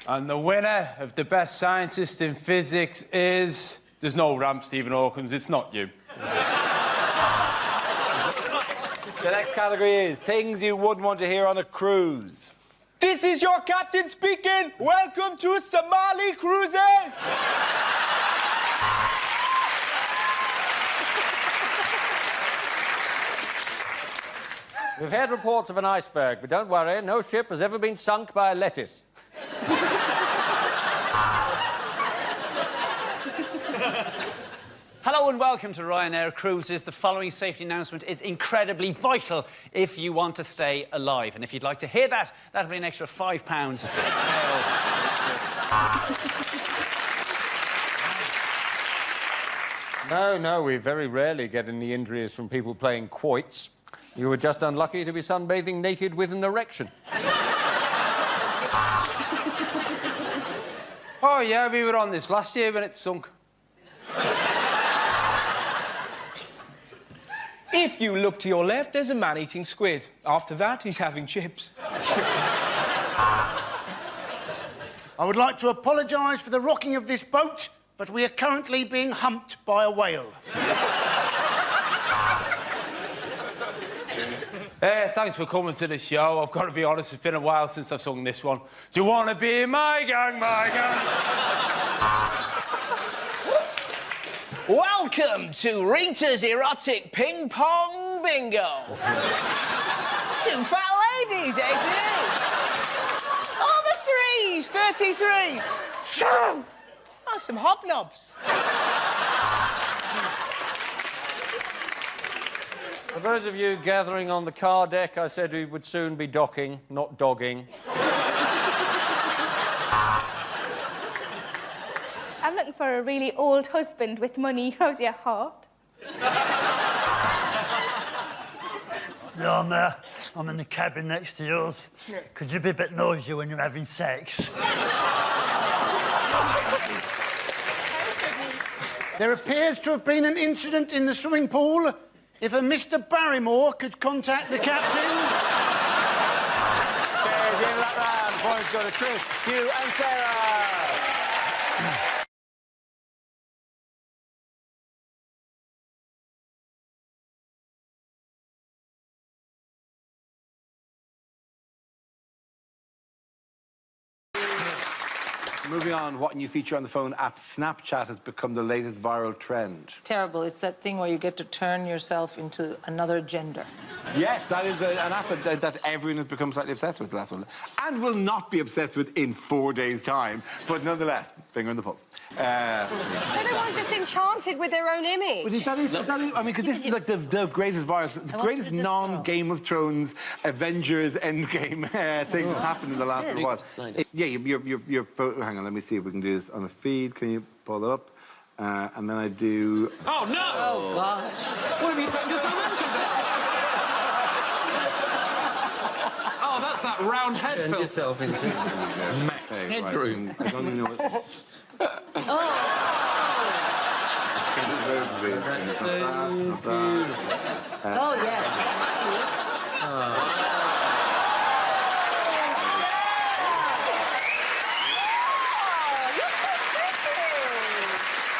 And the winner of the Best Scientist in Physics is... There's no ramp, Stephen Hawkins, it's not you. The next category is things you wouldn't want to hear on a cruise. This is your captain speaking. Welcome to Somali Cruises. We've had reports of an iceberg, but don't worry, no ship has ever been sunk by a lettuce. Hello and welcome to Ryanair Cruises. The following safety announcement is incredibly vital if you want to stay alive. And if you'd like to hear that, that'll be an extra £5. No, we very rarely get any injuries from people playing quoits. You were just unlucky to be sunbathing naked with an erection. Oh, yeah, we were on this last year when it sunk. If you look to your left, there's a man eating squid. After that, he's having chips. I would like to apologise for the rocking of this boat, but we are currently being humped by a whale. Thanks for coming to the show. I've got to be honest, it's been a while since I've sung this one. Do you want to be in my gang, my gang? Welcome to Rita's Erotic Ping Pong Bingo. 2 fat ladies, 82. Oh, the threes, 33. Oh, some hobnobs. For those of you gathering on the car deck, I said we would soon be docking, not dogging. I'm looking for a really old husband with money. How's your heart? Yeah, I'm in the cabin next to yours. Could you be a bit noisy when you're having sex? There appears to have been an incident in the swimming pool. If a Mr. Barrymore could contact the captain. Okay, give that round. Points go to Chris, Hugh and Sarah. Moving on, what new feature on the phone app Snapchat has become the latest viral trend? Terrible. It's that thing where you get to turn yourself into another gender. Yes, that is an app that everyone has become slightly obsessed with the last one. And will not be obsessed with in 4 days' time. But nonetheless, finger on the pulse. Everyone's just enchanted with their own image. But is that it? I mean, because this is like the greatest virus, the greatest non-Game of Thrones, Avengers Endgame thing that's happened in the last little while. Yeah, your photo. Hang on, let me see if we can do this on a feed. Can you pull it up? And then I do. Oh no! Oh gosh! What have you done to Samantha? Oh, that's that round head. Turn yourself into Max Headroom. Right. I don't even know what. That's so cute. Oh yes.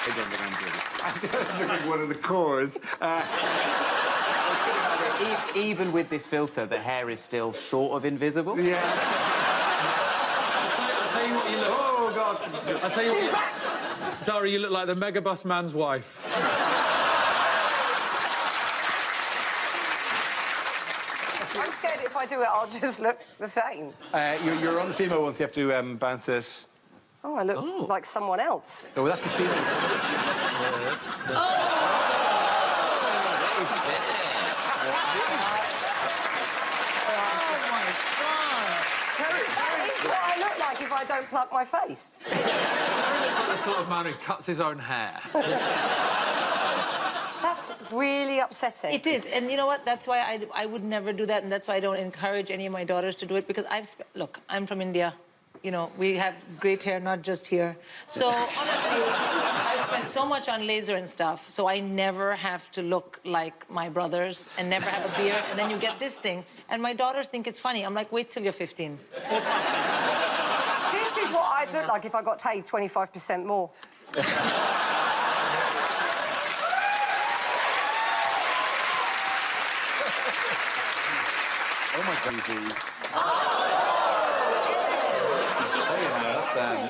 I don't think I'm good. I don't think one of the cores. Even with this filter, the hair is still sort of invisible. Yeah. I'll tell you what you look. Oh God! I'll tell you what. Dara, you look like the Megabus man's wife. I'm scared if I do it, I'll just look the same. You're on the female ones. You have to bounce it. Oh, I look like someone else. Oh, that's the female. That is what I look like if I don't pluck my face. He looks like the sort of man who cuts his own hair. That's really upsetting. It is, and you know what? That's why I would never do that, and that's why I don't encourage any of my daughters to do it, because look, I'm from India. You know, we have great hair, not just here. So, honestly, I spend so much on laser and stuff, so I never have to look like my brothers and never have a beard, and then you get this thing, and my daughters think it's funny. I'm like, wait till you're 15. This is what I'd look like if I got paid 25% more. Oh my God!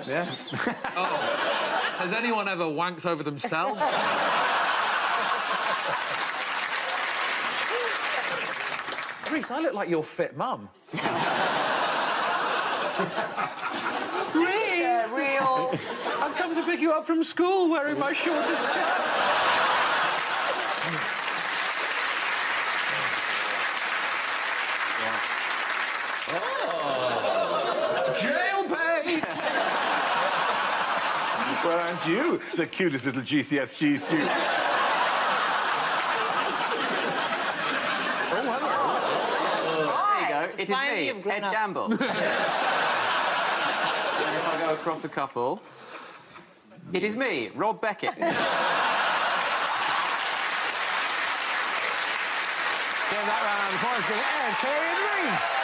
Yeah. Oh. Has anyone ever wanked over themselves? Reece, I look like your fit mum. Reece! Real... I've come to pick you up from school wearing my shortest skirt. Well, aren't you the cutest little GCSE student? Oh, hello. There you go. It is me, Ed Gamble. And if I go across a couple, it is me, Rob Beckett. Give that round of applause to Ed, Kerry and Reece.